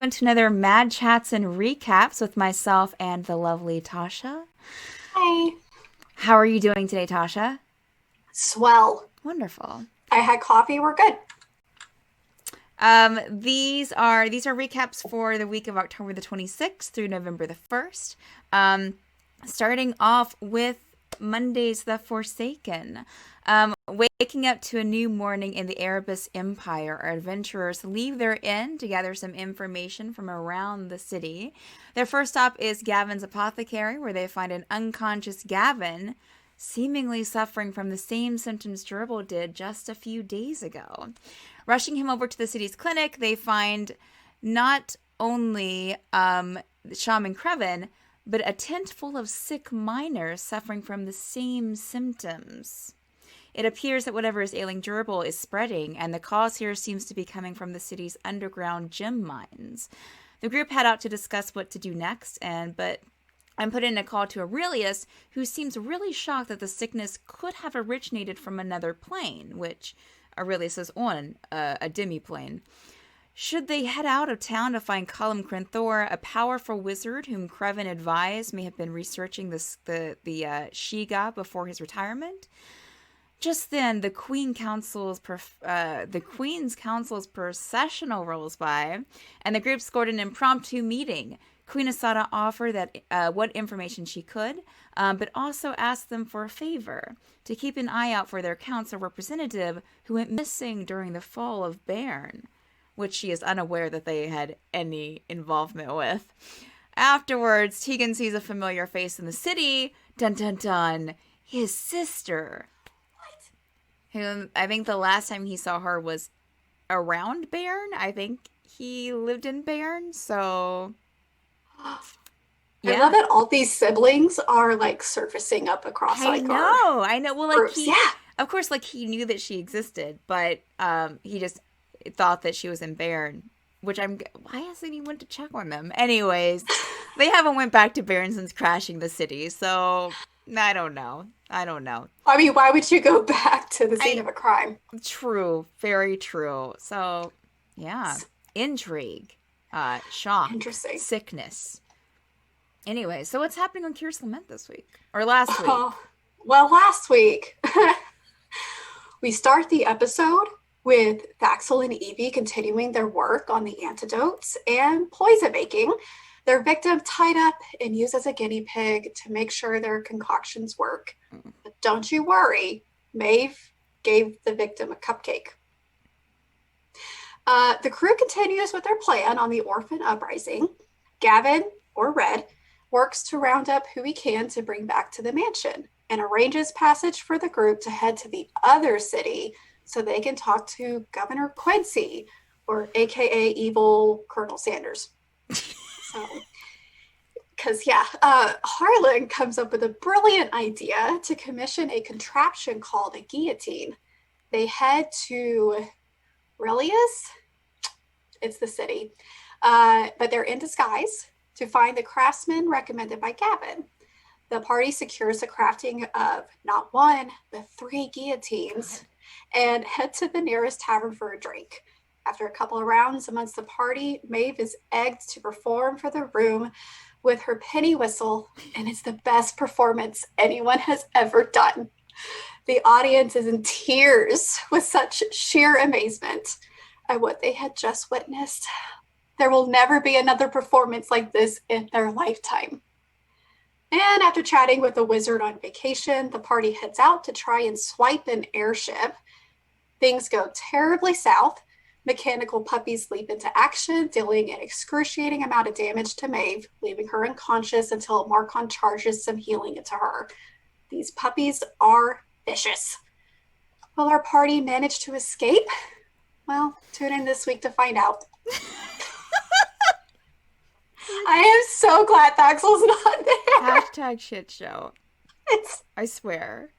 To another Mad Chats and Recaps with myself and the lovely Tasha. Hi. How are you doing today, Tasha? Swell. Wonderful. I had coffee. We're good. These are recaps for the week of October the 26th through November the 1st. Starting off with Monday's The Forsaken. Waking up to a new morning in the Aebirus Empire, our adventurers leave their inn to gather some information from around the city. Their first stop is Gavin's apothecary, where they find an unconscious Gavin seemingly suffering from the same symptoms Jurble did just a few days ago. Rushing him over to the city's clinic, they find not only Shaman Creven, but a tent full of sick miners suffering from the same symptoms. It appears that whatever is ailing Jurble is spreading, and the cause here seems to be coming from the city's underground gem mines. The group head out to discuss what to do next, but I'm put in a call to Aurelius, who seems really shocked that the sickness could have originated from another plane, which Aurelius is on, a demi-plane. Should they head out of town to find Colum Crinthor, a powerful wizard whom Creven advised may have been researching the Shiga before his retirement? Just then, the Queen's Council's processional rolls by, and the group scored an impromptu meeting. Queen Asada offered that what information she could, but also asked them for a favor to keep an eye out for their council representative who went missing during the fall of Baryn, which she is unaware that they had any involvement with. Afterwards, Teagan sees a familiar face in the city. Dun dun dun. His sister. Whom I think the last time he saw her was around Baryn. I think he lived in Baryn, so I yeah. love that all these siblings are like surfacing up across like our I know. Well, like groups. he, Yeah. of course, like he knew that she existed, but he just thought that she was in Baryn. Which why hasn't he went to check on them? Anyways, they haven't went back to Baryn since crashing the city, so I don't know. I don't know. I mean, why would you go back to the scene I of a crime? True, very true. So, yeah, intrigue, shock, Interesting. sickness. Anyway, so what's happening on Curious Lament this week or last week? Oh, well, last week we start the episode with Thaxel and Evie continuing their work on the antidotes and poison making. Their victim tied up and used as a guinea pig to make sure their concoctions work. But don't you worry, Maeve gave the victim a cupcake. The crew continues with their plan on the orphan uprising. Gavin, or Red, works to round up who he can to bring back to the mansion and arranges passage for the group to head to the other city so they can talk to Governor Quincy, or AKA Evil Colonel Sanders. So, because Harlan comes up with a brilliant idea to commission a contraption called a guillotine. They head to Relius, it's the city, but they're in disguise to find the craftsman recommended by Gavin. The party secures the crafting of not one, but 3 guillotines and head to the nearest tavern for a drink. After a couple of rounds amongst the party, Maeve is egged to perform for the room with her penny whistle, and it's the best performance anyone has ever done. The audience is in tears with such sheer amazement at what they had just witnessed. There will never be another performance like this in their lifetime. And after chatting with the wizard on vacation, the party heads out to try and swipe an airship. Things go terribly south. Mechanical puppies leap into action, dealing an excruciating amount of damage to Maeve, leaving her unconscious until Marcon charges some healing into her. These puppies are vicious. Will our party manage to escape? Well, tune in this week to find out. I am so glad Thaxel's not there. Hashtag shit show. It's I swear.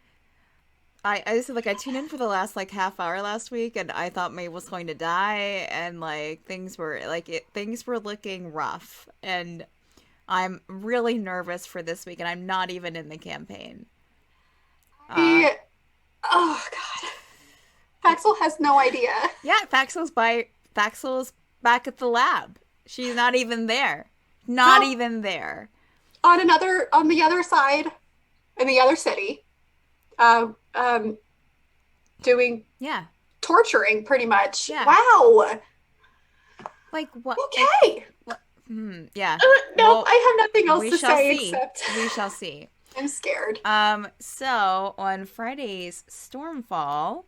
I said, like, I tuned in for the last like half hour last week, and I thought May was going to die, and like things were looking rough, and I'm really nervous for this week, and I'm not even in the campaign. he, oh god. Thaxel has no idea. Yeah, Thaxel's back at the lab. She's not even there. Not even there. On the other side, in the other city, doing torturing pretty much. Yeah. Wow. Like what? Okay. Yeah. Nope. I have nothing else to say see. except we shall see. I'm scared. So on Friday's Stormfall,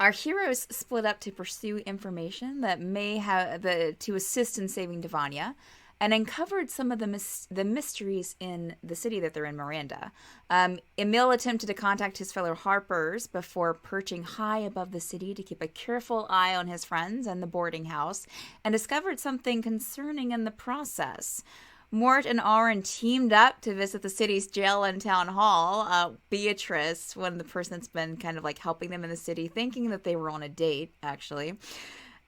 our heroes split up to pursue information that may have to assist in saving Devanya, and uncovered some of the mysteries in the city that they're in, Miranda. Emil attempted to contact his fellow Harpers before perching high above the city to keep a careful eye on his friends and the boarding house, and discovered something concerning in the process. Mort and Aaron teamed up to visit the city's jail and town hall. Beatrice, one of the person that's been kind of like helping them in the city, thinking that they were on a date, actually.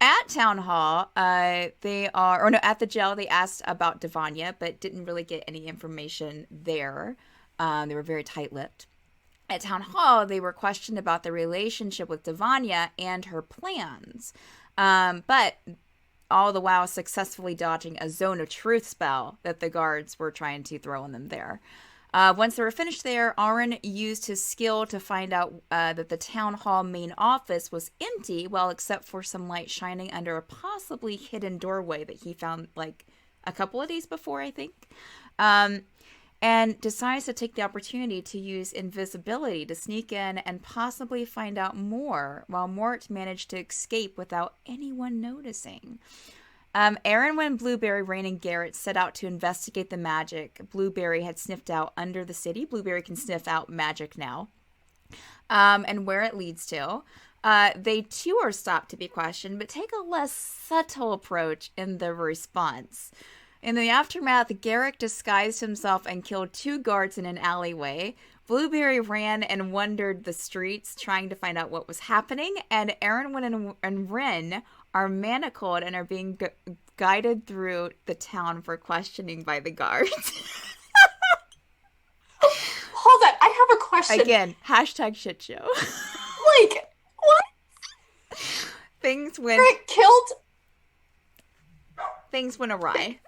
At town hall, at the jail, they asked about Devanya, but didn't really get any information there. They were very tight-lipped. At town hall, they were questioned about the relationship with Devanya and her plans. But all the while successfully dodging a zone of truth spell that the guards were trying to throw on them there. Once they were finished there, Aaron used his skill to find out that the town hall main office was empty, well, except for some light shining under a possibly hidden doorway that he found like a couple of days before, I think. And decides to take the opportunity to use invisibility to sneak in and possibly find out more, while Mort managed to escape without anyone noticing. Aaron, Blueberry, Rain, and Garrett set out to investigate the magic Blueberry had sniffed out under the city. Blueberry can sniff out magic now. And where it leads to. They too are stopped to be questioned, but take a less subtle approach in the response. In the aftermath, Garrick disguised himself and killed 2 guards in an alleyway. Blueberry ran and wandered the streets trying to find out what was happening, and Aaron and Ren are manacled and are being guided through the town for questioning by the guards. Hold on, I have a question. Again, #shitshow. Like, what? Things went awry.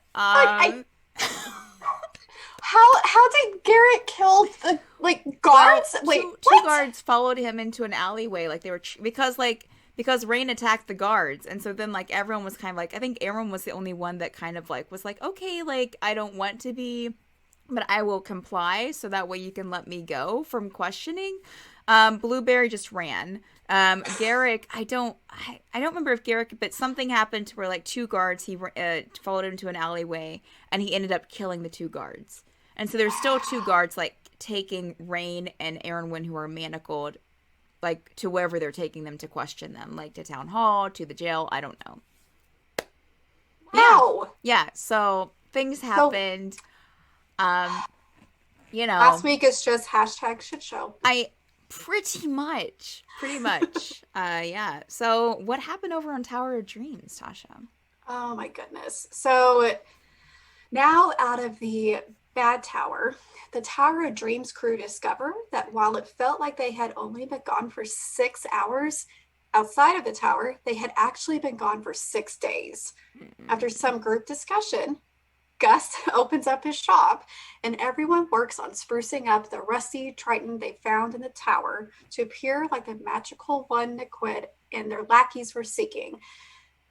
How did Garrett kill the guards? Well, two guards followed him into an alleyway, like they were because Rain attacked the guards, and so then everyone was kind of I think Aaron was the only one that kind of was okay, I don't want to be, but I will comply, so that way you can let me go from questioning. Blueberry just ran. Garrick, I don't remember if Garrick, but something happened to where 2 guards, he followed him to an alleyway, and he ended up killing the 2 guards. And so there's still 2 guards taking Rain and Aaron Wynn, who are manacled, to wherever they're taking them to question them, to town hall, to the jail, I don't know. Wow. Yeah, so things happened. Last week is just #shitshow. Pretty much. Yeah. So what happened over on Tower of Dreams, Tasha? Oh my goodness. So now out of the bad tower, the Tower of Dreams crew discovered that while it felt like they had only been gone for 6 hours outside of the tower, they had actually been gone for 6 days. After some group discussion, Gus opens up his shop, and everyone works on sprucing up the rusty Triton they found in the tower to appear like the magical one Niquid and their lackeys were seeking.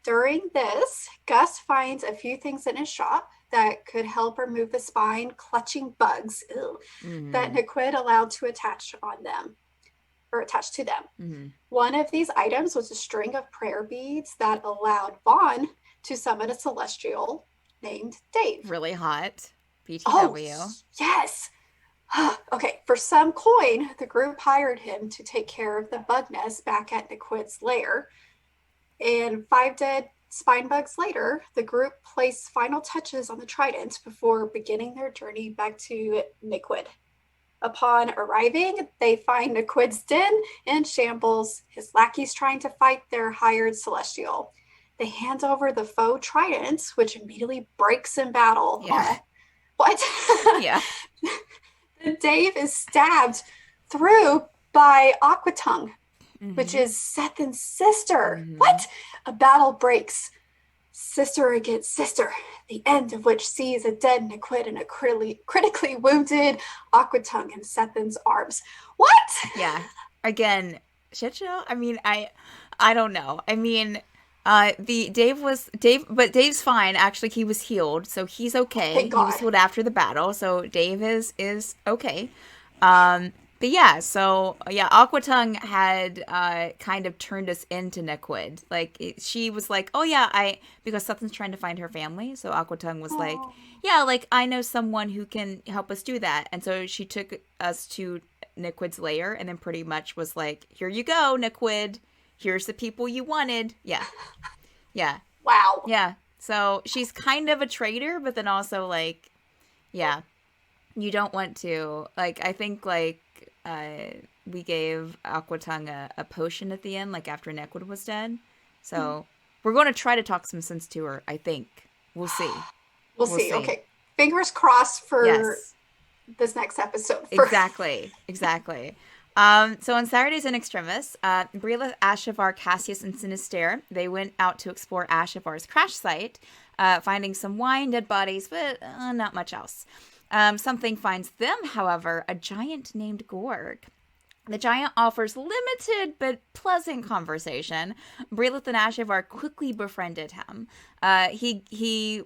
During this, Gus finds a few things in his shop that could help remove the spine-clutching bugs that Niquid allowed to attach on them, or attach to them. Mm-hmm. One of these items was a string of prayer beads that allowed Vaughn to summon a celestial named Dave. Really hot. BTW. Oh, yes. Okay, for some coin, the group hired him to take care of the bug nest back at Niquid's lair. And 5 dead spine bugs later, the group placed final touches on the trident before beginning their journey back to Niquid. Upon arriving, they find Niquid's den in shambles, his lackeys trying to fight their hired celestial. They hand over the faux trident, which immediately breaks in battle. Yeah. What? Yeah. Dave is stabbed through by Aquatongue, which is Sethin's sister. Mm-hmm. What? A battle breaks. sister against sister, the end of which sees a dead Niquid and a critically wounded Aquatongue in Sethin's arms. What? Yeah. Again, shit show? I mean, I don't know. I mean, but Dave's fine. Actually, he was healed, so he's okay. Thank He was God. healed after the battle, so Dave is okay. But yeah, so yeah, Aquatongue had kind of turned us into Niquid. Like she was like, "Oh yeah, because Sutton's trying to find her family." So Aquatongue was like, Oh. "Yeah, like I know someone who can help us do that." And so she took us to Niquid's lair and then pretty much was like, "Here you go, Niquid. Here's the people you wanted." Yeah. Yeah. Wow. Yeah. So she's kind of a traitor, but then also like, yeah, you don't want to like. I think like we gave Aquatongue a potion at the end, like after Nequid was dead. So we're going to try to talk some sense to her. I think we'll see. We'll see. Okay. Fingers crossed for Yes. this next episode. Exactly. So on Saturdays in Extremis, Brila, Ashavar, Cassius, and Sinister, they went out to explore Ashavar's crash site, finding some wine, dead bodies, but not much else. Something finds them, however, a giant named Gorg. The giant offers limited but pleasant conversation. Brilith and Ashavar quickly befriended him. He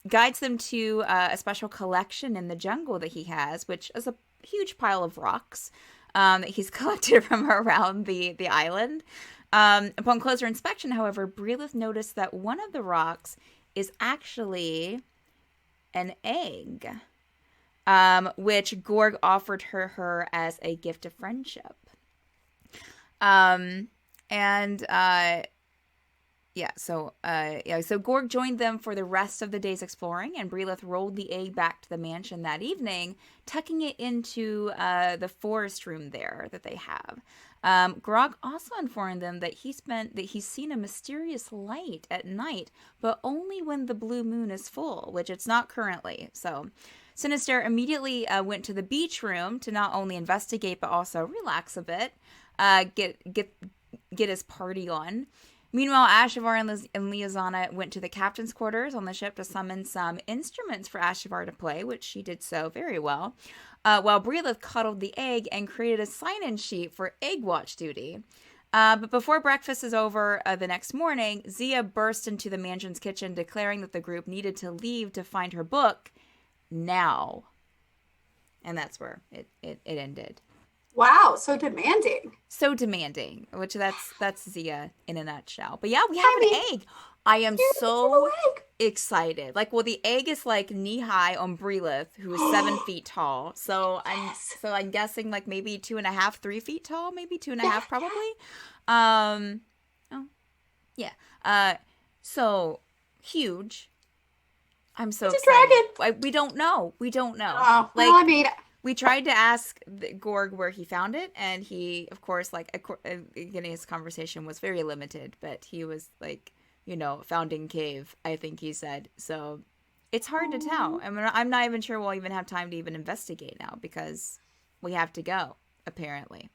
guides them to a special collection in the jungle that he has, which is a huge pile of rocks that he's collected from around the island. Upon closer inspection, however, Brilith noticed that one of the rocks is actually an egg, which Gorg offered her as a gift of friendship. So Gorg joined them for the rest of the day's exploring, and Brilith rolled the egg back to the mansion that evening, tucking it into the forest room there that they have. Grog also informed them that he's seen a mysterious light at night, but only when the blue moon is full, which it's not currently. So Sinister immediately went to the beach room to not only investigate but also relax a bit, get his party on. Meanwhile, Ashavar and Liazana went to the captain's quarters on the ship to summon some instruments for Ashavar to play, which she did so very well, while Brilith cuddled the egg and created a sign-in sheet for egg watch duty. But before breakfast is over the next morning, Zia burst into the mansion's kitchen, declaring that the group needed to leave to find her book now. And that's where it ended. Wow, so demanding. So demanding, which that's Zia in a nutshell. But yeah, we have an egg. I am so excited. Like, well, the egg is like knee high on Brilith, who is 7 feet tall. So I'm guessing like maybe 2.5, 3 feet tall, maybe 2.5 probably. So huge. I'm so it's excited. A dragon. We don't know. Oh, like, well, I mean, we tried to ask Gorg where he found it, and he, of course, like, again, his conversation was very limited, but he was, like, found in cave, I think he said. So it's hard to tell. I mean, I'm not even sure we'll even have time to even investigate now, because we have to go, apparently.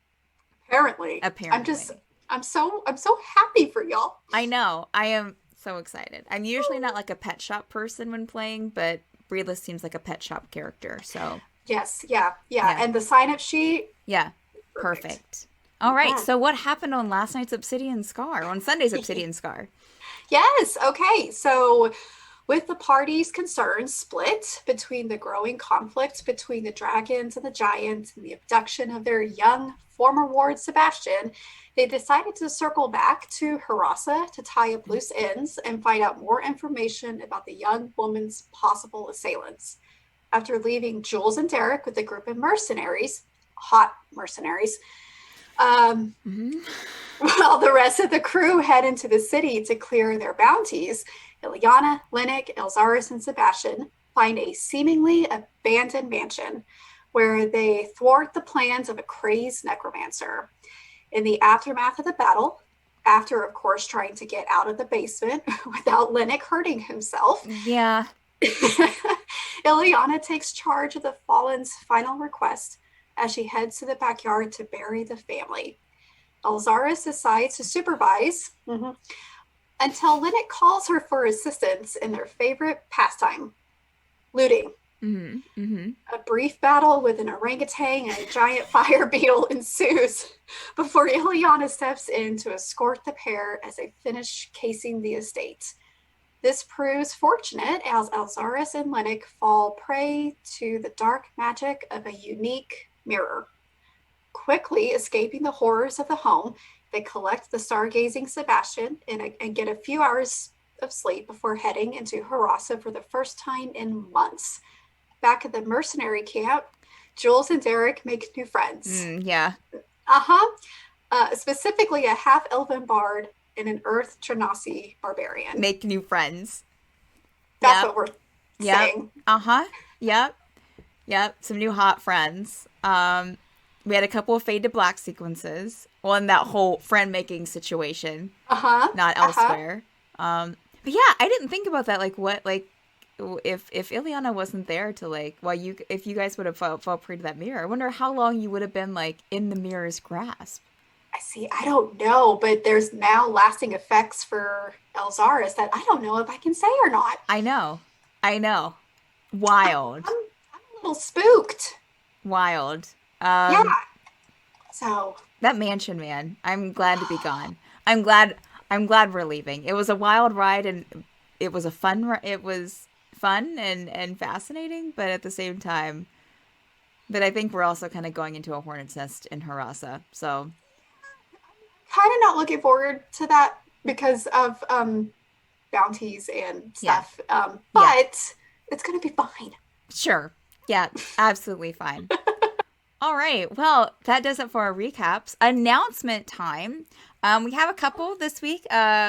I'm so happy for y'all. I know. I am so excited. I'm usually not, like, a pet shop person when playing, but Breedless seems like a pet shop character, so... Yes, yeah. And the sign-up sheet? Yeah, perfect. All right, so what happened on last night's Obsidian Scar, on Sunday's Obsidian Scar? Yes, okay. So with the party's concerns split between the growing conflict between the dragons and the giants and the abduction of their young former ward Sebastian, they decided to circle back to Harassa to tie up loose ends and find out more information about the young woman's possible assailants. After leaving Jules and Derek with a group of mercenaries, hot mercenaries, while the rest of the crew head into the city to clear their bounties, Ileana, Linnick, Elzaris, and Sebastian find a seemingly abandoned mansion where they thwart the plans of a crazed necromancer. In the aftermath of the battle, after, of course, trying to get out of the basement without Linnick hurting himself, yeah, Ileana takes charge of the Fallen's final request as she heads to the backyard to bury the family. Elzaris decides to supervise until Linnet calls her for assistance in their favorite pastime, looting. Mm-hmm. Mm-hmm. A brief battle with an orangutan and a giant fire beetle ensues before Ileana steps in to escort the pair as they finish casing the estate. This proves fortunate as Alzaris and Lennox fall prey to the dark magic of a unique mirror. Quickly escaping the horrors of the home, they collect the stargazing Sebastian and get a few hours of sleep before heading into Harassa for the first time in months. Back at the mercenary camp, Jules and Derek make new friends. Yeah. Specifically a half-elven bard and an Earth Genasi barbarian. Make new friends. That's what we're saying. Yep. Some new hot friends. We had a couple of fade to black sequences. Well, in that whole friend-making situation. Not elsewhere. But yeah, I didn't think about that. Like, what, like, if Ileana wasn't there to, like, if you guys would have fell prey to that mirror, I wonder how long you would have been, like, in the mirror's grasp. I don't know, but there's now lasting effects for Elzaris that I don't know if I can say or not. I know. Wild. I'm a little spooked. Wild. Yeah. So that mansion, man. I'm glad to be gone. I'm glad we're leaving. It was a wild ride, and it was it was fun and fascinating, but at the same time, but I think we're also kind of going into a hornet's nest in Harassa. So kind of not looking forward to that because of bounties and stuff. But it's going to be fine. Sure. Yeah, absolutely fine. All right. Well, that does it for our recaps. Announcement time. We have a couple this week.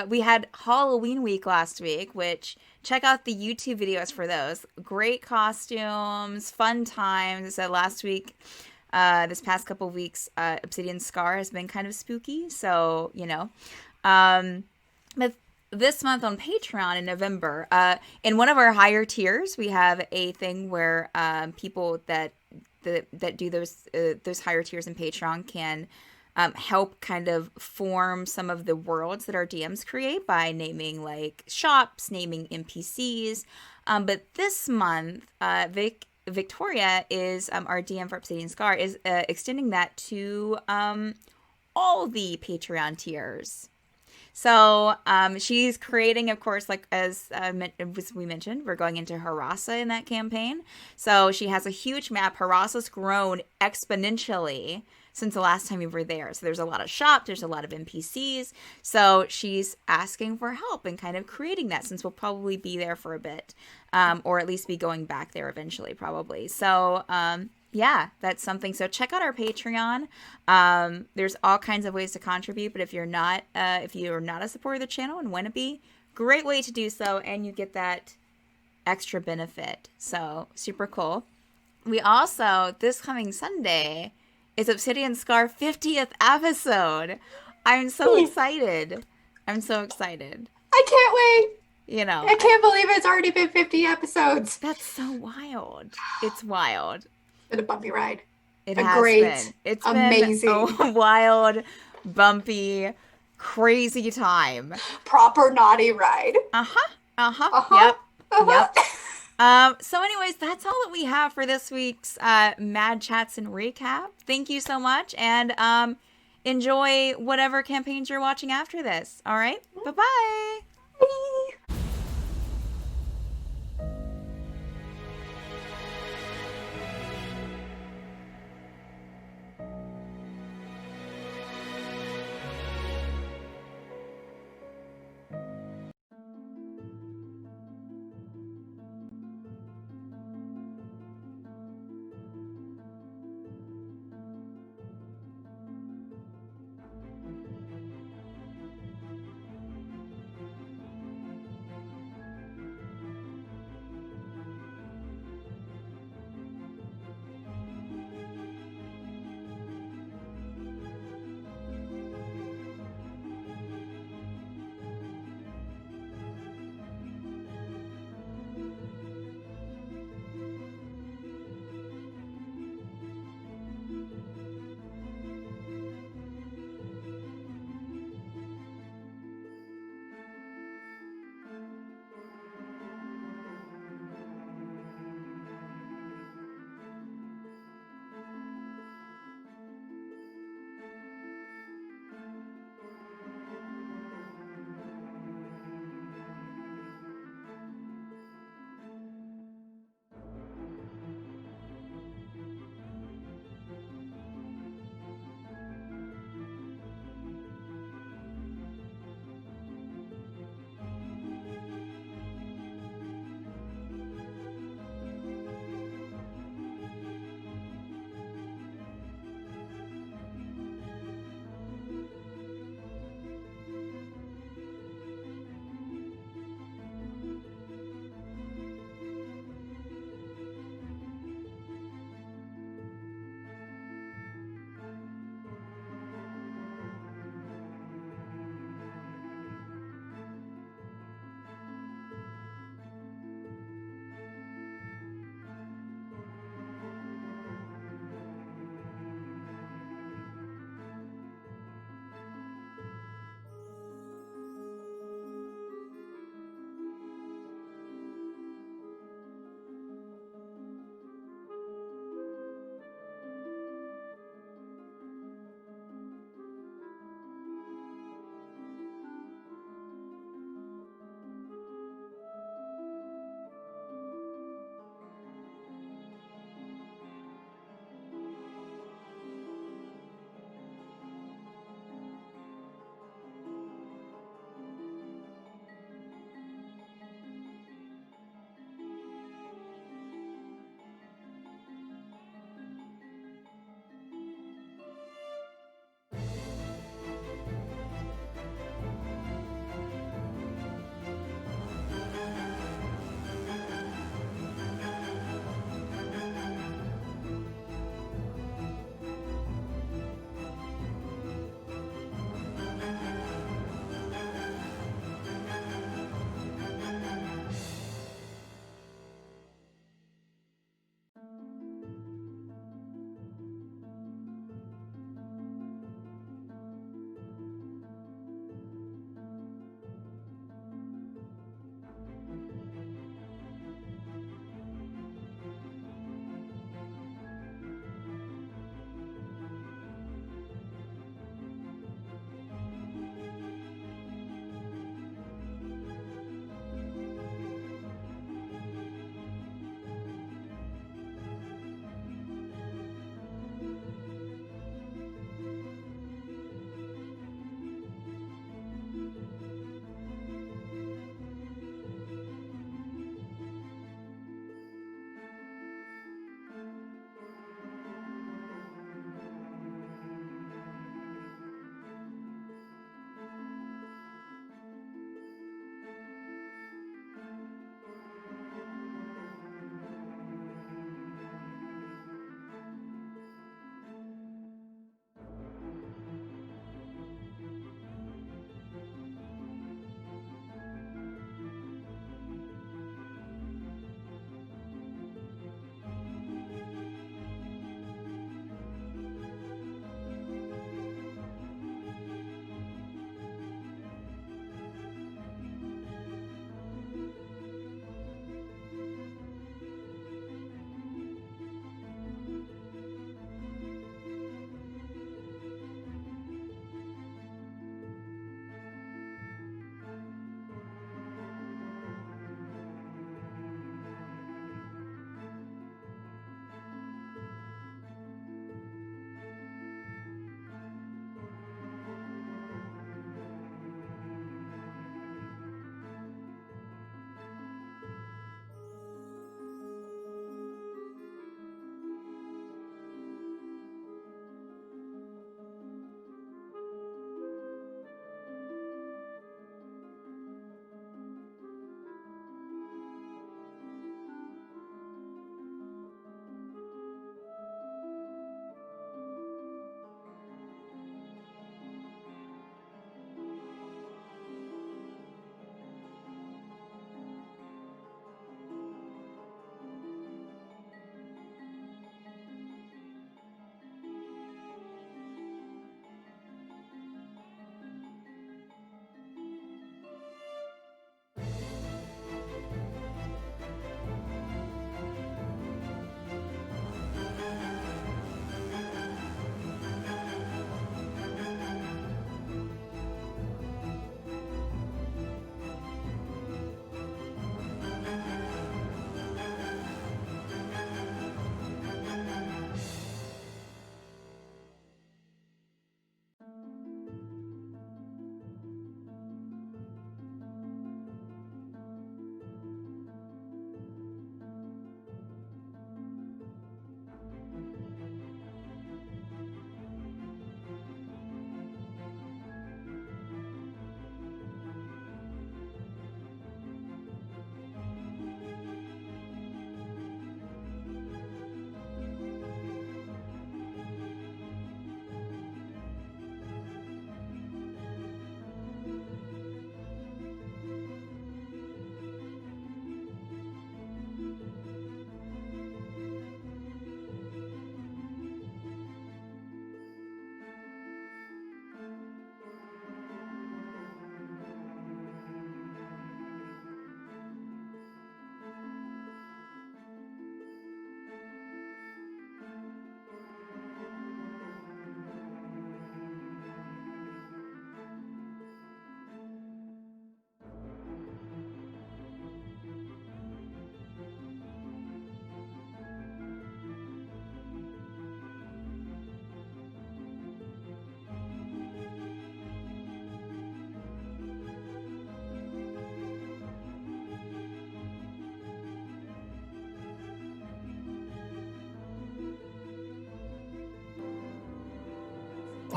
We had Halloween week last week, which check out the YouTube videos for those. Great costumes, fun times. So last week, this past couple of weeks, Obsidian Scar has been kind of spooky. So, you know. But this month on Patreon in November, in one of our higher tiers, we have a thing where people that do those higher tiers in Patreon can help kind of form some of the worlds that our DMs create by naming like shops, naming NPCs. But this month, Victoria is our DM for Obsidian Scar is extending that to all the Patreon tiers. So she's creating, of course, like as we mentioned, we're going into Harassa in that campaign. So she has a huge map. Harassa's grown exponentially since the last time we were there. So there's a lot of shops, there's a lot of NPCs. So she's asking for help in kind of creating that since we'll probably be there for a bit, or at least be going back there eventually, probably. So yeah, that's something. So check out our Patreon. There's all kinds of ways to contribute, but if you're not a supporter of the channel and want to be, great way to do so, and you get that extra benefit. So super cool. We also, this coming Sunday, is Obsidian Scar 50th episode. I'm so excited. I can't wait. You know, I can't believe it's already been 50 episodes. That's so wild. It's wild. It's been a bumpy ride. It's amazing. Been a wild, bumpy, crazy time. Proper naughty ride. Yep. So anyways, that's all that we have for this week's Mad Chats and Recap. Thank you so much, and enjoy whatever campaigns you're watching after this. All right? Bye-bye. Bye.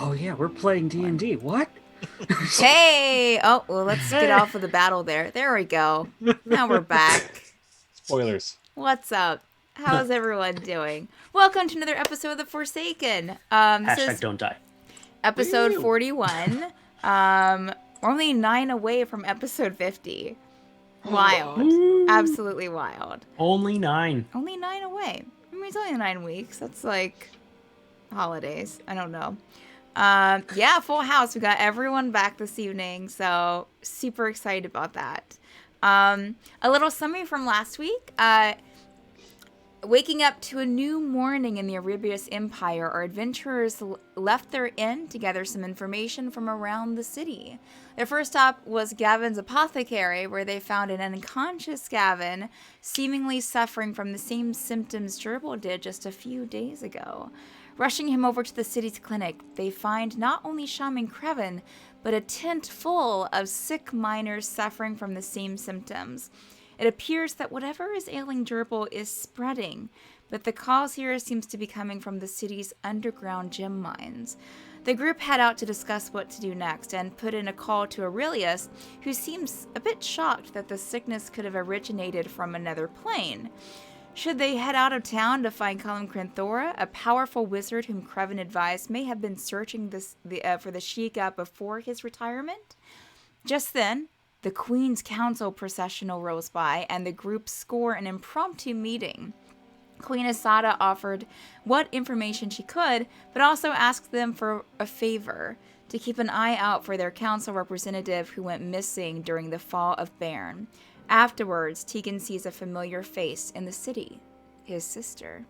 Oh yeah, we're playing D&D. What? Hey! Oh, well, let's get off of the battle there. There we go. Now we're back. Spoilers. What's up? How's everyone doing? Welcome to another episode of The Forsaken. This Hashtag is don't die. episode Woo! 41. We're only 9 away from episode 50. Wild. Absolutely wild. Only 9. Only 9 away. I mean, it's only 9 weeks. That's like holidays. I don't know. Yeah, full house. We got everyone back this evening, so super excited about that. A little summary from last week. Waking up to a new morning in the Aebirus Empire, our adventurers left their inn to gather some information from around the city. Their first stop was Gavin's apothecary, where they found an unconscious Gavin, seemingly suffering from the same symptoms Jurble did just a few days ago. Rushing him over to the city's clinic, they find not only Shaman Creven, but a tent full of sick miners suffering from the same symptoms. It appears that whatever is ailing Jurble is spreading, but the cause here seems to be coming from the city's underground gem mines. The group head out to discuss what to do next and put in a call to Aurelius, who seems a bit shocked that the sickness could have originated from another plane. Should they head out of town to find Calen Crinthora, a powerful wizard whom Creven advised may have been searching for the Sheikah before his retirement? Just then, the Queen's Council processional rolls by, and the group score an impromptu meeting. Queen Asada offered what information she could, but also asked them for a favor, to keep an eye out for their council representative who went missing during the fall of Baryn. Afterwards, Teagan sees a familiar face in the city, his sister.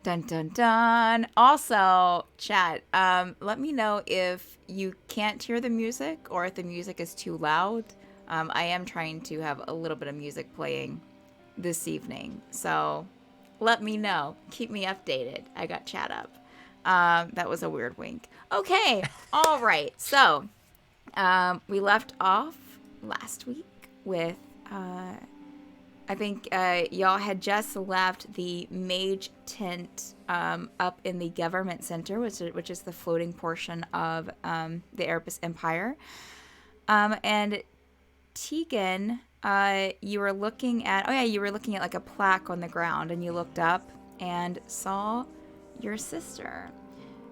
Dun dun dun. Also, chat, let me know if you can't hear the music or if the music is too loud. I am trying to have a little bit of music playing this evening, so let me know. Keep me updated. I got chat up. That was a weird wink. Okay, all right. So, we left off last week with I think y'all had just left the mage tent up in the government center, which is the floating portion of the Aebirus Empire. And Teagan, you were looking at like a plaque on the ground, and you looked up and saw your sister.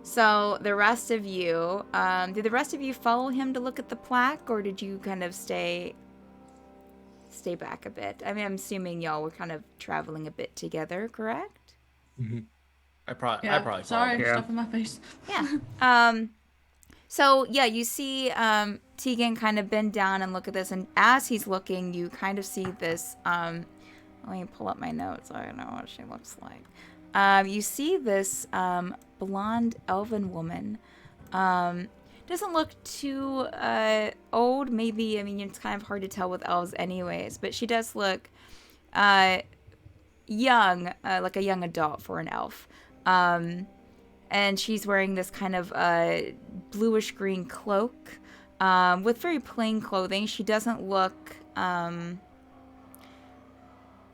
So the rest of you, did the rest of you follow him to look at the plaque, or did you kind of stay back a bit? I mean, I'm assuming y'all were kind of traveling a bit together, correct? Mm-hmm. I probably Sorry, Yeah. stuff in my face. Yeah. So yeah, you see Teagan kind of bend down and look at this, and as he's looking, you kind of see this. Let me pull up my notes so I know what she looks like. You see this blonde elven woman. Doesn't look too old. Maybe, I mean, it's kind of hard to tell with elves anyways, but she does look young, like a young adult for an elf. And she's wearing this kind of bluish green cloak with very plain clothing. She doesn't look,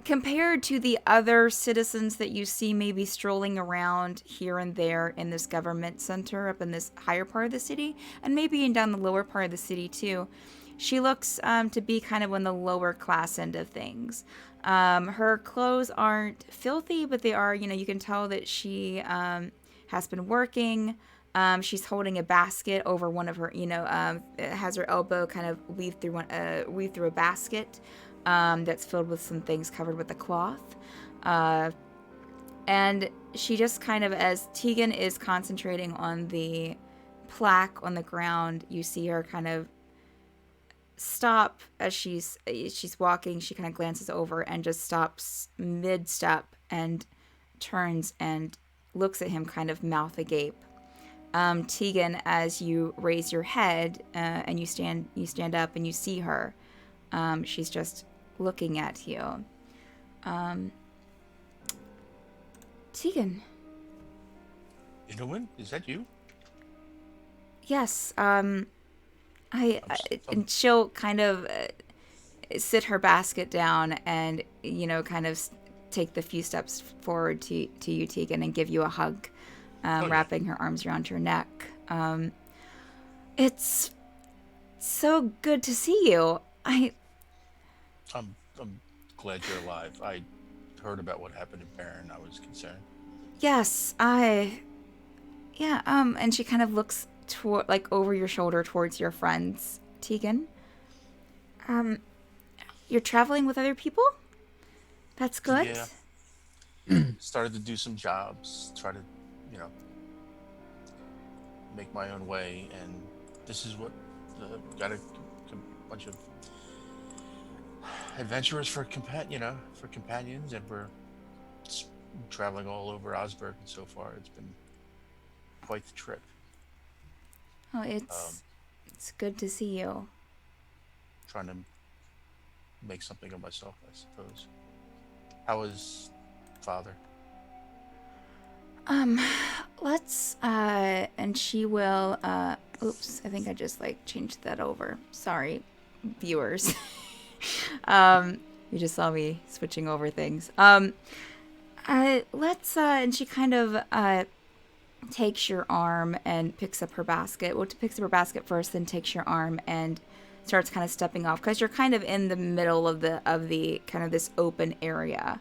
compared to the other citizens that you see maybe strolling around here and there in this government center up in this higher part of the city, and maybe in down the lower part of the city too, she looks to be kind of on the lower class end of things. Her clothes aren't filthy, but they are, you can tell that she has been working. She's holding a basket over one of her, has her elbow kind of weaved through a basket. That's filled with some things covered with a cloth. And she just kind of, as Teagan is concentrating on the plaque on the ground, you see her kind of stop as she's walking. She kind of glances over and just stops mid-step and turns and looks at him kind of mouth agape. Teagan, as you raise your head and you stand up and you see her, she's just looking at you. Teagan. Gentlemen, is that you? Yes. And she'll kind of sit her basket down and, kind of take the few steps forward to you, Teagan, and give you a hug. yeah. wrapping her arms around your neck. It's so good to see you. I'm glad you're alive. I heard about what happened to Baryn. I was concerned. Yes, yeah, and she kind of looks toward, like, over your shoulder towards your friends, Teagan. You're traveling with other people? That's good. Yeah. Started to do some jobs, try to, you know, make my own way, and this is what got a bunch of adventurers for for companions, and we're traveling all over Osberg, and so far it's been quite the trip. Oh, it's good to see you. Trying to make something of myself, I suppose. How is father? Let's and she will oops, I think I just like changed that over. Sorry, viewers. You just saw me switching over things. Let's and she kind of takes your arm and picks up her basket. Well, picks up her basket first, then takes your arm and starts kind of stepping off because you're kind of in the middle of the kind of this open area.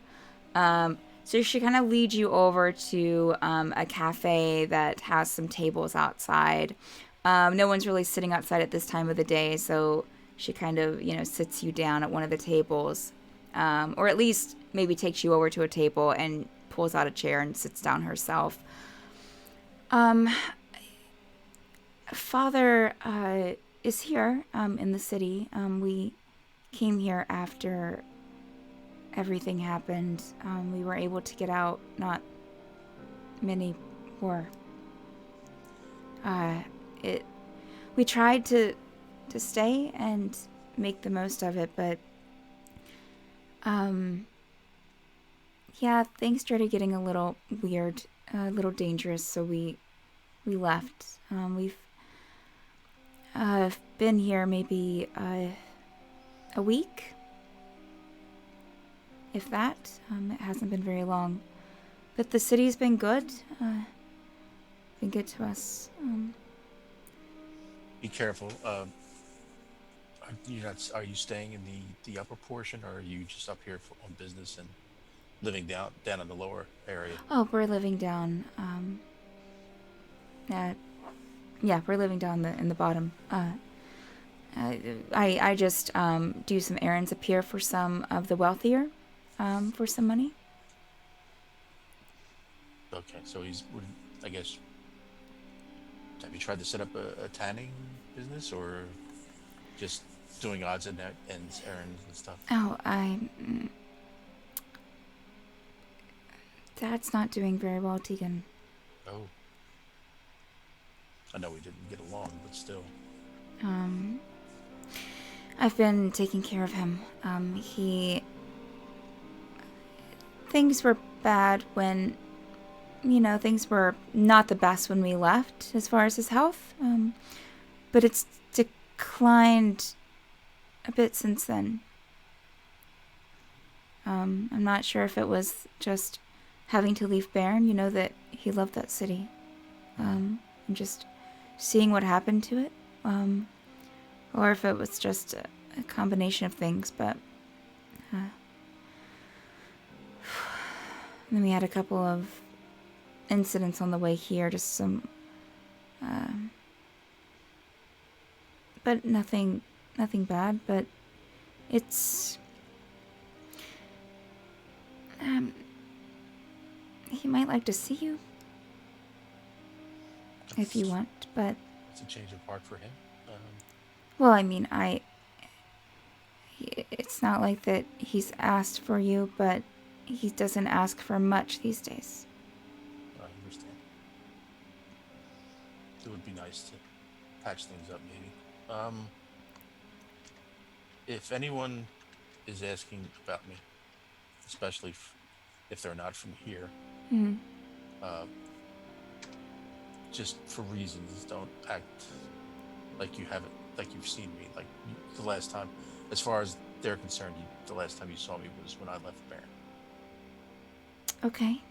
So she kind of leads you over to a cafe that has some tables outside. No one's really sitting outside at this time of the day, so she kind of, sits you down at one of the tables, or at least maybe takes you over to a table and pulls out a chair and sits down herself. Father is here in the city. We came here after everything happened. We were able to get out. Not many were. We tried to stay and make the most of it, but yeah, things started getting a little weird, a little dangerous, so we left. We've been here maybe a week, if that. It hasn't been very long, but the city's been good. Been good to us. Be careful. Are you staying in the upper portion, or are you just up here on business and living down in the lower area? Oh, we're living down. Yeah, we're living down in the bottom. I just do some errands up here for some of the wealthier, for some money. Okay, so I guess, have you tried to set up a tanning business, or just doing odds and ends, errands and stuff? Oh, Dad's not doing very well, Teagan. Oh. I know we didn't get along, but still. I've been taking care of him. Things were bad when, things were not the best when we left as far as his health. But it's declined a bit since then. I'm not sure if it was just having to leave Baryn, that he loved that city. And just seeing what happened to it. Or if it was just a combination of things, but then we had a couple of incidents on the way here, just some, but nothing bad, but it's, he might like to see you, if you want, but... It's a change of heart for him. Well, I mean, it's not like that he's asked for you, but he doesn't ask for much these days. I understand. It would be nice to patch things up, maybe. If anyone is asking about me, especially if they're not from here, just for reasons, don't act like you haven't, like you've seen me. Like the last time, as far as they're concerned, the last time you saw me was when I left Baryn. Okay.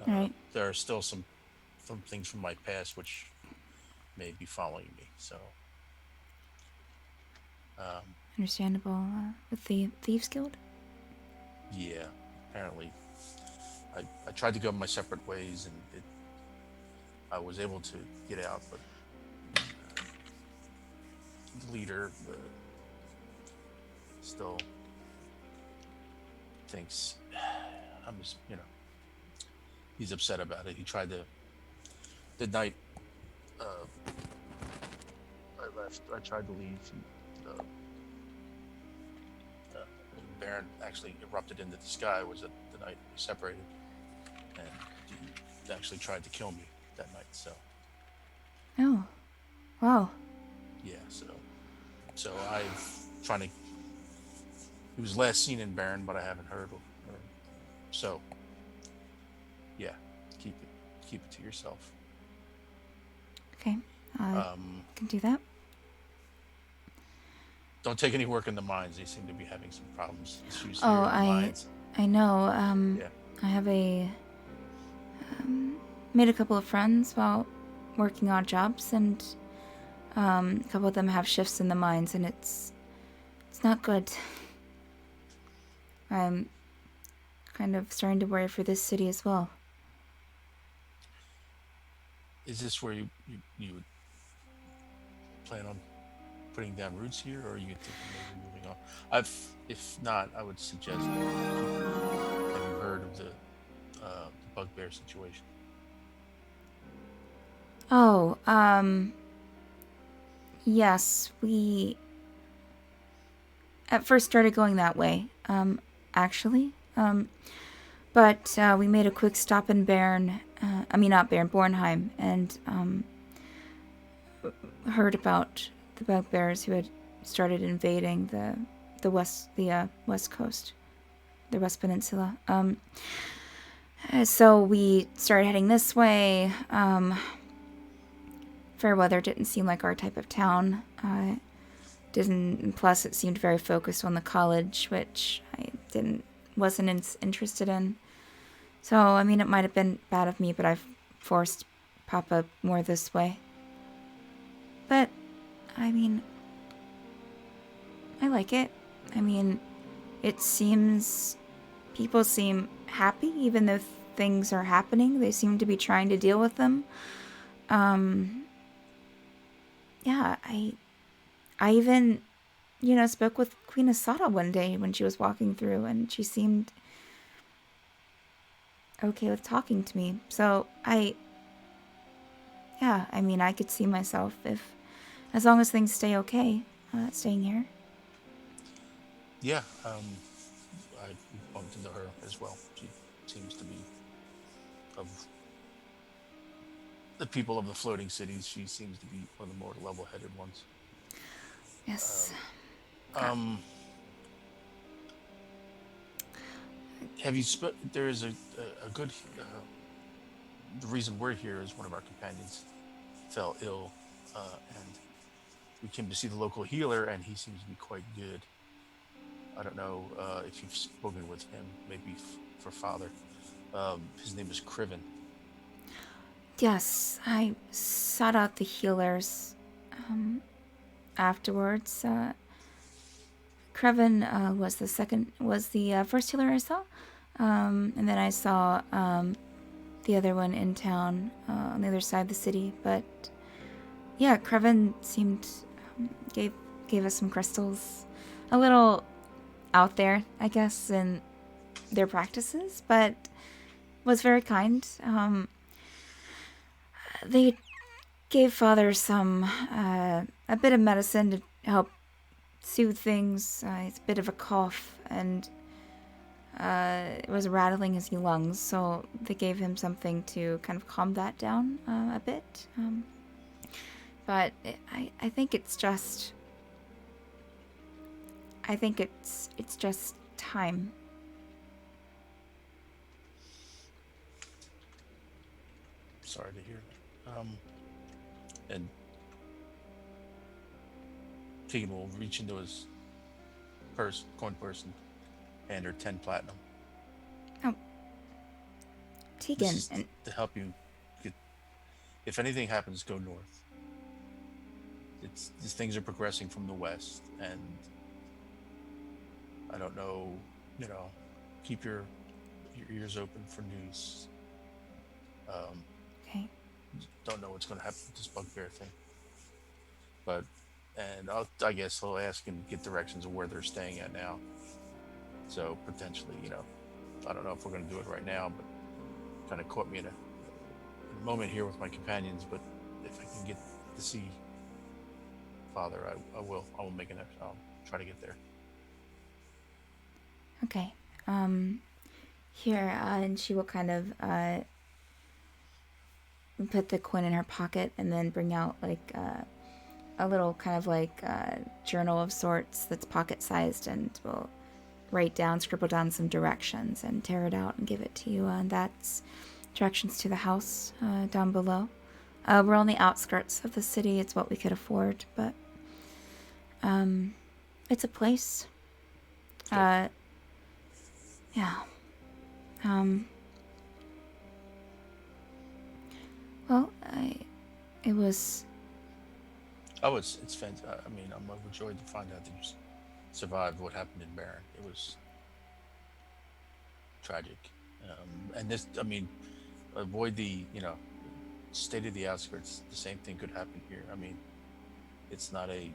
All right. There are still some some things from my past which may be following me. So, Understandable. With the Thieves Guild? yeah, apparently, I tried to go my separate ways, and I was able to get out, but the leader still thinks I'm just, he's upset about it. He tried to the night I left. I tried to leave. Baryn actually erupted into the sky. Was it the night we separated? And he actually tried to kill me that night. So Oh. Wow. yeah. So I've trying to. He was last seen in Baryn, but I haven't heard. So yeah, keep it to yourself. Okay. Can do that. Don't take any work in the mines. They seem to be having some problems. Issues Oh, here in the mines. I know. Yeah. I have made a couple of friends while working odd jobs, and a couple of them have shifts in the mines, and it's not good. I'm kind of starting to worry for this city as well. Is this where you would plan on putting down roots here, or are you thinking maybe moving on? If not, I would suggest. Have you heard of the bugbear situation? Oh, yes, we at first started going that way, actually. But we made a quick stop in Baryn, not Baryn, Bornheim, and heard about the bugbears who had started invading the west coast, the West Peninsula. So we started heading this way. Fairweather didn't seem like our type of town. Plus it seemed very focused on the college, which I wasn't interested in. So, it might have been bad of me, but I've forced Papa more this way. But, I like it. It seems... People seem happy, even though things are happening. They seem to be trying to deal with them. Yeah, I even, spoke with Queen Asada one day when she was walking through, and she seemed okay with talking to me. So I could see myself, as long as things stay okay, staying here. Yeah, I bumped into her as well. She seems to be of the people of the floating cities. She seems to be one of the more level-headed ones. Yes. Have you there is a good the reason we're here is one of our companions fell ill, and we came to see the local healer, and he seems to be quite good. I don't know if you've spoken with him, maybe for Father. His name is Criven. Yes, I sought out the healers afterwards. Creven was the first healer I saw, and then I saw the other one in town on the other side of the city. But yeah, Creven seemed gave us some crystals, a little out there, I guess, in their practices, but was very kind. They gave Father some a bit of medicine to help soothe things. It's a bit of a cough, and it was rattling his lungs, so they gave him something to kind of calm that down a bit. But I think it's just... it's just time. Sorry to hear that. And Teagan will reach into his coin purse, and hand her 10 platinum. Oh, Teagan, and to help you get if anything happens, go north. These things are progressing from the west, and I don't know. You know, keep your ears open for news. Um, Okay. don't know what's going to happen with this bugbear thing, but and I guess I'll ask and get directions of where they're staying at now. So potentially, I don't know if we're going to do it right now, but kind of caught me in a moment here with my companions. But if I can get to see Father, I will. I will make an effort. I'll try to get there. Okay. Here, and she will kind of put the coin in her pocket and then bring out like a little kind of like journal of sorts that's pocket-sized, and will scribble down some directions and tear it out and give it to you. And that's directions to the house down below. We're on the outskirts of the city. It's what we could afford, but it's a place. Yeah. Well, it was. Oh, it's fantastic. I mean, I'm overjoyed to find out that you survived what happened in Baryn. It was tragic. And this, I mean, avoid the, state of the outskirts. The same thing could happen here. I mean, it's not a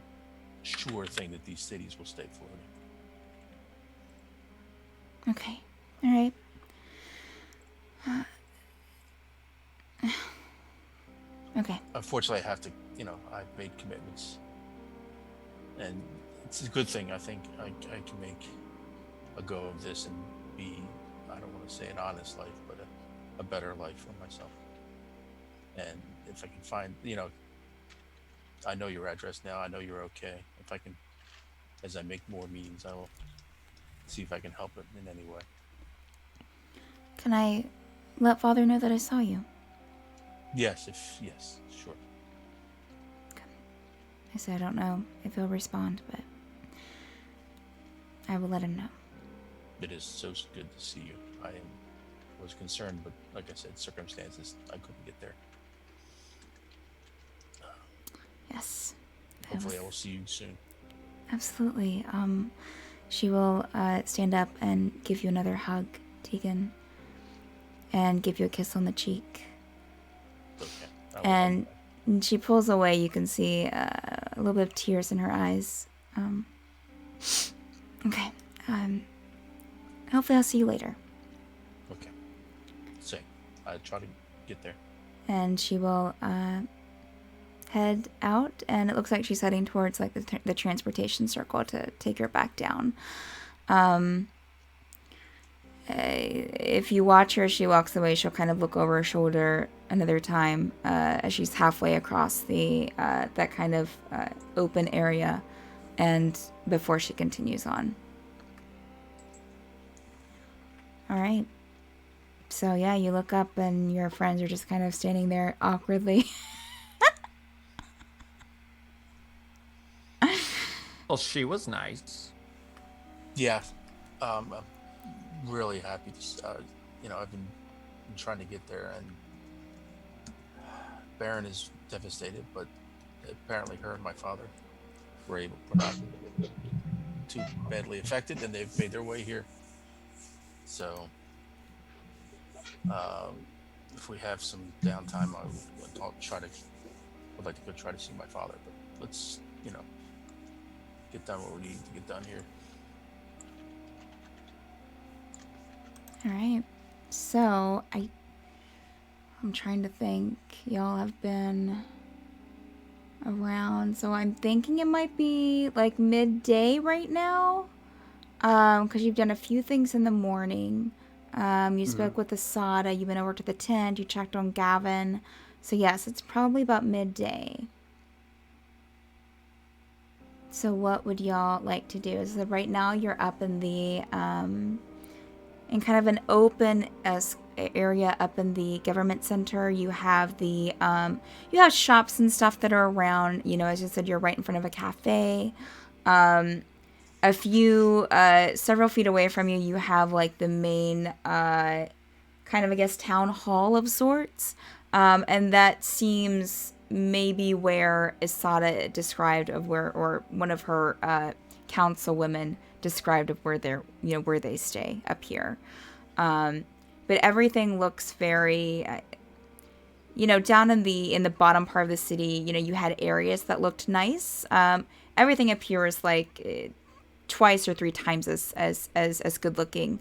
sure thing that these cities will stay floating. Okay. All right. Okay. Unfortunately, I have to, I've made commitments. And it's a good thing. I think I can make a go of this and be, I don't want to say an honest life, but a better life for myself. And if I can find, I know your address now. I know you're okay. If I can, as I make more means, I will see if I can help it in any way. Can I let Father know that I saw you? Yes, sure. I said I don't know if he'll respond, but I will let him know. It is so good to see you. Was concerned, but like I said, circumstances, I couldn't get there. Yes. Hopefully I will see you soon. Absolutely. She will stand up and give you another hug, Teagan, and give you a kiss on the cheek. Okay. And she pulls away. You can see a little bit of tears in her eyes. Okay. Hopefully I'll see you later. Okay. Same. I try to get there. And she will head out, and it looks like she's heading towards like the transportation circle to take her back down. If you watch her, she walks away. She'll kind of look over her shoulder another time as she's halfway across the that kind of open area, and before she continues on. All right. So yeah, you look up and your friends are just kind of standing there awkwardly. Well, she was nice. Yeah. I'm really happy to, I've been trying to get there, and Baryn is devastated, but apparently her and my father were not too badly affected, and they've made their way here. So, if we have some downtime, I'll would like to go try to see my father, but let's, get done what we need to get done here. All right. So I'm trying to think. Y'all have been around, so I'm thinking it might be like midday right now. Because you've done a few things in the morning. You spoke with Asada. You went over to the tent. You checked on Gavin. So yes, it's probably about midday. So what would y'all like to do? So right now you're up in the in kind of an open area up in the government center. You have the you have shops and stuff that are around. As you said, you're right in front of a cafe. A few several feet away from you, you have like the main kind of, I guess, town hall of sorts. And that seems maybe where Isada described of where, or one of her councilwomen described of where they're, where they stay up here. But everything looks very, down in the bottom part of the city, you had areas that looked nice. Everything up here is like twice or three times as good looking.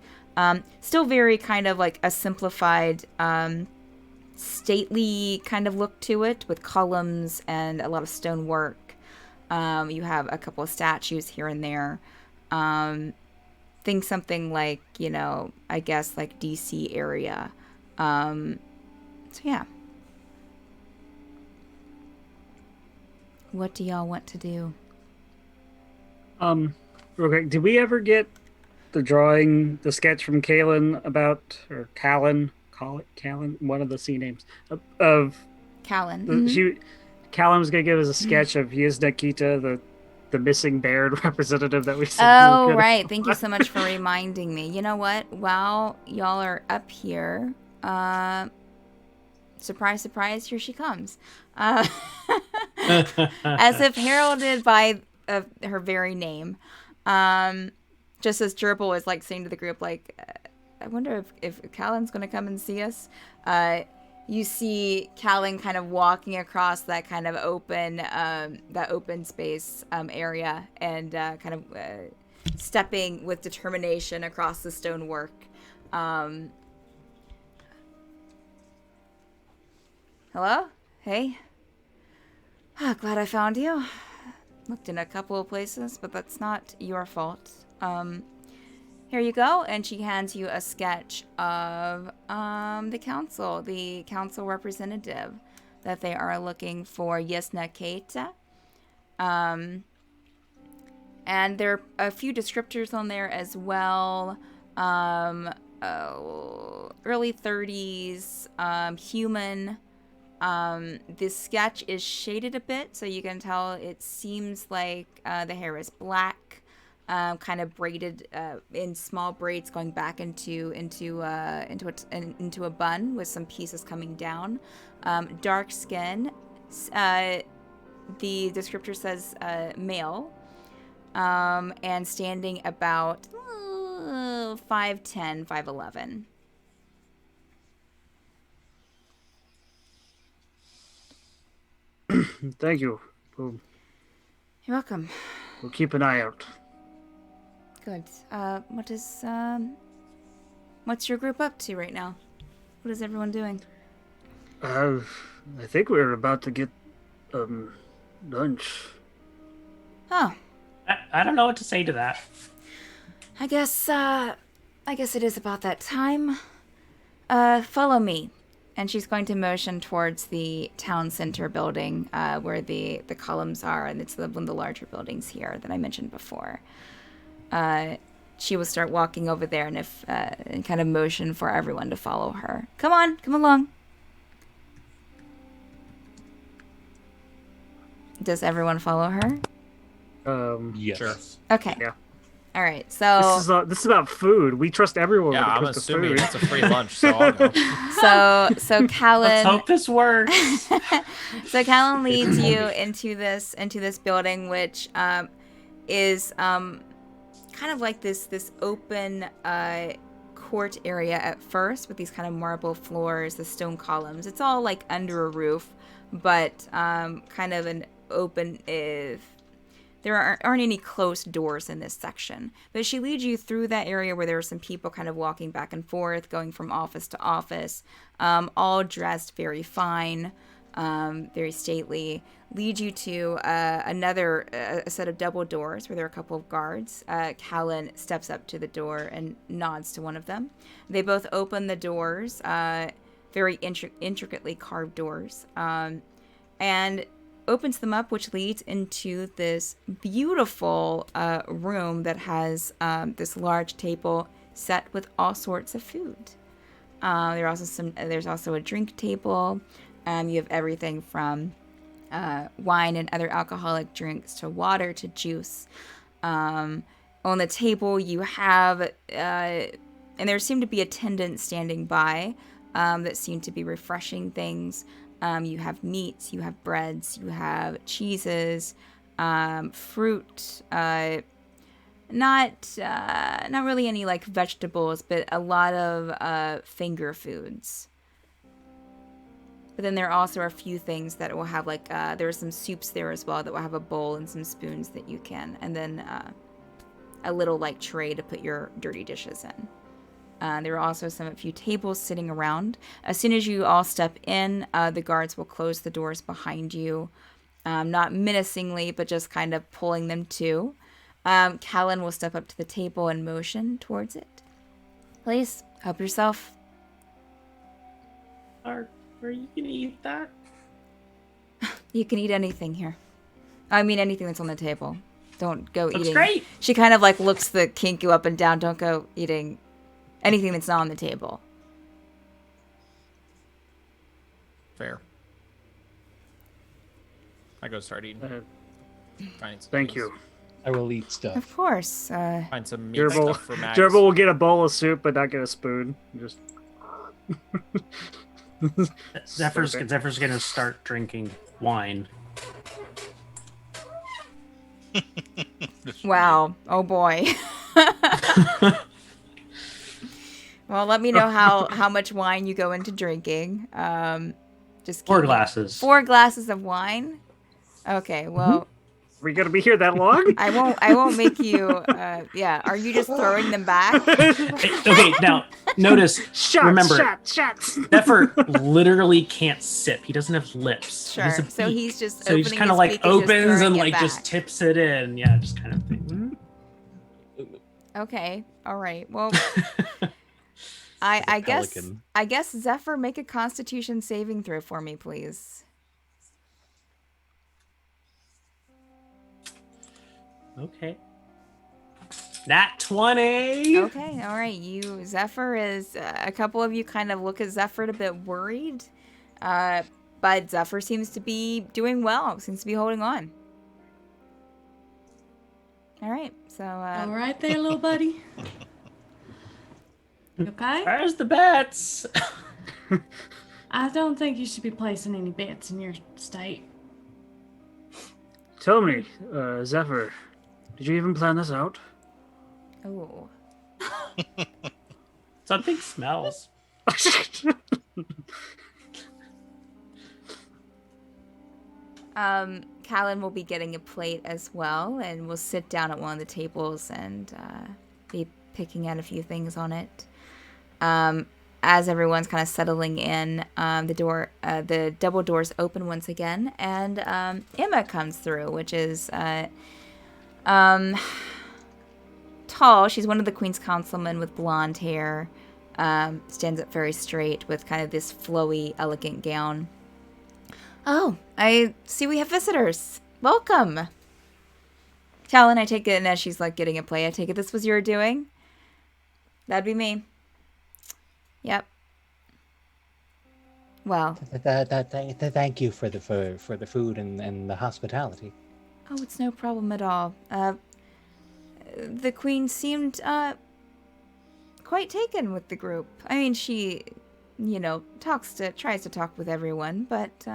Still very kind of like a simplified, stately kind of look to it with columns and a lot of stonework. You have a couple of statues here and there. Think something like, I guess like DC area. So yeah. What do y'all want to do? Okay, did we ever get the sketch from Calen about, or Calen, one of the sea names, of Calen. Calen was going to give us a sketch of Yizna the missing Baryn representative that we said. Oh, right. Thank you so much for reminding me. You know what? While y'all are up here, surprise, surprise, here she comes. As if heralded by her very name. Just as Jurble was like saying to the group, like, I wonder if Calen's going to come and see us. You see Calen kind of walking across that kind of open space area and kind of stepping with determination across the stonework. Hello? Hey? Glad I found you. Looked in a couple of places, but that's not your fault. Here you go, and she hands you a sketch of the council representative that they are looking for, Yesna Keita. And there are a few descriptors on there as well. Early 30s, human. This sketch is shaded a bit, so you can tell it seems like the hair is black. Kind of braided in small braids going back into a bun with some pieces coming down. Dark skin. The descriptor says male. And standing about 5'10", 5'11". Thank you. You're welcome. We'll keep an eye out. Good. What's your group up to right now? What is everyone doing? I think we're about to get lunch. Oh. I don't know what to say to that. I guess it is about that time. Follow me. And she's going to motion towards the town center building, where the columns are, and it's one of the larger buildings here that I mentioned before. She will start walking over there and kind of motion for everyone to follow her. Come on, come along. Does everyone follow her? Yes. Sure. Okay. Yeah. All right. So this is about food. We trust everyone Yeah, when it I'm comes to assuming food. it's a free lunch, so I'll go. So Calen. Let's hope this works. So Calen leads you into this building, which is kind of like this open court area at first, with these kind of marble floors, the stone columns. It's all like under a roof, but kind of an open. There aren't any closed doors in this section. But she leads you through that area where there are some people kind of walking back and forth, going from office to office, all dressed very fine, very stately. Lead you to a set of double doors where there are a couple of guards. Calen steps up to the door and nods to one of them. They both open the doors, very intricately carved doors, and opens them up, which leads into this beautiful room that has this large table set with all sorts of food. There's also a drink table. You have everything from wine and other alcoholic drinks to water to juice. On the table you have, and there seem to be attendants standing by, that seem to be refreshing things. You have meats, you have breads, you have cheeses, fruit, not really any like vegetables, but a lot of finger foods. But then there also are a few things that will have like there are some soups there as well that will have a bowl and some spoons that you can, and then a little like tray to put your dirty dishes in. There are also a few tables sitting around. As soon as you all step in, the guards will close the doors behind you, not menacingly, but just kind of pulling them to. Calen will step up to the table and motion towards it. Please, help yourself. Are you gonna eat that? You can eat anything here. I mean, anything that's on the table. Don't go Looks eating. great. She kind of like looks the Kinkou up and down. Don't go eating anything that's not on the table. Fair. I go start eating. Find some Thank meat- you. I will eat stuff. Of course. Find some meat Jurble, stuff for Max. Jurble will get a bowl of soup, but not get a spoon. Just Zephyr's Okay. gonna start drinking wine. Wow. Oh boy. Well, let me know how much wine you go into drinking. Just 4 keep- glasses. 4 glasses of wine. Okay. Well, are we gonna be here that long? I won't make you. Yeah. Are you just throwing them back? Okay, now notice. Shots, remember, shots. Zephyr literally can't sip. He doesn't have lips. Sure. He has a So beak. he's just So he just opening kind of his like beak and just opens throwing and it like just back. tips it in. Yeah, just kind of thing. Okay. All right. Well, I guess pelican. Zephyr, make a Constitution saving throw for me, please. Okay. Nat 20. Okay. All right. Zephyr is a couple of you kind of look at Zephyr a bit worried, but Zephyr seems to be doing well. Seems to be holding on. All right. So. All right there, little buddy. You okay? Where's the bets? I don't think you should be placing any bets in your state. Tell me, Zephyr, did you even plan this out? Oh. Something smells. Calen will be getting a plate as well, and will sit down at one of the tables and be picking out a few things on it. As everyone's kind of settling in, the double doors open once again, and Emma comes through, which is tall. She's one of the Queen's Council-Women with blonde hair. Stands up very straight with kind of this flowy, elegant gown. Oh, I see we have visitors. Welcome. Calen, I take it, and as she's like getting a play, I take it this was your doing? That'd be me. Yep. Well. Thank you for the food and the hospitality. Oh, it's no problem at all. The Queen seemed quite taken with the group. I mean, she, tries to talk with everyone, but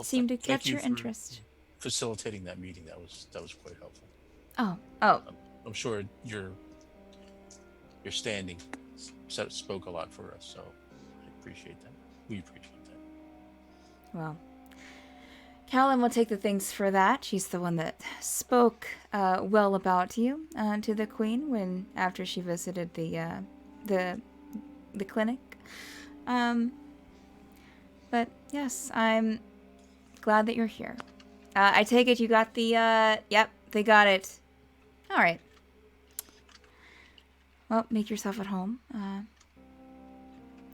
seemed to thank catch you your for interest. Facilitating that meeting, that was quite helpful. Oh. I'm sure your standing spoke a lot for us, so I appreciate that. We appreciate that. Well, Calen will take the thanks for that. She's the one that spoke well about you to the Queen after she visited the clinic. But yes, I'm glad that you're here. I take it you got the yep, they got it. All right. Well, make yourself at home.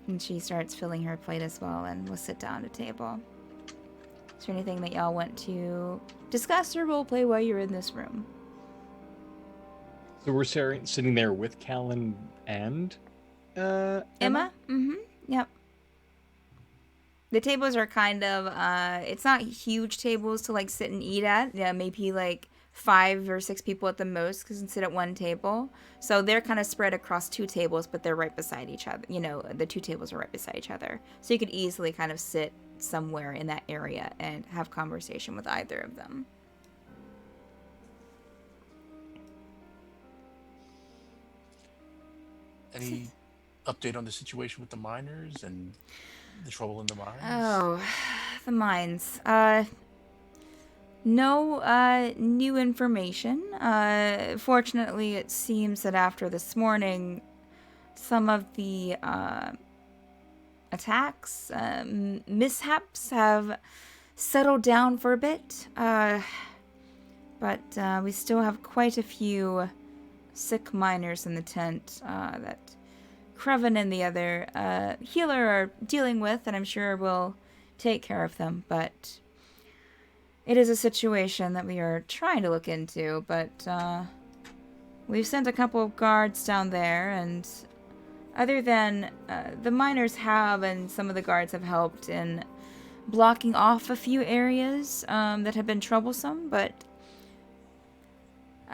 And she starts filling her plate as well, and we'll sit down at a table. Is there anything that y'all want to discuss or roleplay while you're in this room? So we're sitting there with Calen and Emma? Mm-hmm. Yep. The tables are kind of, it's not huge tables to like sit and eat at. Yeah, maybe like 5 or 6 people at the most can sit at one table. So they're kind of spread across 2 tables, but they're right beside each other. You know, the 2 tables are right beside each other. So you could easily kind of sit somewhere in that area and have conversation with either of them. Any update on the situation with the miners and the trouble in the mines? Oh, the mines. No new information. Fortunately, it seems that after this morning, some of the attacks, mishaps have settled down for a bit. But we still have quite a few sick miners in the tent that Creven and the other healer are dealing with, and I'm sure will take care of them. But it is a situation that we are trying to look into, but we've sent a couple of guards down there, and other than the miners have, and some of the guards have helped in blocking off a few areas that have been troublesome, but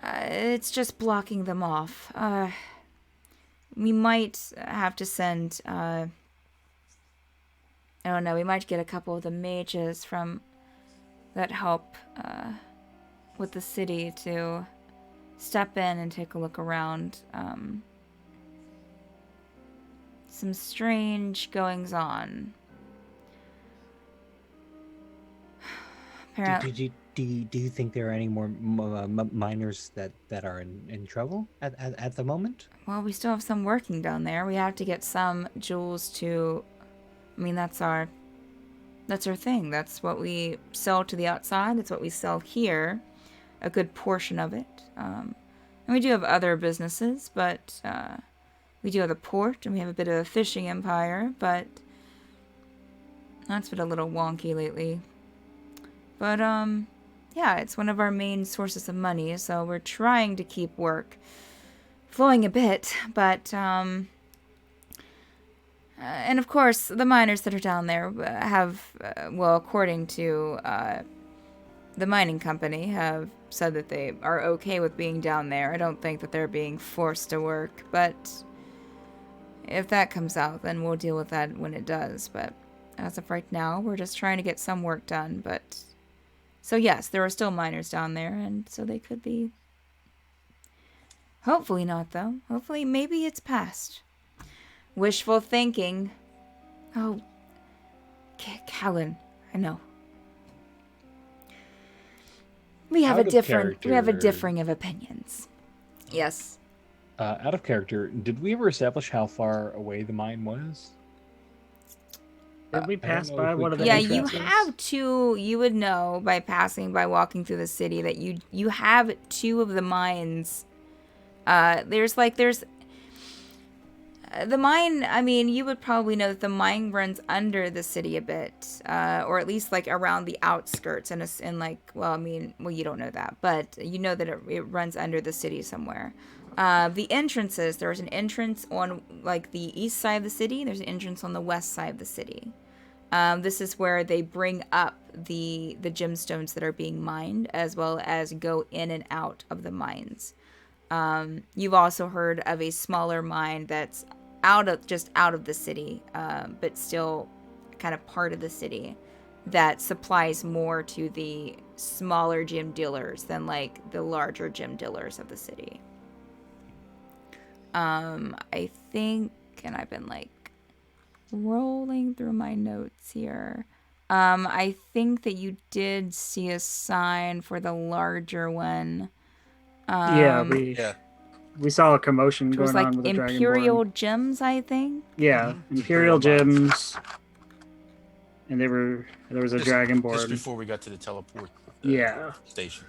it's just blocking them off. We might have to send, I don't know, we might get a couple of the mages from that help with the city to step in and take a look around. Some strange goings on. Apparently. Do you think there are any more miners that are in trouble at the moment? Well, we still have some working down there. We have to get some jewels to... I mean, that's our thing. That's what we sell to the outside. That's what we sell here. A good portion of it. And we do have other businesses, but we do have the port, and we have a bit of a fishing empire, but that's been a little wonky lately. But, yeah, it's one of our main sources of money, so we're trying to keep work flowing a bit, but, and of course, the miners that are down there have, well, according to, the mining company, have said that they are okay with being down there. I don't think that they're being forced to work, but if that comes out, then we'll deal with that when it does, but as of right now, we're just trying to get some work done, but... So yes, there are still miners down there, and so they could be... Hopefully not, though. Hopefully, maybe it's past. Wishful thinking. Oh, Calen, I know. We have a differing of opinions. Yes. Out of character, did we ever establish how far away the mine was? Did we pass by one of the Yeah, entrances? you have two. You would know by walking through the city that you have 2 of the mines. There's the mine. I mean, you would probably know that the mine runs under the city a bit, or at least like around the outskirts, and you don't know that, but you know that it runs under the city somewhere. The entrances, there's an entrance on like the east side of the city. There's an entrance on the west side of the city. This is where they bring up the gemstones that are being mined, as well as go in and out of the mines. You've also heard of a smaller mine that's out of the city, but still kind of part of the city, that supplies more to the smaller gem dealers than like the larger gem dealers of the city. I think, and I've been like rolling through my notes here. I think that you did see a sign for the larger one. We saw a commotion going like on with the Imperial Dragonborn. gems, I think. Yeah, Imperial gems. And there was a Dragonborn. Just before we got to the teleport station.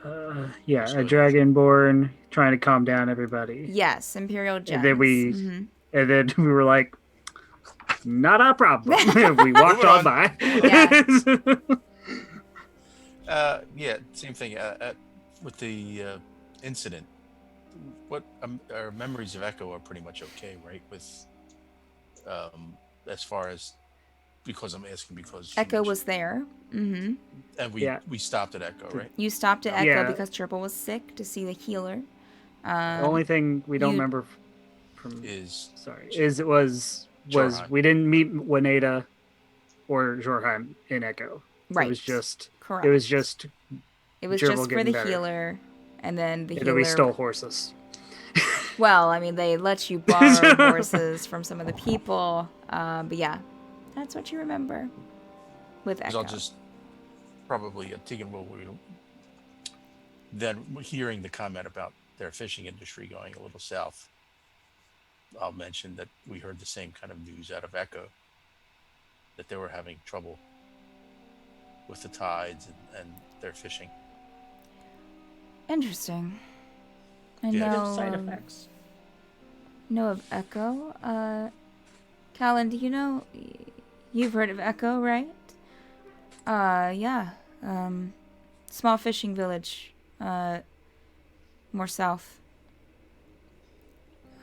A Dragonborn trying to calm down everybody. Yes, Imperial gems. And then we were like, not our problem. We walked on by. Same thing. With the incident, what our memories of Echo are pretty much okay, right? With as far as because I'm asking because Echo was there. Mm-hmm. and we stopped at Echo, right? You stopped at Echo Yeah. because Jurble was sick to see the healer. The only thing we don't remember from is it was Jorheim. we didn't meet Wineta or Jorheim in Echo. Right. It was just correct. It was just just for the better. healer, and then the And healer. we stole horses. Well, I mean, they let you borrow horses from some of the people, but yeah, that's what you remember with Echo. I'll just probably Teagan will. Then hearing the comment about their fishing industry going a little south, I'll mention that we heard the same kind of news out of Echo, that they were having trouble with the tides and their fishing. Interesting. I Yeah. know Side effects. know of Echo. Calen, do you know? You've heard of Echo, right? Yeah. Small fishing village. More south.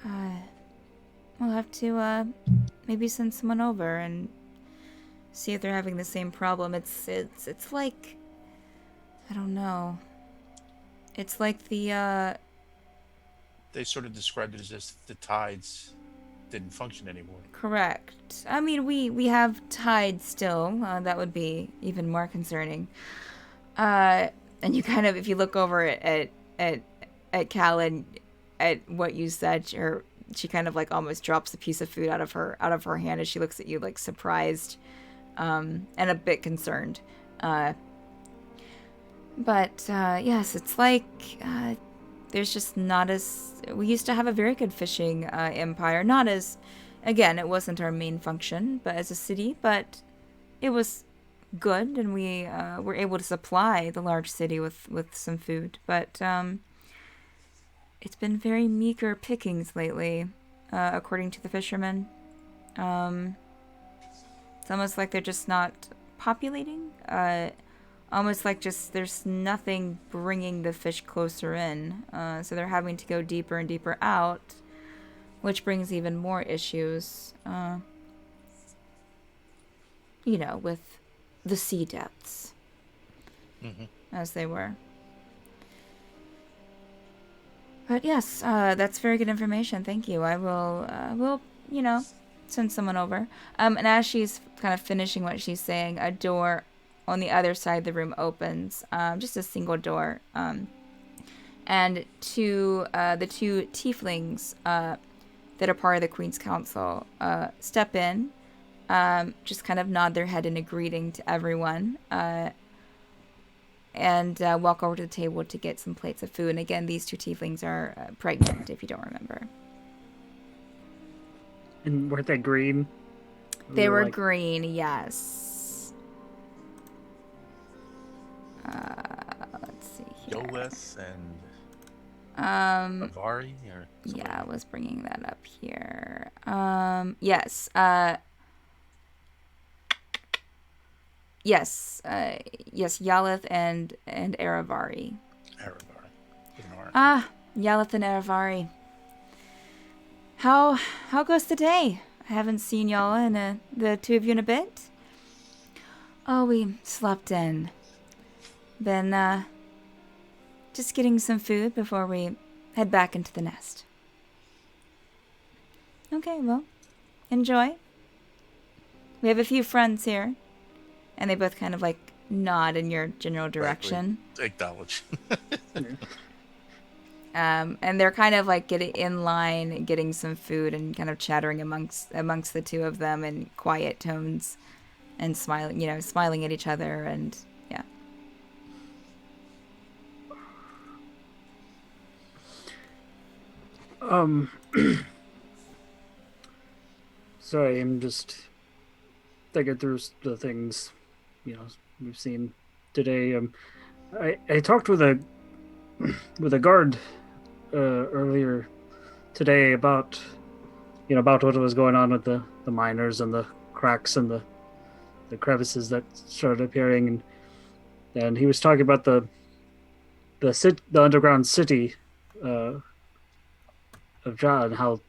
We'll have to maybe send someone over and see if they're having the same problem. It's like, I don't know. It's like the They sort of described it as if the tides didn't function anymore. Correct. I mean, we have tide still. That would be even more concerning. And you kind of, if you look over at Calen, at what you said, she kind of like almost drops a piece of food out of her hand as she looks at you like surprised, and a bit concerned. But yes, it's like there's just not as... We used to have a very good fishing empire. Not as... Again, it wasn't our main function, but as a city, but it was good, and we were able to supply the large city with some food. But it's been very meager pickings lately, according to the fishermen. It's almost like they're just not populating. Almost like just there's nothing bringing the fish closer in. So they're having to go deeper and deeper out, which brings even more issues. With the sea depths, as they were. But yes, that's very good information. Thank you. I will send someone over. And as she's kind of finishing what she's saying, a door on the other side of the room opens, just a single door. And the two tieflings that are part of the Queen's Council step in, just kind of nod their head in a greeting to everyone, and walk over to the table to get some plates of food. And again, these two tieflings are pregnant, if you don't remember. And weren't they green? They were green, yes. Let's see here. Yolis and Avari, or yeah, I was bringing that up here. Yes. Yes, Yalith and Aravari. Yalith and Aravari. How goes the day? I haven't seen y'all and the two of you in a bit. Oh, we slept in. Been just getting some food before we head back into the nest. Okay, well, enjoy. We have a few friends here. And they both kind of like nod in your general direction. Acknowledge. And they're kind of like getting in line, getting some food, and kind of chattering amongst the two of them in quiet tones, and smiling at each other, and yeah. Sorry, I'm just thinking through the things we've seen today. I talked with a guard earlier today about what was going on with the miners and the cracks and the crevices that started appearing, and he was talking about the underground city of Ja, and how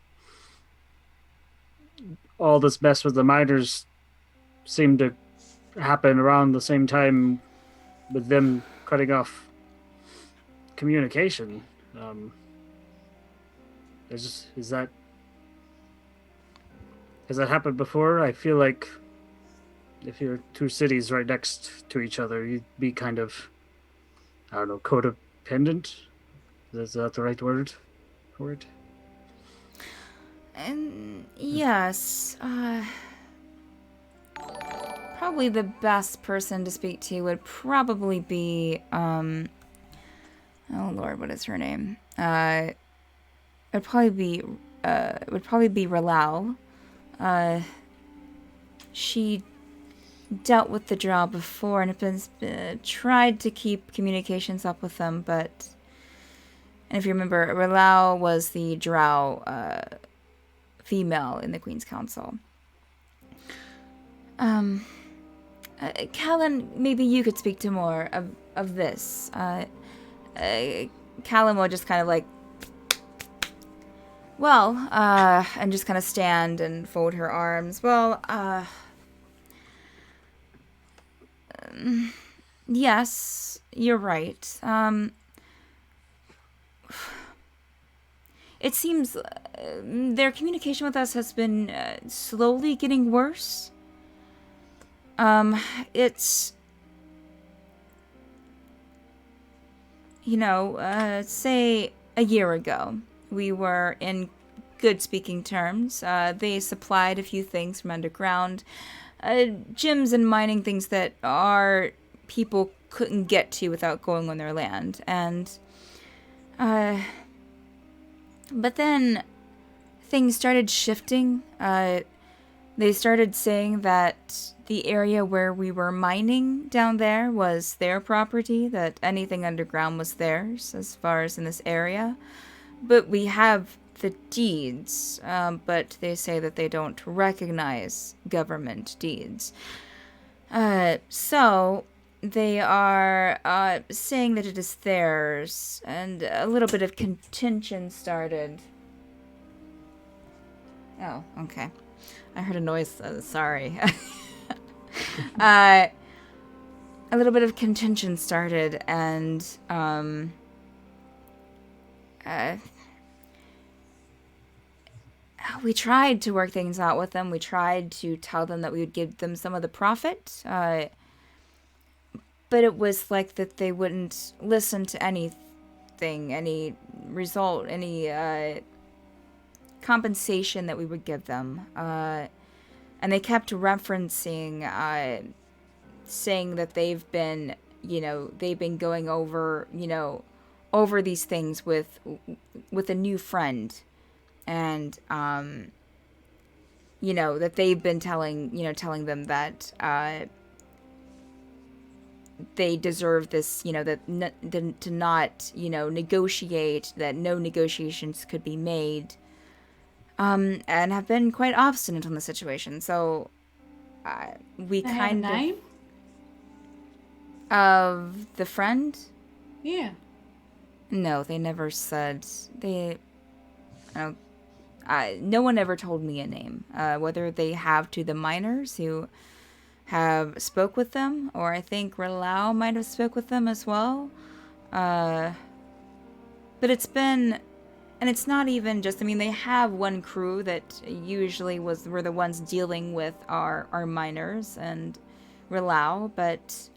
all this mess with the miners seemed to happen around the same time with them cutting off communication. Is that has that happened before? I feel like if you're two cities right next to each other, you'd be kind of, I don't know, codependent. Is that the right word for it? And yes, probably the best person to speak to would probably be, oh Lord, what is her name? Would probably be Rylal. She dealt with the Drow before and has been tried to keep communications up with them, but, and if you remember, Rylal was the Drow female in the Queen's Council. Calen, maybe you could speak to more of this. Calen will just kind of like, well, and just kind of stand and fold her arms. Well, yes, you're right. It seems their communication with us has been slowly getting worse. It's, say a year ago, we were in good speaking terms. They supplied a few things from underground, gems and mining things that our people couldn't get to without going on their land. And, but then things started shifting. They started saying that the area where we were mining down there was their property, that anything underground was theirs as far as in this area. But we have the deeds, but they say that they don't recognize government deeds. So they are saying that it is theirs, and a little bit of contention started. Oh, okay. I heard a noise. Sorry. A little bit of contention started, and we tried to work things out with them. We tried to tell them that we would give them some of the profit, but it was like that they wouldn't listen to anything, any result, any compensation that we would give them. And they kept referencing, saying that they've been going over, over these things with a new friend. And, that they've been telling them that, they deserve this, to not, negotiate, that no negotiations could be made. And have been quite obstinate on the situation. So, we They have a kind name? of the friend. Yeah. No, they never said. No one ever told me a name. Whether they have to the miners who have spoke with them, or I think Rylal might have spoke with them as well. But it's been. And it's not even just, they have one crew that usually were the ones dealing with our miners and Rylal, but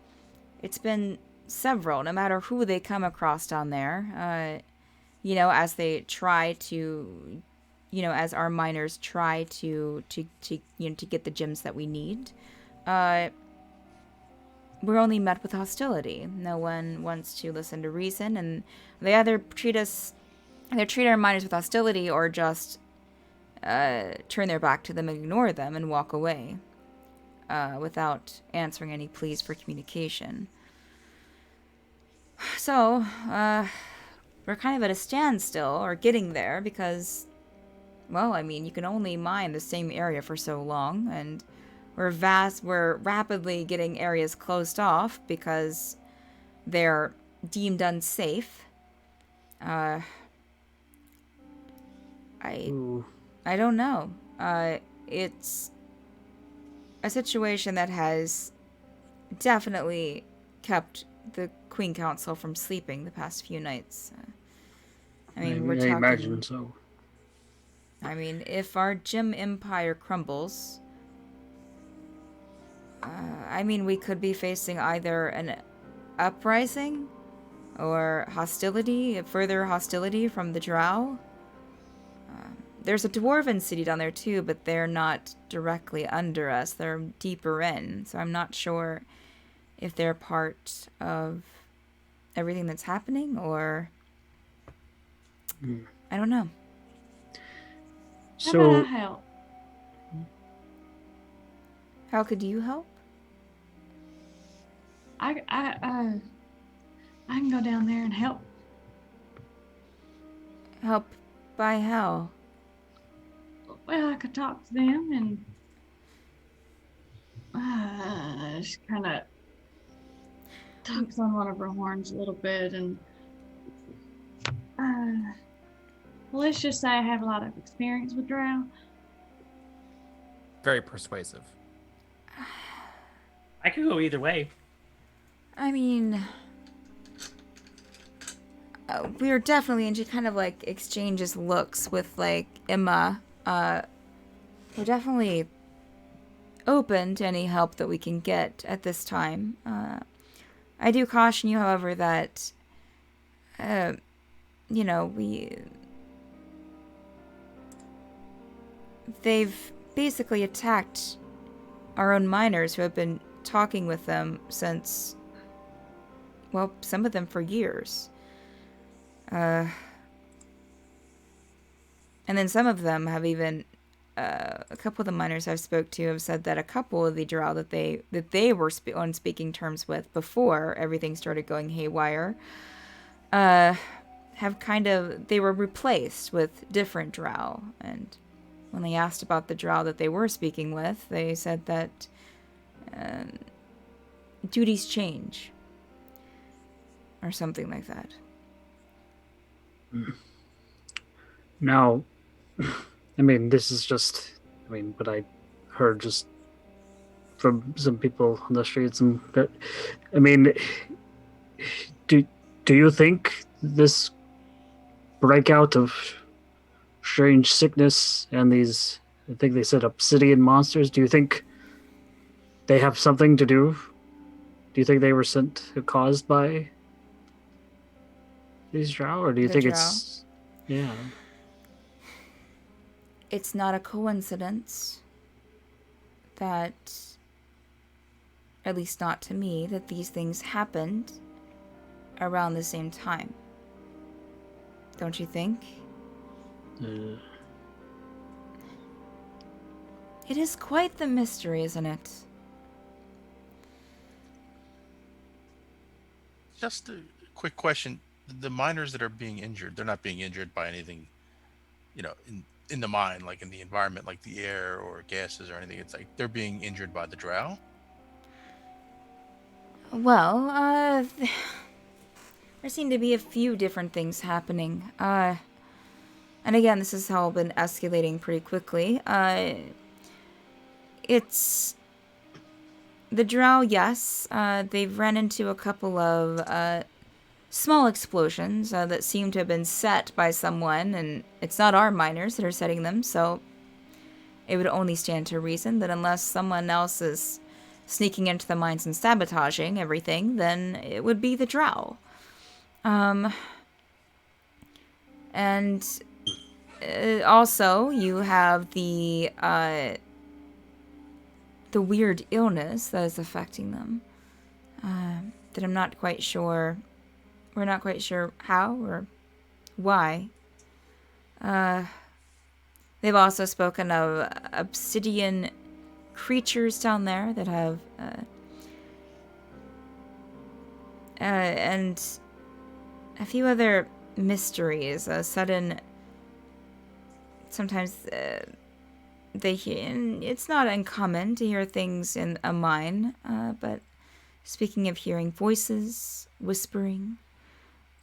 it's been several, no matter who they come across down there, as they try to, as our miners try to get the gems that we need, we're only met with hostility. No one wants to listen to reason, and they either treat our miners with hostility or just turn their back to them and ignore them and walk away without answering any pleas for communication. So, we're kind of at a standstill, or getting there, because, well, you can only mine the same area for so long, and we're rapidly getting areas closed off because they're deemed unsafe. I don't know. It's a situation that has definitely kept the Queen Council from sleeping the past few nights. I mean, we're I talking... imagine so. I mean, if our gem empire crumbles, I mean, we could be facing either an uprising or hostility, further hostility from the Drow. There's a dwarven city down there too, but they're not directly under us. They're deeper in, so I'm not sure if they're part of everything that's happening or... I don't know. How So, about I help? How could you help? I can go down there and help. Help by how? Well, I could talk to them and just kind of tugs on one of her horns a little bit, and let's just say I have a lot of experience with Drow. Very persuasive. I could go either way. I mean, we were definitely, and she kind of like exchanges looks with like Emma. We're definitely open to any help that we can get at this time. I do caution you, however, that, you know, they've basically attacked our own miners who have been talking with them since, well, some of them for years. And then some of them have even, a couple of the miners I've spoke to have said that a couple of the Drow that they were on speaking terms with before everything started going haywire, have kind of, they were replaced with different Drow. And when they asked about the Drow that they were speaking with, they said that duties change. Or something like that. now, I mean, this is just, I mean, but I heard just from some people on the streets, and that, I mean, do you think this breakout of strange sickness and these, I think they said obsidian monsters, do you think they have something to do? Do you think they were caused by these Drow, or do you think Drow? it's, yeah? It's not a coincidence that, at least not to me, that these things happened around the same time. Don't you think? It is quite the mystery, isn't it? Just a quick question. The miners that are being injured, they're not being injured by anything, you know, in the mine, like in the environment, like the air or gases or anything. It's like they're being injured by the Drow? Well, there seem to be a few different things happening. And again, this has all been escalating pretty quickly. It's... The Drow, yes, they've run into a couple of small explosions that seem to have been set by someone, and it's not our miners that are setting them, so it would only stand to reason that unless someone else is sneaking into the mines and sabotaging everything, then it would be the Drow. And also, you have the weird illness that is affecting them, that I'm not quite sure, we're not quite sure how or why. They've also spoken of obsidian creatures down there that have, and a few other mysteries, sudden, sometimes, they hear, and it's not uncommon to hear things in a mine, but speaking of hearing voices, whispering,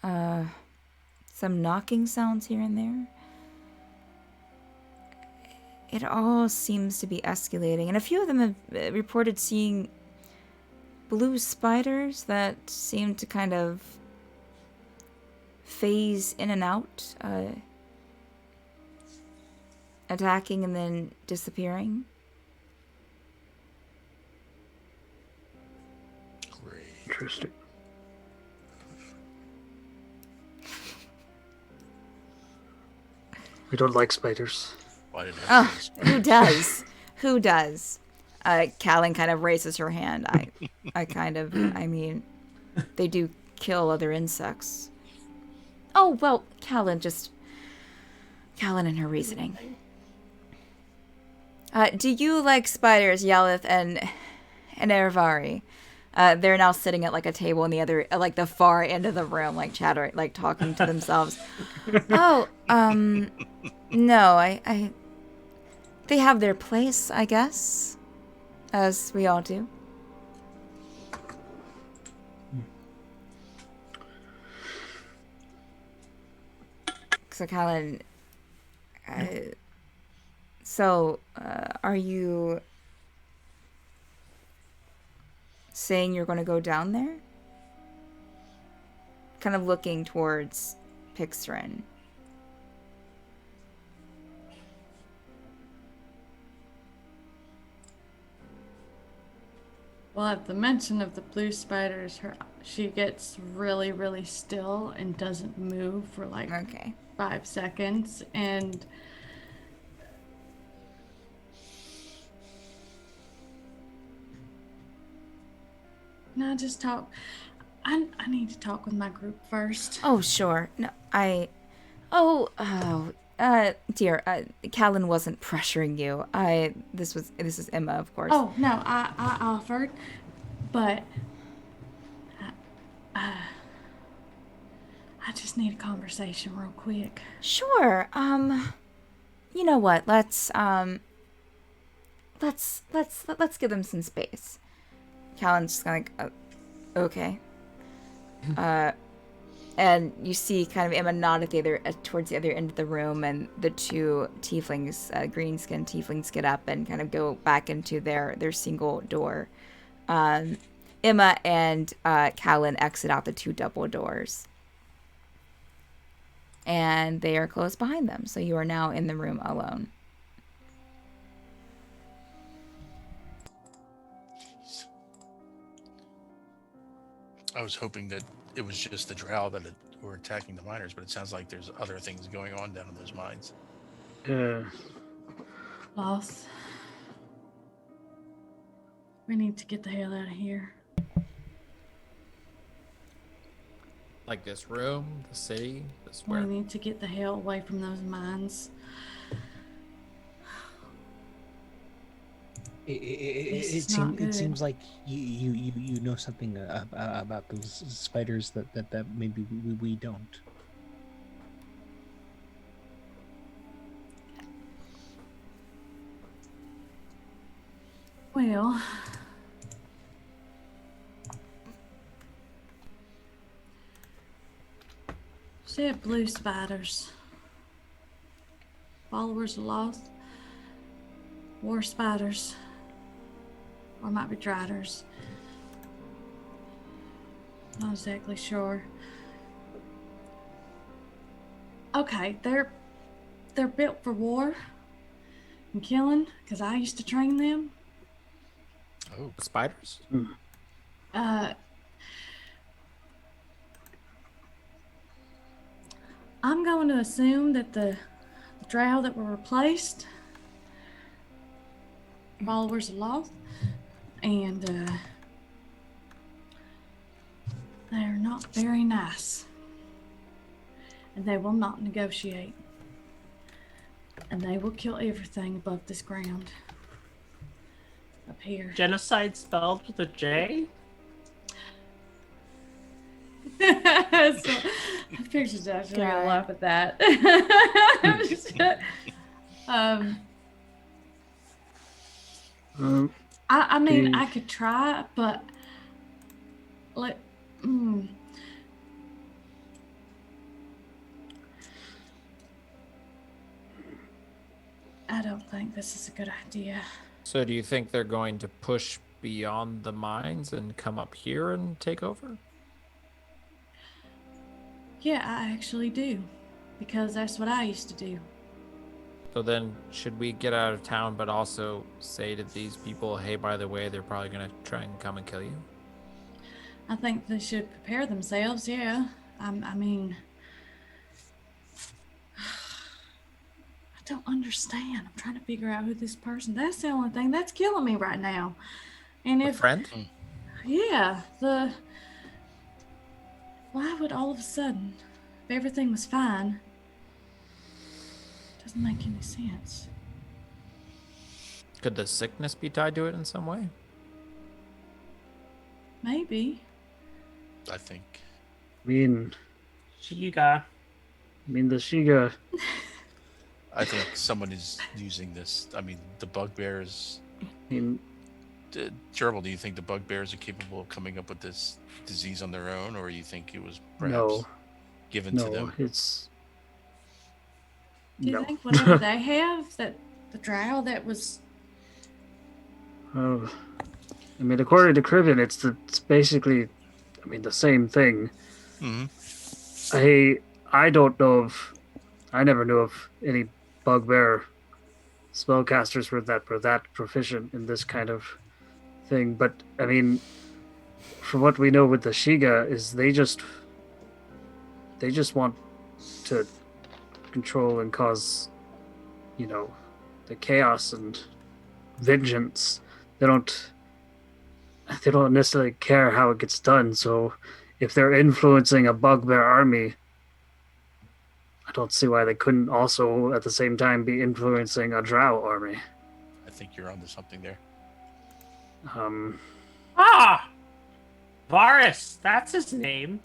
some knocking sounds here and there, it all seems to be escalating, and a few of them have reported seeing blue spiders that seem to kind of phase in and out, attacking and then disappearing. Great. Interesting. We don't like spiders. Why did I Oh, who does? Who does? Calen kind of raises her hand. I mean, they do kill other insects. Oh, well, Calen and her reasoning. Do you like spiders, Yalith and Ervari? They're now sitting at like a table in the other, like the far end of the room, like chattering, like talking to themselves. Oh, no, they have their place, I guess, as we all do. So, Calen, are you saying you're going to go down there? Kind of looking towards Pyxrin. Well, at the mention of the blue spiders, she gets really, really still and doesn't move for like 5 seconds, and no, just talk. I need to talk with my group first. Oh, sure. No, dear, Calen wasn't pressuring you. This is Emma, of course. Oh, no, I offered, but I just need a conversation real quick. Sure. You know what? Let's give them some space. Calen's just kind of like, okay. And you see kind of Emma nod towards the other end of the room, and the two tieflings, green-skinned tieflings, get up and kind of go back into their single door. Emma and Calen exit out the two double doors. And they are closed behind them, so you are now in the room alone. I was hoping that it was just the Drow that were attacking the miners, but it sounds like there's other things going on down in those mines. Boss, we need to get the hell out of here. Like this room, the city, this We where? need to get the hell away from those mines. It seems like you know something about those spiders that maybe we don't. Well, said blue spiders, followers of lost, war spiders, or it might be driders. Not exactly sure. Okay, they're built for war and killing, because I used to train them. Oh, spiders? I'm going to assume that the drow that were replaced, followers of Loth, and they're not very nice. And they will not negotiate. And they will kill everything above this ground. Up here. Genocide spelled with a J? So, pictures actually gonna laugh at that. I mean, I could try, but like, I don't think this is a good idea. So do you think they're going to push beyond the mines and come up here and take over? Yeah, I actually do. Because that's what I used to do. So then should we get out of town but also say to these people, hey, by the way, they're probably going to try and come and kill you? I think they should prepare themselves, yeah. I mean... I don't understand. I'm trying to figure out who this person... That's the only thing that's killing me right now. And A if... friend? Yeah, Why would all of a sudden, if everything was fine... Doesn't make any sense. Could the sickness be tied to it in some way? Maybe. I think. I mean, Shiga. the Shiga. I think someone is using this. I mean, the bugbears. I mean, Jurble, do you think the bugbears are capable of coming up with this disease on their own, or you think it was perhaps no, given to them? it's. Do you No. think whatever they have, that the drow that was... Oh, I mean, according to Cribbin, it's basically, the same thing. Mm-hmm. I don't know of, I never knew of any bugbear spellcasters were that proficient in this kind of thing. But I mean, from what we know with the Shiga, is they just want to control and cause, the chaos and vengeance. They don't necessarily care how it gets done. So if they're influencing a bugbear army, I don't see why they couldn't also at the same time be influencing a drow army. I think you're onto something there. Varus, that's his name.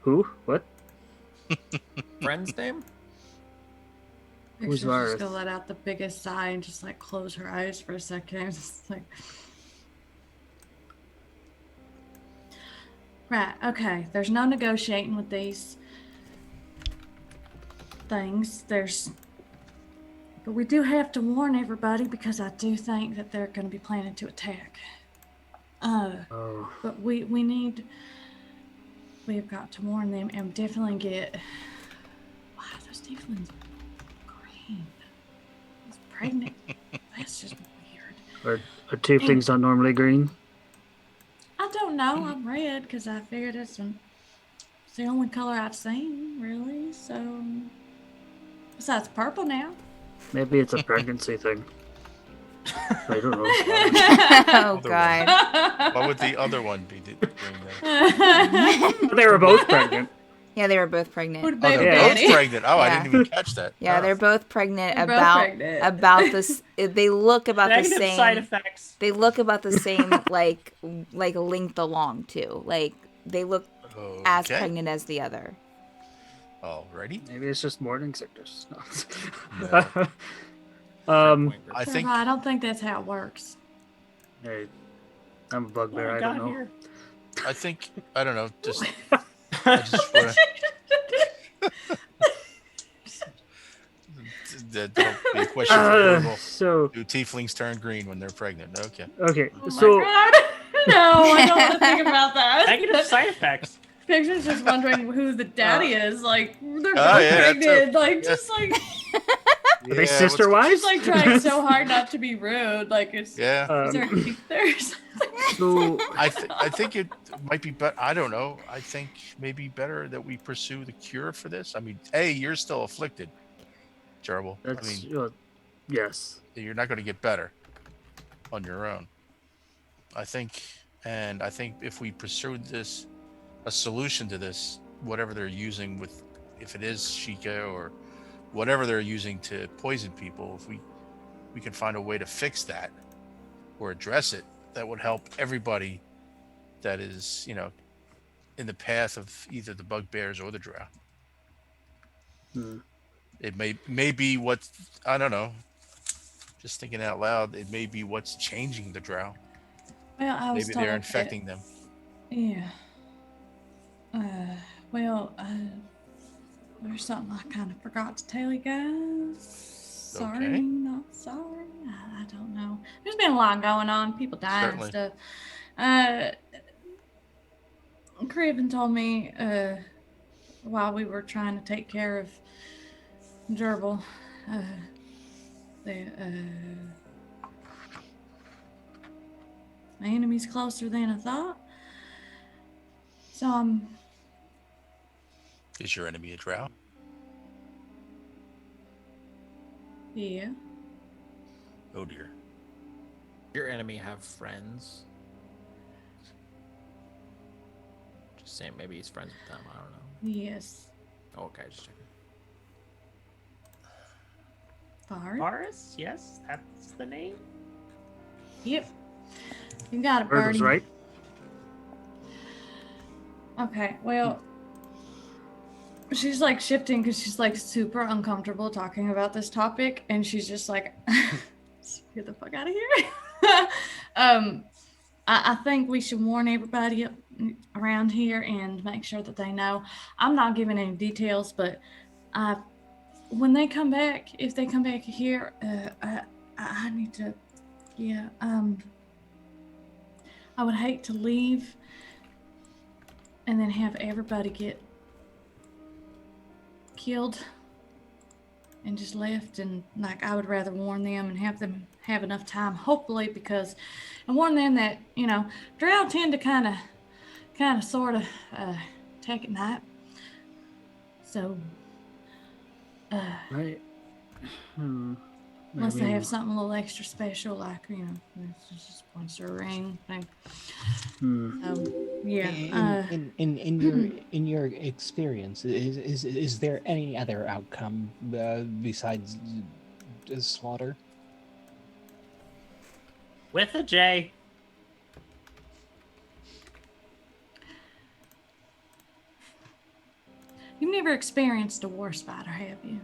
Who? What? Friend's name? Who's She's Varus? just gonna let out the biggest sigh and just like close her eyes for a second. It's like... Right, okay. There's no negotiating with these things. But we do have to warn everybody because I do think that they're going to be planning to attack. But we have got to warn them and definitely get... Wow, those tieflings are green. It's pregnant. That's just weird. Are tieflings not normally green? I don't know. I'm red because I figured it's the only color I've seen, really. So, besides purple now. Maybe it's a pregnancy thing. I don't know. Oh God. What would the other one be doing? They were both pregnant. Yeah, they were both pregnant. Who'd Oh, baby they're daddy? both pregnant. Oh, I Yeah. didn't even catch that. Yeah, Oh. they're both pregnant They're both about pregnant. this. They look about the Negative same. side effects. They look about the same, like length along too. Like they look as Okay. pregnant as the other. Alrighty. Maybe it's just morning sickness. No. I think I don't think that's how it works. Hey, I'm a bugbear. What I we don't got know. here? I don't know. I just want that don't be a question for Google. So Do tieflings turn green when they're pregnant? Okay. okay, Oh so my God. No, I don't want to think about that. Negative side effects. Picture's just wondering who the daddy is. Like they're both yeah, that pregnant. too. Like Yeah. just like are they sister wives? she's like trying so hard not to be rude. Like it's Yeah. is there a kink there? or something? So I think it might be better. I don't know. I think maybe better that we pursue the cure for this. I mean, you're still afflicted, Jurble. I that's mean, yes. you're not going to get better on your own. I think if we pursue this, a solution to this, whatever they're using with, if it is Sheikah or whatever they're using to poison people, if we can find a way to fix that or address it, that would help everybody that is, in the path of either the bugbears or the drow. It may be what, I don't know, just thinking out loud, it may be what's changing the drow. Well, I was Maybe told they're that- infecting them. Yeah. There's something I kind of forgot to tell you guys. Sorry, Okay. not sorry. I don't know. There's been a lot going on. People dying Certainly. and stuff. Cribbin told me while we were trying to take care of Jurble, my enemy's closer than I thought. So Is your enemy a drow? yeah. Oh dear. Your enemy have friends? Just saying, maybe he's friends with them. I don't know. Yes. Oh, okay, just checking. Far. Varus? Yes, that's the name. Yep. You got it, Bird was Birdie. right. Okay, well, she's like shifting because she's like super uncomfortable talking about this topic, and she's just like, get the fuck out of here. I think we should warn everybody around here and make sure that they know. I'm not giving any details, but when they come back, if they come back here, I need to, yeah, I would hate to leave and then have everybody get killed and just left, and like I would rather warn them and have them have enough time, hopefully, because and warn them that, you know, Drow tend to kind of sort of take at night. So Right. unless they Maybe- have something a little extra special, like, you know, it's just points to a ring thing. Yeah. In your experience, is there any other outcome besides slaughter? With a J. You've never experienced a war spider, have you?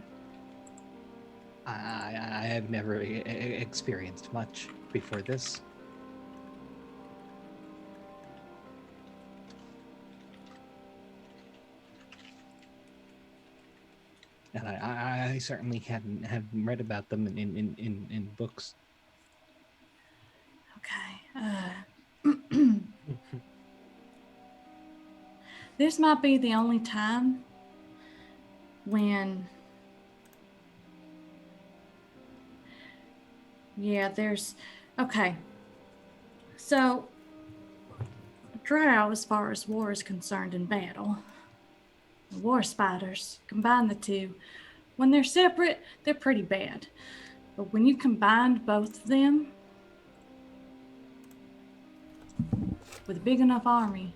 I have never experienced much before this. And I certainly haven't read about them in books. Okay. This might be the only time when, yeah, there's, okay. So, Drow, as far as war is concerned in battle, war spiders, combine the two. When they're separate, they're pretty bad. But when you combined both of them with a big enough army,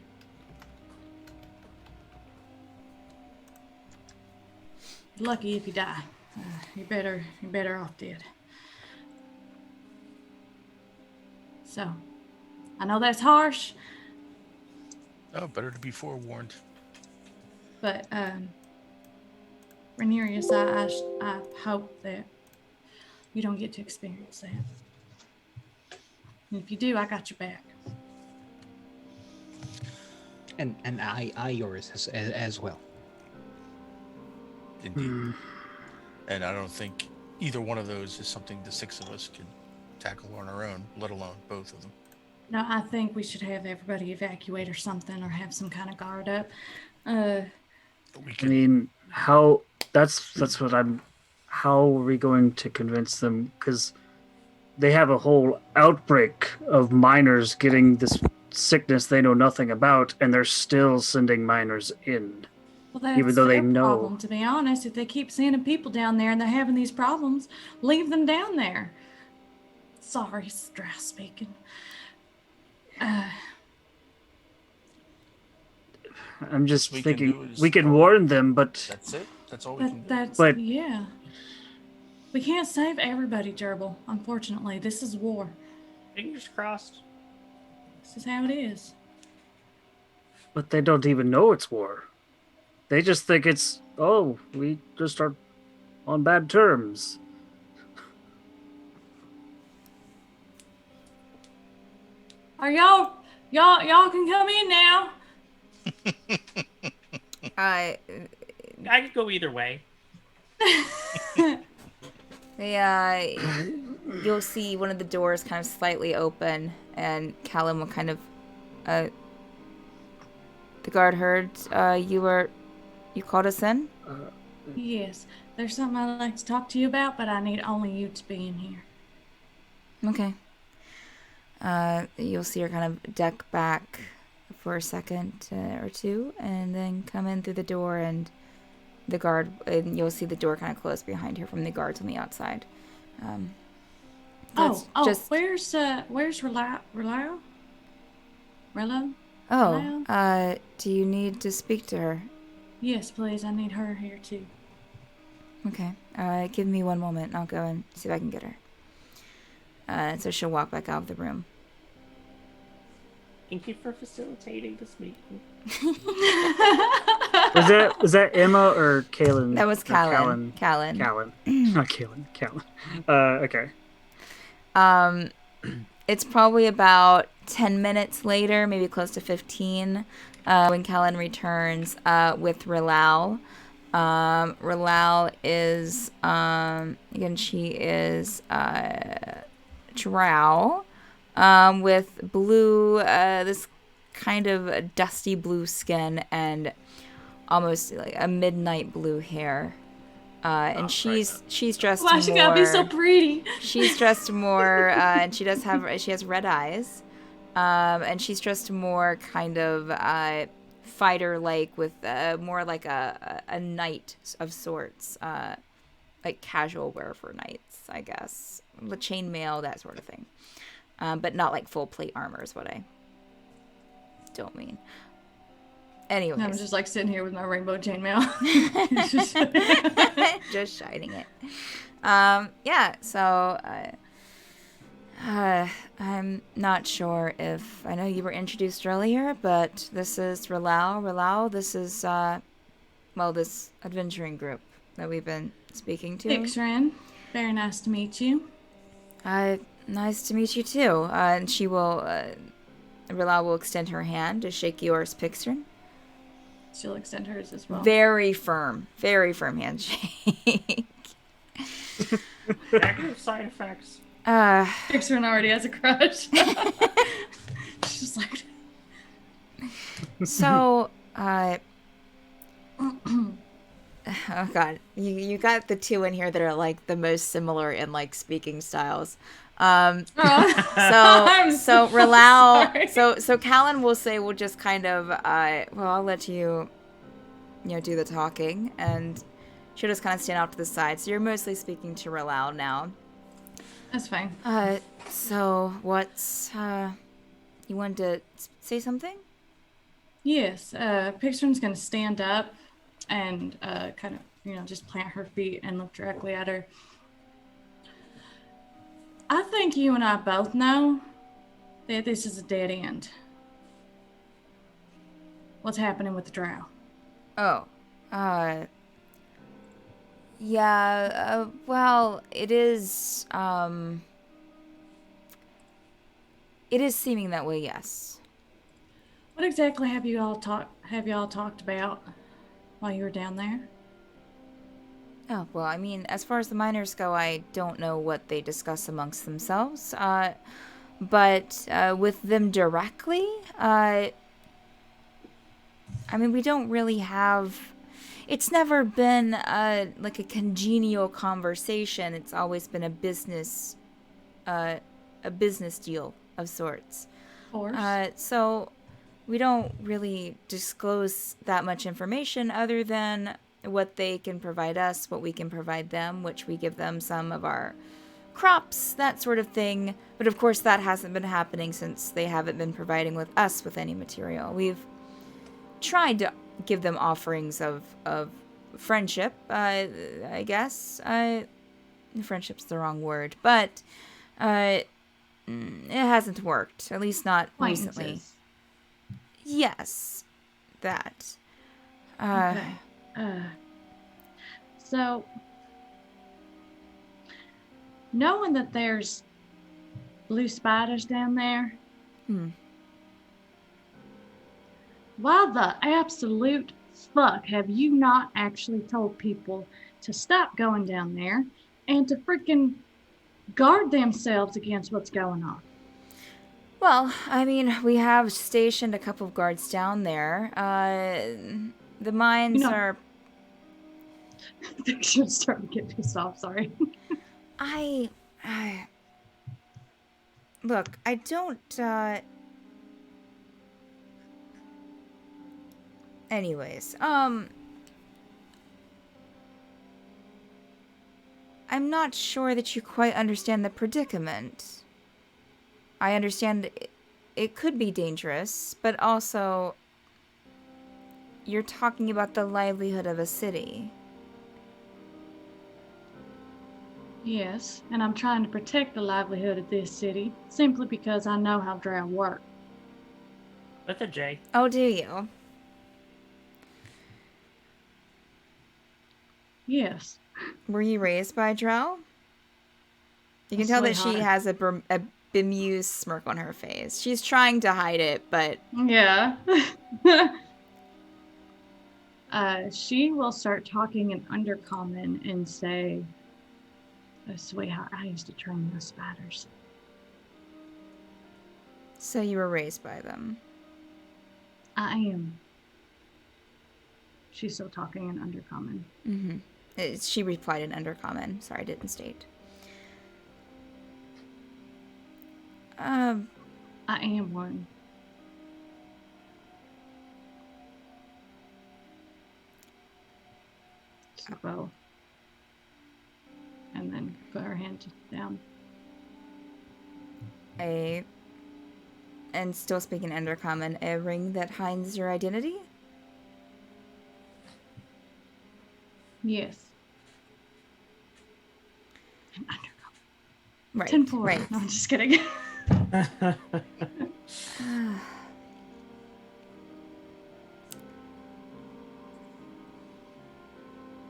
you're lucky if you die. You're better off dead. So, I know that's harsh, Oh, better to be forewarned. but Rhaenyra, I hope that you don't get to experience that. And if you do, I got your back. And I yours as well. Indeed. And I don't think either one of those is something the six of us could tackle on our own, let alone both of them. No, I think we should have everybody evacuate or something, or have some kind of guard up. But we I can, mean, how? That's what I'm. How are we going to convince them? Because they have a whole outbreak of miners getting this sickness they know nothing about, and they're still sending miners in. Well, that's Even though they their know. problem, to be honest. If they keep sending people down there and they're having these problems, leave them down there. Sorry, Drow speaking. I'm just We can do thinking is we can tell warn them, but that's it. That's all we can do. But- Yeah. We can't save everybody, Jurble. Unfortunately, this is war. Fingers crossed. This is how it is. but they don't even know it's war. They just think it's we just are on bad terms. Are y'all can come in now. I could go either way. You'll see one of the doors kind of slightly open, and Calen will kind of, the guard heard, you called us in? Yes. There's something I'd like to talk to you about, but I need only you to be in here. Okay. You'll see her kind of duck back for a second or two, and then come in through the door, and you'll see the door kind of close behind her from the guards on the outside. Where's Rylal? Rylal? Oh, do you need to speak to her? Yes, please. I need her here too. Okay. Give me one moment, and I'll go and see if I can get her. So she'll walk back out of the room. Thank you for facilitating this meeting. Was that Emma or Calen? That was Calen. Calen. Not Calen. Calen. Okay. It's probably about 10 minutes later, maybe close to 15, when Calen returns with Rylal. Rylal is, again, she is Drow, with blue, this kind of dusty blue skin and almost like a midnight blue hair. And she's dressed more. Why she gotta be so pretty? She's dressed more, and she has red eyes, and she's dressed more kind of fighter-like, with more like a knight of sorts, like casual wear for knights, I guess, the chainmail, that sort of thing, but not like full plate armor is what I don't mean. Anyways. I'm just like sitting here with my rainbow chainmail. Just shining it. Yeah, so I'm not sure if I know you were introduced earlier, but this is Rylal. Rylal, this is this adventuring group that we've been speaking to. Pyxrin, very nice to meet you. Nice to meet you too. And she will Rylal will extend her hand to shake yours, Pyxrin. She'll extend hers as well. Very firm handshake. Negative side effects. Pyxrin already has a crush. She's just like. So, oh god, you got the two in here that are like the most similar in like speaking styles. So Rylal, so Calen will say we'll just kind of I'll let you do the talking, and she'll just kind of stand off to the side. So you're mostly speaking to Rylal now. That's fine. So what's you wanted to say something? Yes, Pyxrin's gonna stand up and kind of just plant her feet and look directly at her. I think you and I both know that this is a dead end. What's happening with the Drow? Yeah, well, it is seeming that way, yes. What exactly have you all talked about while you were down there? Oh, well, I mean, as far as the miners go, I don't know what they discuss amongst themselves. But with them directly, I mean, we don't really have... It's never been like a congenial conversation. It's always been a business deal of sorts. Of course. So we don't really disclose that much information other than what they can provide us, what we can provide them, which we give them some of our crops, that sort of thing. But of course that hasn't been happening since they haven't been providing with us with any material. We've tried to give them offerings of friendship, I guess. Friendship's the wrong word, but it hasn't worked, at least not recently. Yes, that. Okay. So, knowing that there's blue spiders down there, why the absolute fuck have you not actually told people to stop going down there and to freaking guard themselves against what's going on? Well, I mean, we have stationed a couple of guards down there. The mines are... They should start to get pissed off, sorry. I... Look, I don't, Anyways, I'm not sure that you quite understand the predicament. I understand it could be dangerous, but also you're talking about the livelihood of a city. Yes, and I'm trying to protect the livelihood of this city simply because I know how Drow work. With a J. Oh, do you? Yes. Were you raised by Drow? You can tell that she has a bemused smirk on her face. She's trying to hide it, but... Yeah. She will start talking in Undercommon and say, "Oh, sweetheart, I used to train those spiders." So you were raised by them? I am. She's still talking in Undercommon. Mm-hmm. She replied in Undercommon. Sorry, I didn't state. I am one. So, and then put her hand down. And still speaking Undercommon, a ring that hides your identity? Yes. And Undercommon. Right. 10-4. Right. No, I'm just kidding.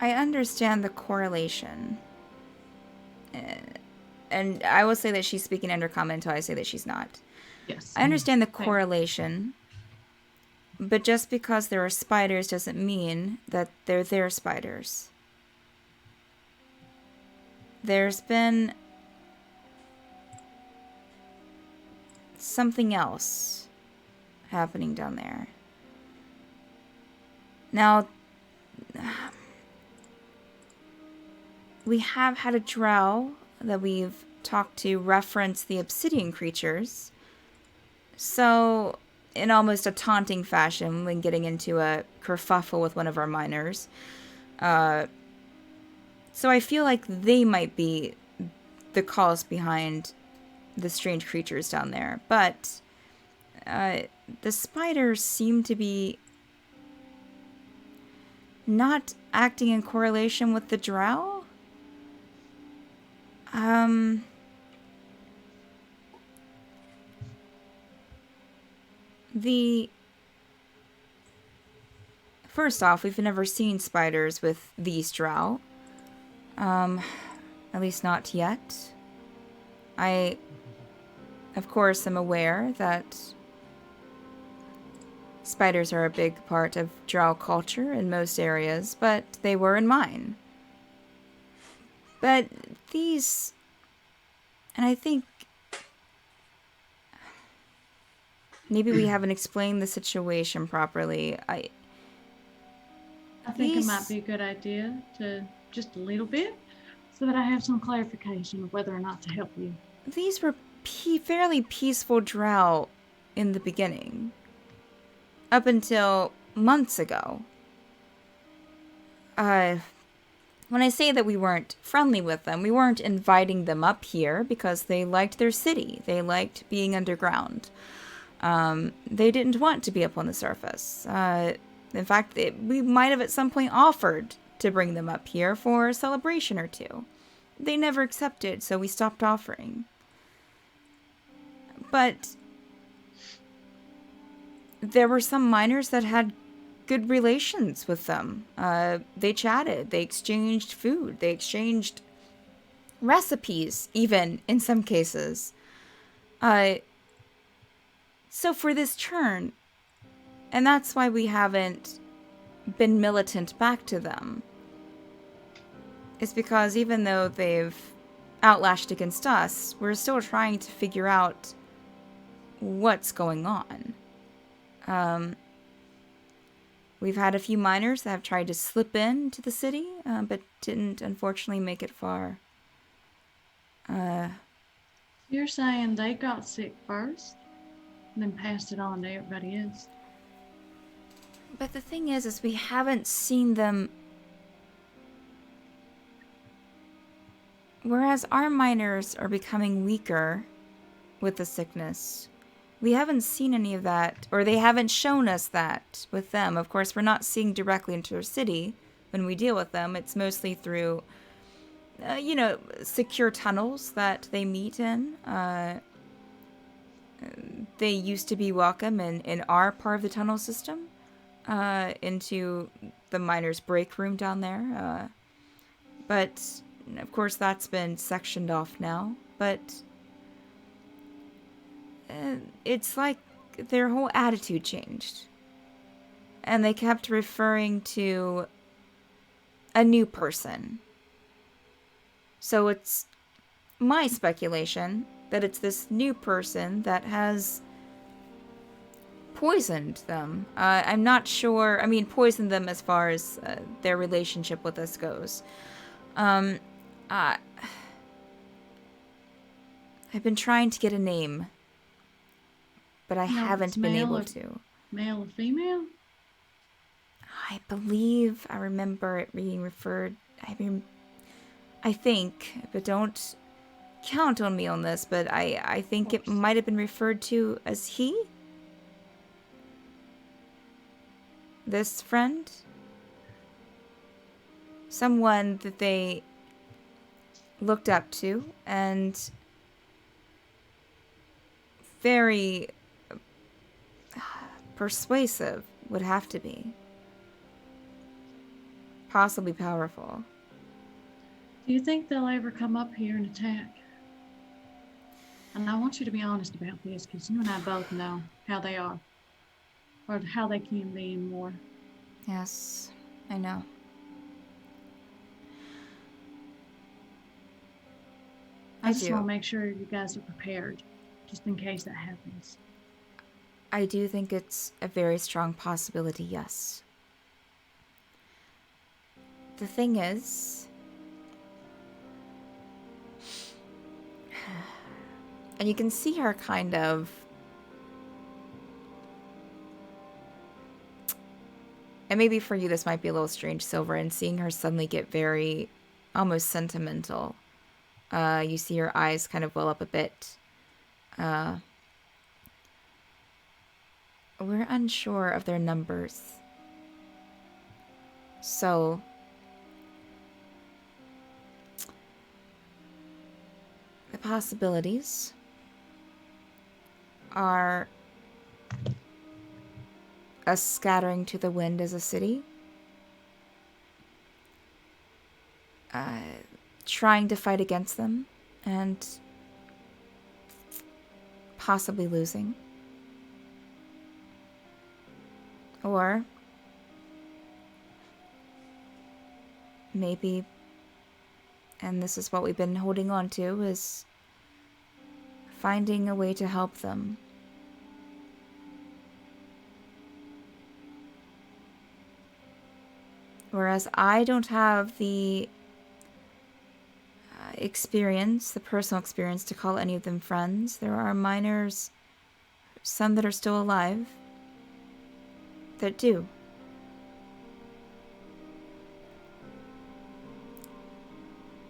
I understand the correlation. And I will say that she's speaking Undercommon until I say that she's not. Yes. I understand the correlation, but just because there are spiders doesn't mean that they're their spiders. There's been something else happening down there. Now, we have had a drow that we've talked to reference the obsidian creatures. So, in almost a taunting fashion, when getting into a kerfuffle with one of our miners. So I feel like they might be the cause behind the strange creatures down there. But the spiders seem to be not acting in correlation with the drow. First off, we've never seen spiders with these drow. At least not yet. I, of course, am aware that spiders are a big part of drow culture in most areas, but they were in mine. But these... And I think... Maybe we haven't explained the situation properly. I think it might be a good idea to just a little bit, so that I have some clarification of whether or not to help you. These were fairly peaceful drow in the beginning. Up until months ago. When I say that we weren't friendly with them, we weren't inviting them up here because they liked their city. They liked being underground. They didn't want to be up on the surface. In fact, we might have at some point offered to bring them up here for a celebration or two. They never accepted, so we stopped offering. But there were some miners that had good relations with them. They chatted, they exchanged food, they exchanged recipes, even in some cases. So for this turn, and that's why we haven't been militant back to them is because even though they've outlashed against us, we're still trying to figure out what's going on. We've had a few miners that have tried to slip into the city, but didn't unfortunately make it far. You're saying they got sick first, and then passed it on to everybody else? But the thing is we haven't seen them. Whereas our miners are becoming weaker with the sickness, we haven't seen any of that, or they haven't shown us that with them. Of course, we're not seeing directly into their city when we deal with them. It's mostly through, secure tunnels that they meet in. They used to be welcome in our part of the tunnel system, into the miners' break room down there. But, of course, that's been sectioned off now. But it's like their whole attitude changed. And they kept referring to a new person. So it's my speculation that it's this new person that has poisoned them. I'm not sure. I mean, poisoned them as far as their relationship with us goes. I've been trying to get a name, but I haven't been able to. Male or female? I believe I remember it being referred. I think, but don't count on me on this, but I think it might have been referred to as he. This friend? Someone that they looked up to, and very persuasive would have to be. Possibly powerful. Do you think they'll ever come up here and attack? And I want you to be honest about this, because you and I both know how they are. Or how they can be and more. Yes, I know. I just want to make sure you guys are prepared, just in case that happens. I do think it's a very strong possibility, yes. The thing is, and you can see her kind of, and maybe for you this might be a little strange, Silver, and seeing her suddenly get very, almost sentimental. You see her eyes kind of well up a bit. We're unsure of their numbers. So the possibilities are us scattering to the wind as a city, trying to fight against them, and possibly losing. Or maybe, and this is what we've been holding on to, is finding a way to help them. Whereas I don't have the experience, the personal experience, to call any of them friends. There are miners, some that are still alive, that do.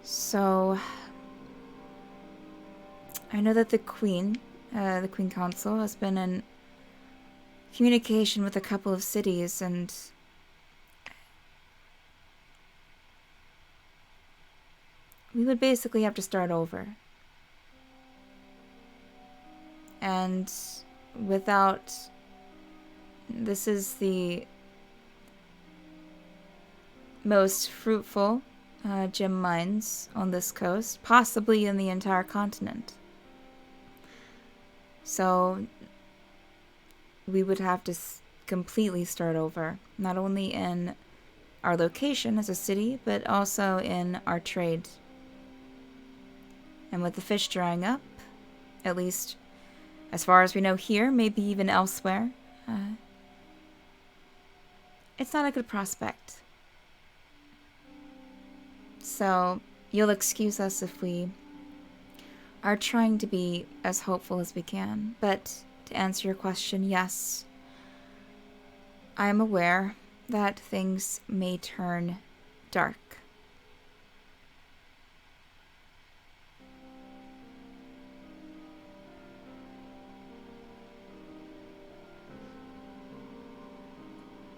So I know that the Queen Council, has been in communication with a couple of cities, and we would basically have to start over. And without... This is the most fruitful gem mines on this coast, possibly in the entire continent. So we would have to completely start over, not only in our location as a city, but also in our trade. And with the fish drying up, at least as far as we know here, maybe even elsewhere, it's not a good prospect. So, you'll excuse us if we are trying to be as hopeful as we can. But to answer your question, yes, I am aware that things may turn dark.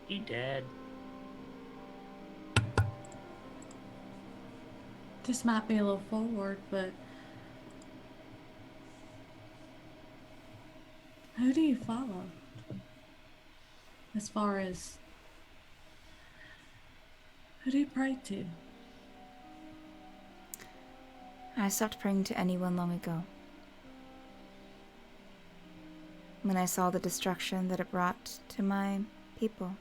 He dead. This might be a little forward, but who do you follow? As far as who do you pray to? I stopped praying to anyone long ago. When I saw the destruction that it brought to my people.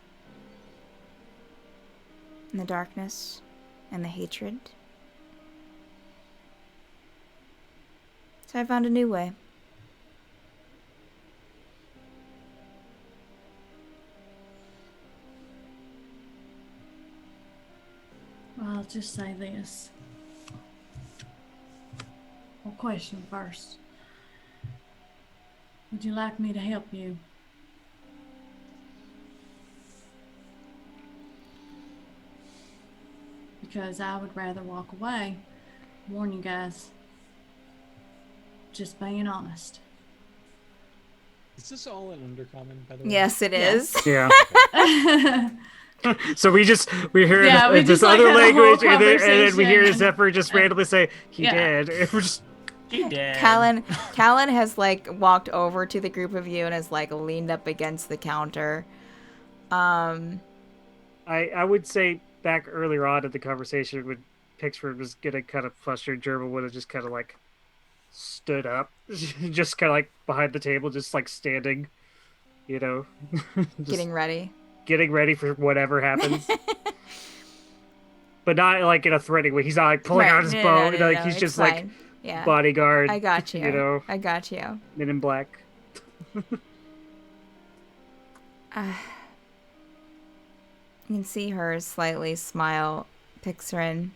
And the darkness and the hatred. So I found a new way. Well, I'll just say this. Well, question first. Would you like me to help you? Because I would rather walk away. Warn you guys. Just being honest. Is this all in Undercommon, by the way? Yes, it is. Yeah. So we hear Yeah, we this just, like, other had a whole language, and then we hear conversation. Zephyr just randomly say, he Yeah. did. We're just, He dead. Calen has like walked over to the group of you and has like leaned up against the counter. I would say back earlier on in the conversation when Pyxrin was getting kind of flustered, Jurble would have just kind of like stood up, just kind of like behind the table, just like standing, you know, just Getting ready. getting ready for whatever happens. But not like in a threatening way. He's not like pulling out his bow. Like he's it's just fine. like Yeah. bodyguard. I got you. You know, I got you. Men in Black. You can see her slightly smile, Pyxrin.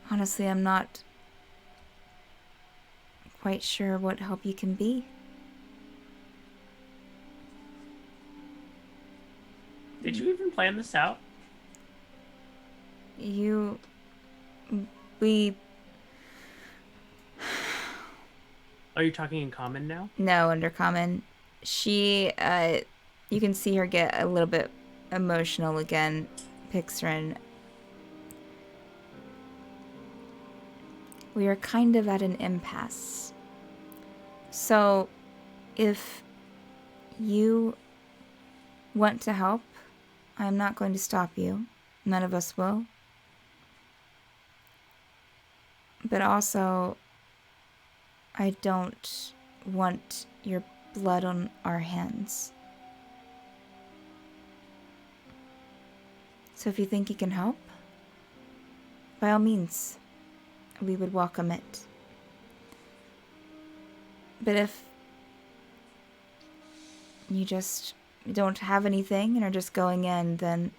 Honestly, I'm not quite sure what help you can be. Did you even plan this out? Are you talking in common now? No, Undercommon. She, you can see her get a little bit emotional again, Pyxrin. We are kind of at an impasse. So, if you want to help, I'm not going to stop you. None of us will. But also, I don't want your blood on our hands. So if you think you can help, by all means, we would welcome it. But if you just don't have anything and are just going in, then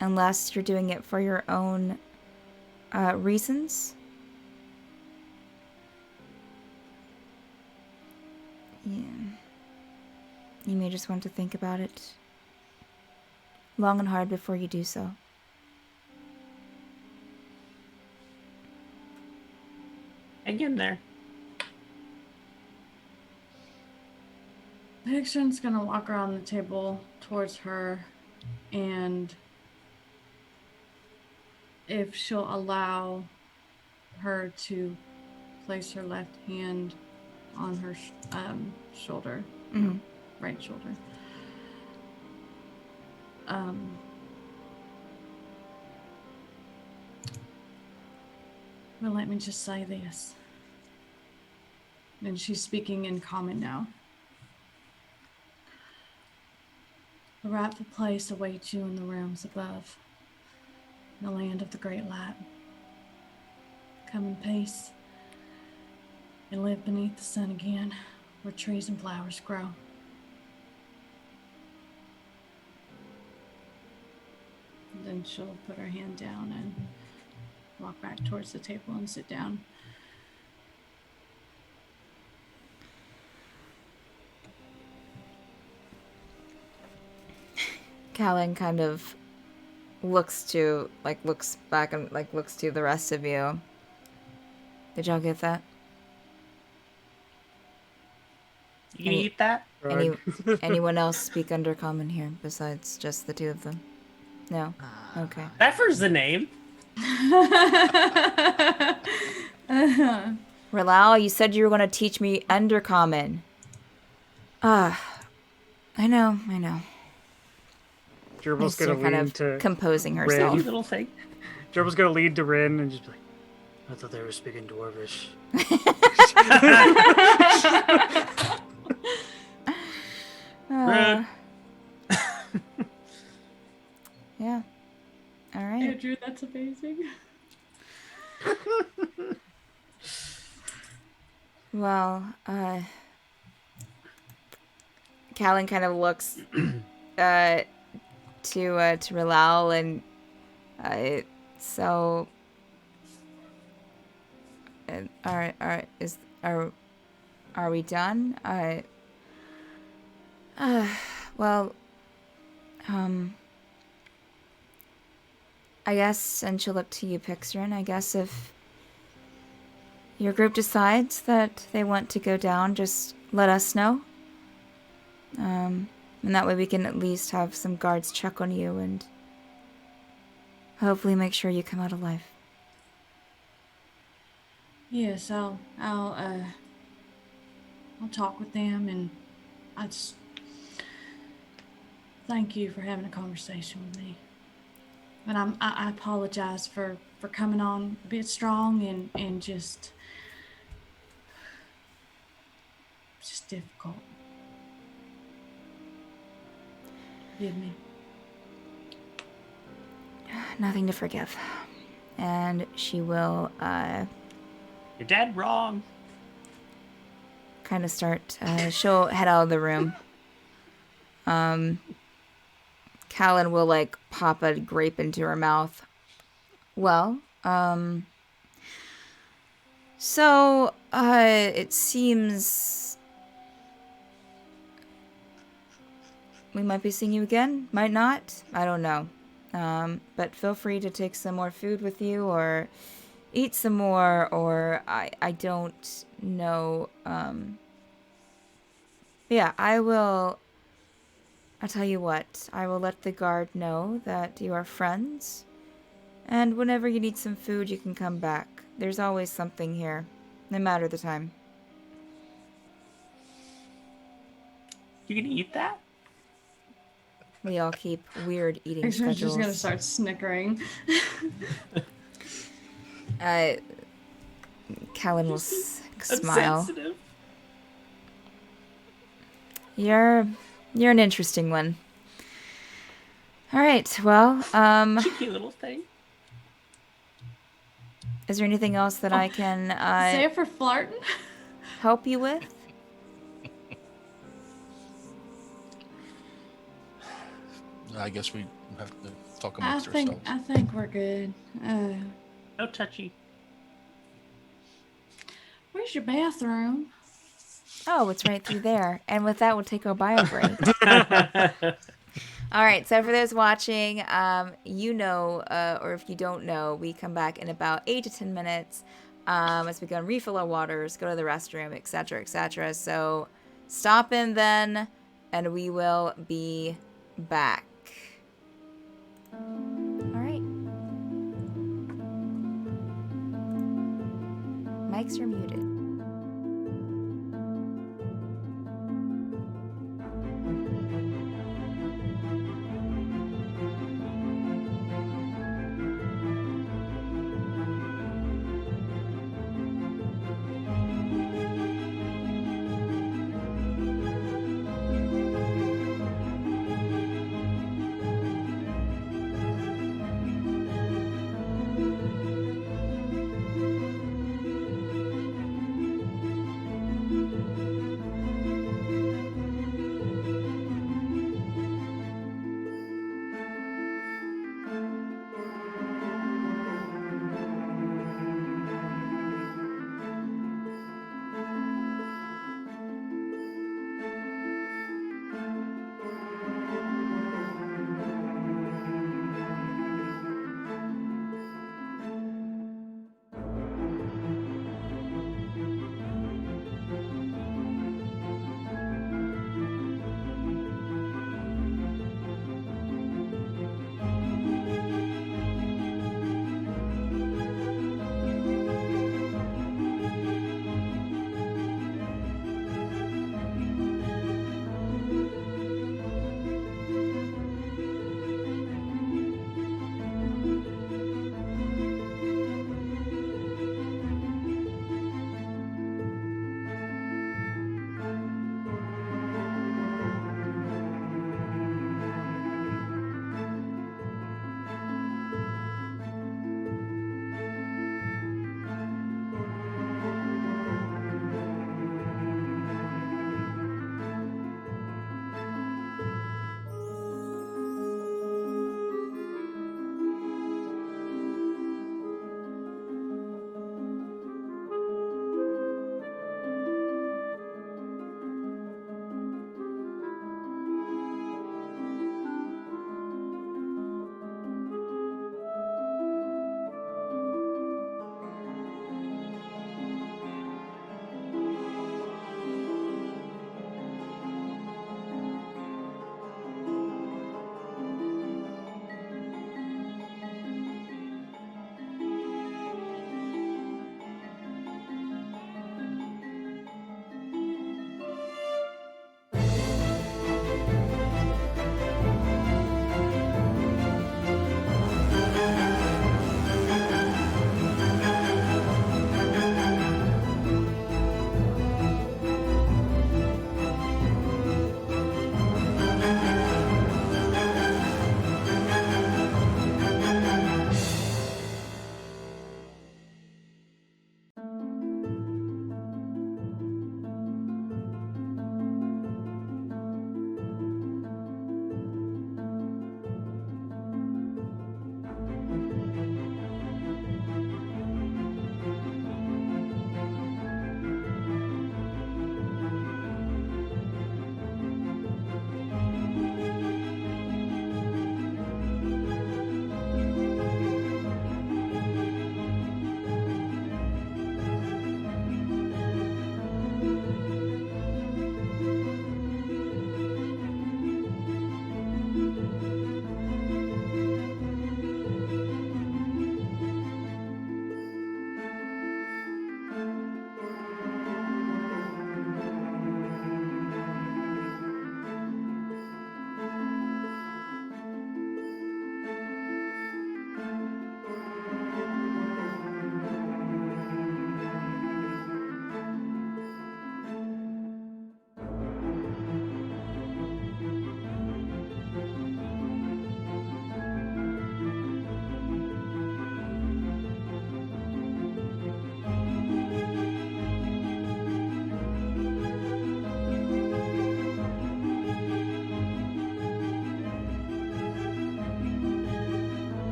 unless you're doing it for your own reasons, yeah, you may just want to think about it long and hard before you do so. Hang in there. Pyxrin's gonna walk around the table towards her, and if she'll allow her to place her left hand on her shoulder, Mm-hmm. right shoulder. Well, let me just say this. And she's speaking in common now. The rightful place awaits you in the realms above, in the land of the great light. Come in peace and live beneath the sun again, where trees and flowers grow. And then she'll put her hand down and walk back towards the table and sit down. Calen kind of looks back and looks to the rest of you. Did y'all get that? You can eat that? Anyone else speak Undercommon here besides just the two of them? No? Okay. Zephyrs the name. Rylal, you said you were going to teach me Undercommon. I know. Jurble's gonna kind lean of to composing Rin. herself. You little thing. Jurble's gonna lead to Rin and just be like, I thought they were speaking Dwarvish. Rude. Yeah. All right. Andrew, that's amazing. Well, Calen kind of looks to Rylal and so all right, are we done? Well, I guess, and she'll look to you, Pyxrin, I guess if your group decides that they want to go down, just let us know. And that way we can at least have some guards check on you and hopefully make sure you come out alive. Yes, I'll talk with them, and I just thank you for having a conversation with me. But I apologize for coming on a bit strong and just difficult. Forgive me. Nothing to forgive. And she will You're dead wrong. kind of start she'll head out of the room. Calen will pop a grape into her mouth. Well, so it seems we might be seeing you again, might not, I don't know. But feel free to take some more food with you or eat some more, or I don't know. Yeah, I'll tell you what, I will let the guard know that you are friends, and whenever you need some food, you can come back. There's always something here, no matter the time. You can eat that? We all keep weird eating I'm schedules. just gonna start snickering. Calen will smile. I'm sensitive. You're an interesting one. All right, well, Cheeky little thing. is there anything else that I can Say it for flirting. help you with? I guess we have to talk amongst I ourselves. think we're good. No touchy. Where's your bathroom? Oh, it's right through there. And with that, we'll take our bio break. All right, so for those watching, or if you don't know, we come back in about 8 to 10 minutes as we go and refill our waters, go to the restroom, etc., etc. So stop in then, and we will be back. All right. Mics are muted.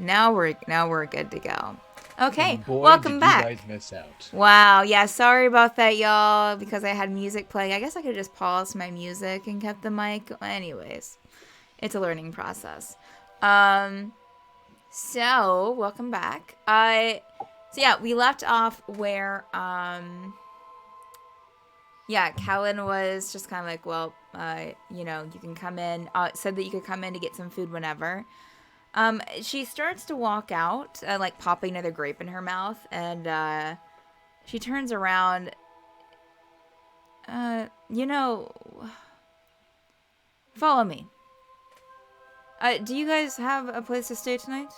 Now we're good to go. Okay, And boy, welcome did back. You guys miss out. Wow, yeah, sorry about that, y'all, because I had music playing. I guess I could have just paused my music and kept the mic. Anyways, it's a learning process. So welcome back. So yeah, we left off where Calen was just kind of like, well, you can come in. Said that you could come in to get some food whenever. She starts to walk out, like popping another grape in her mouth, and she turns around. Follow me. Do you guys have a place to stay tonight?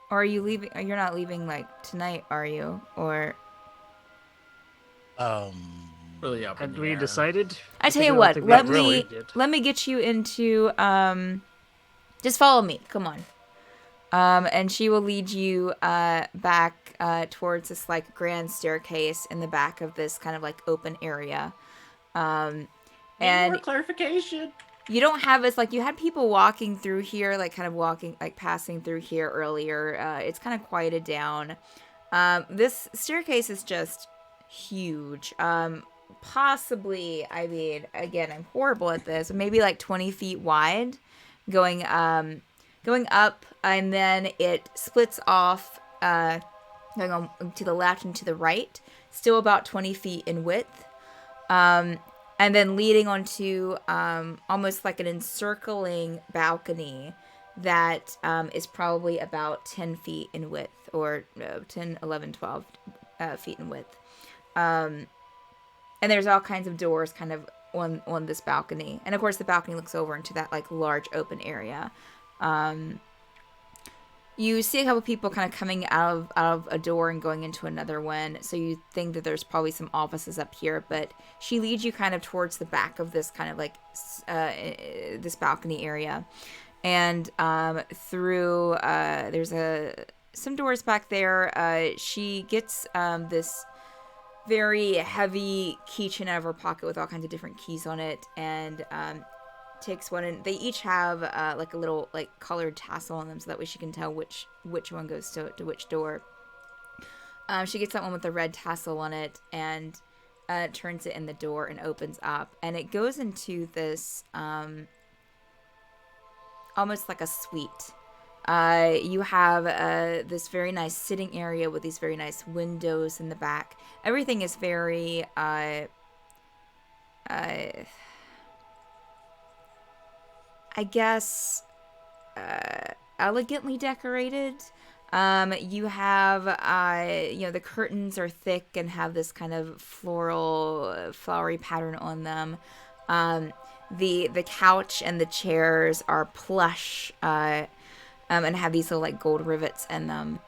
Or are you leaving? You're not leaving like tonight, are you? Or Really up in Had the we air. decided? I tell Because you I what, think let we me did. get you into just follow me. Come on. And she will lead you back towards this like grand staircase in the back of this kind of like open area. Need And more clarification. you don't have this, like, you had people walking through here, like kind of walking, like passing through here earlier. It's kind of quieted down. This staircase is just huge. Possibly, I mean, again, I'm horrible at this, but maybe like 20 feet wide, going up, and then it splits off, going on to the left and to the right, still about 20 feet in width. And then leading onto almost like an encircling balcony that is probably about 10 feet in width, or 10, 11, 12 feet in width. And there's all kinds of doors kind of on this balcony. And of course the balcony looks over into that like large open area. You see a couple people kind of coming out of a door and going into another one. So you think that there's probably some offices up here, but she leads you kind of towards the back of this kind of like this balcony area. And through there's some doors back there. She gets this very heavy keychain out of her pocket with all kinds of different keys on it, and takes one, and they each have like a little like colored tassel on them, so that way she can tell which one goes to which door. She gets that one with the red tassel on it, and turns it in the door and opens up, and it goes into this almost like a suite. You have this very nice sitting area with these very nice windows in the back. Everything is very I guess, elegantly decorated. You have, the curtains are thick and have this kind of floral, flowery pattern on them. The couch and the chairs are plush, and have these little like gold rivets in them.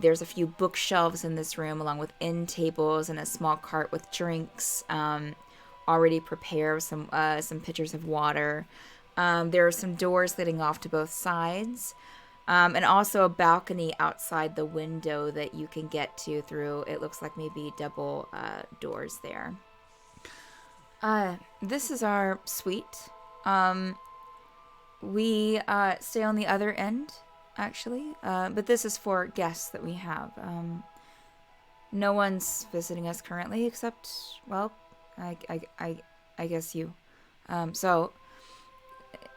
There's a few bookshelves in this room, along with end tables and a small cart with drinks, already prepared, some pitchers of water. There are some doors leading off to both sides, and also a balcony outside the window that you can get to through, it looks like maybe double doors there. This is our suite. We stay on the other end, actually, but this is for guests that we have. No one's visiting us currently except, well, I guess you. So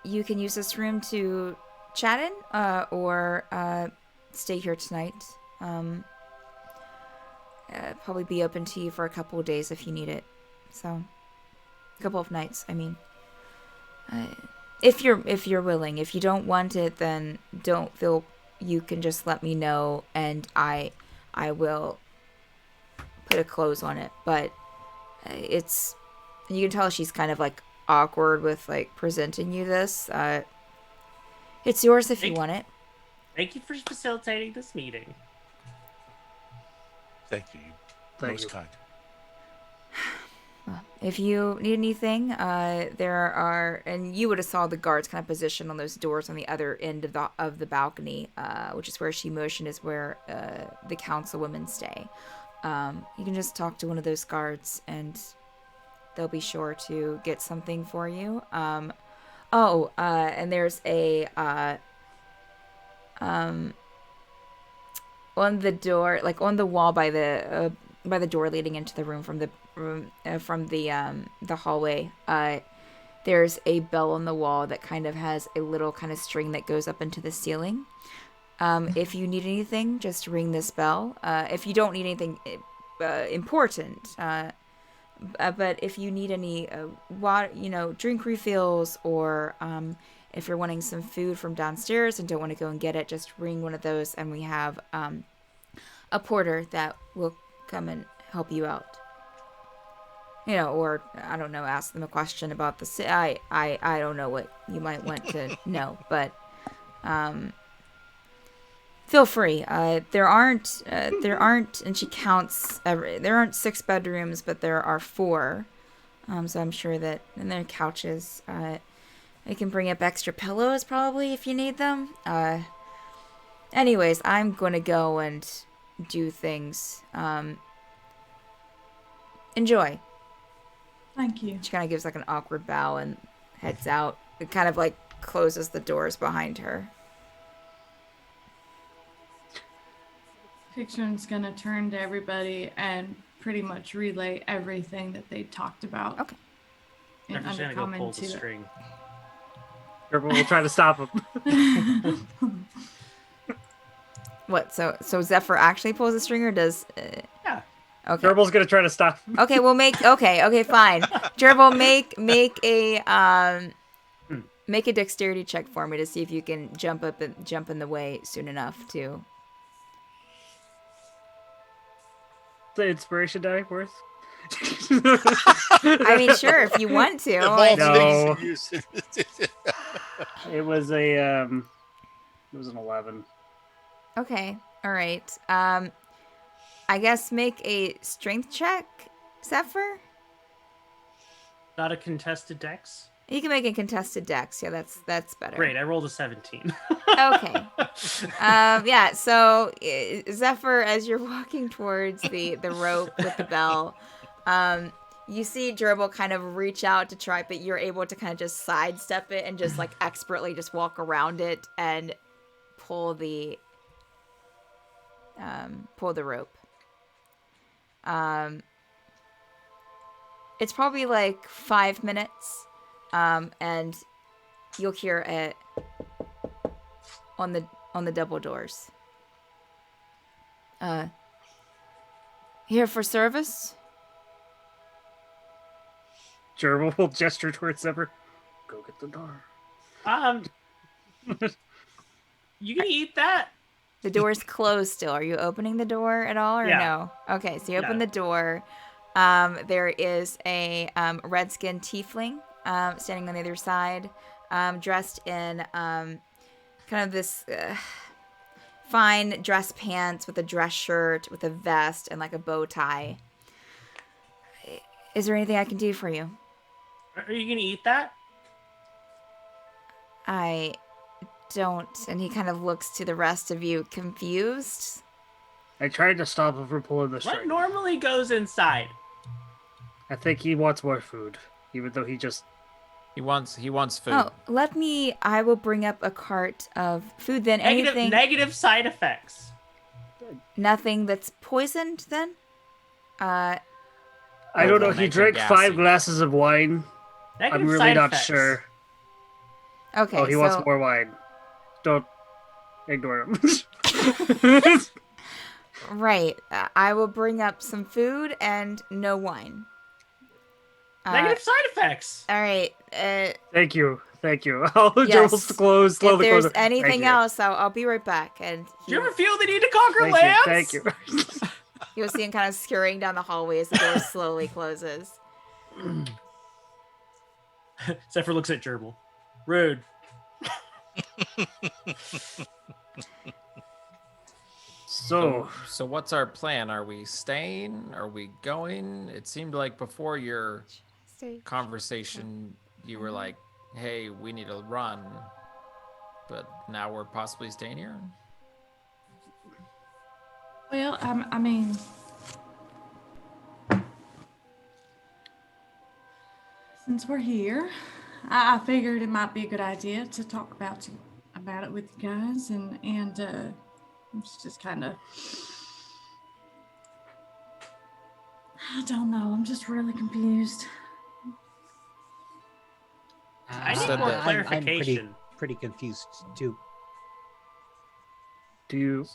you can use this room to chat in, or stay here tonight. Probably be open to you for a couple of days if you need it. So, a couple of nights, I mean. If you're willing. If you don't want it, then don't feel. You can just let me know, and I will put a close on it. But it's, you can tell she's kind of like awkward with like presenting you this. It's yours if you want it. Thank you for facilitating this meeting. Thank you. Most kind. If you need anything, there are, and you would have saw the guards kind of positioned on those doors on the other end of the balcony, which is where she motioned is where the councilwomen stay. You can just talk to one of those guards, and they'll be sure to get something for you. Oh, and there's a on the door, like on the wall by the door leading into the room from the hallway. There's a bell on the wall that kind of has a little kind of string that goes up into the ceiling. If you need anything, just ring this bell. If you don't need anything important, but if you need any water, drink refills, or if you're wanting some food from downstairs and don't want to go and get it, just ring one of those, and we have a porter that will come and help you out. Or I don't know, ask them a question about the I don't know what you might want to know, but feel free. There aren't, and she counts. There aren't 6 bedrooms, but there are 4. So I'm sure that, and there are couches. I can bring up extra pillows probably if you need them. Anyways, I'm gonna go and do things. Enjoy. Thank you. She kind of gives like an awkward bow and heads out. It kind of like closes the doors behind her. Pyxrin's gonna turn to everybody and pretty much relay everything that they talked about. Okay. And I'm just gonna go pull the string. Jurble will try to stop him. What? So Zephyr actually pulls the string, or does? Yeah. Okay. Jurble's gonna try to stop him. Okay, we'll make. Okay, fine. Jurble, make a dexterity check for me to see if you can jump in the way soon enough to. The inspiration die worth? I mean, sure, if you want to. No. It was an 11. Okay, all right. I guess make a strength check, Zephyr. Not a contested dex. You can make a contested dex. Yeah, that's better. Great, I rolled a 17. Okay. Yeah, so Zephyr, as you're walking towards the rope with the bell, you see Jurble kind of reach out to try, but you're able to kind of just sidestep it and just like expertly just walk around it and pull the rope. It's probably like 5 minutes. And you'll hear it on the double doors. Here for service? Jurble will gesture towards Zephyr. Go get the door. You can eat that. The door's closed still. Are you opening the door at all, or Yeah. no? Okay, so you open the door. There is a red-skinned tiefling standing on the other side, dressed in kind of this fine dress pants with a dress shirt, with a vest, and like a bow tie. Is there anything I can do for you? Are you gonna eat that? I don't. And he kind of looks to the rest of you, confused. I tried to stop him from pulling the What string. normally goes inside? I think he wants more food, even though he wants food. Oh, I will bring up a cart of food then. Negative side effects. Nothing that's poisoned then? I don't know. He drank 5 glasses of wine. Negative I'm really side not effects. sure. Okay, Oh, he wants more wine. Don't ignore him. Right. I will bring up some food and no wine. Negative side effects. All right. Thank you. I'll Yes. just close. If Slowly there's close. anything else, I'll be right back. And Do you ever feel the need to conquer lands? Thank you. You'll see him kind of scurrying down the hallway as the door slowly closes. Zephyr looks at Jurble. Rude. So what's our plan? Are we staying? Are we going? It seemed like before your conversation, you were like, hey, we need to run. But now we're possibly staying here? Well, I mean, since we're here, I figured it might be a good idea to talk about it with you guys, and it's just kind of, I don't know. I'm just really confused. I need more clarification. I'm pretty confused too. Do you?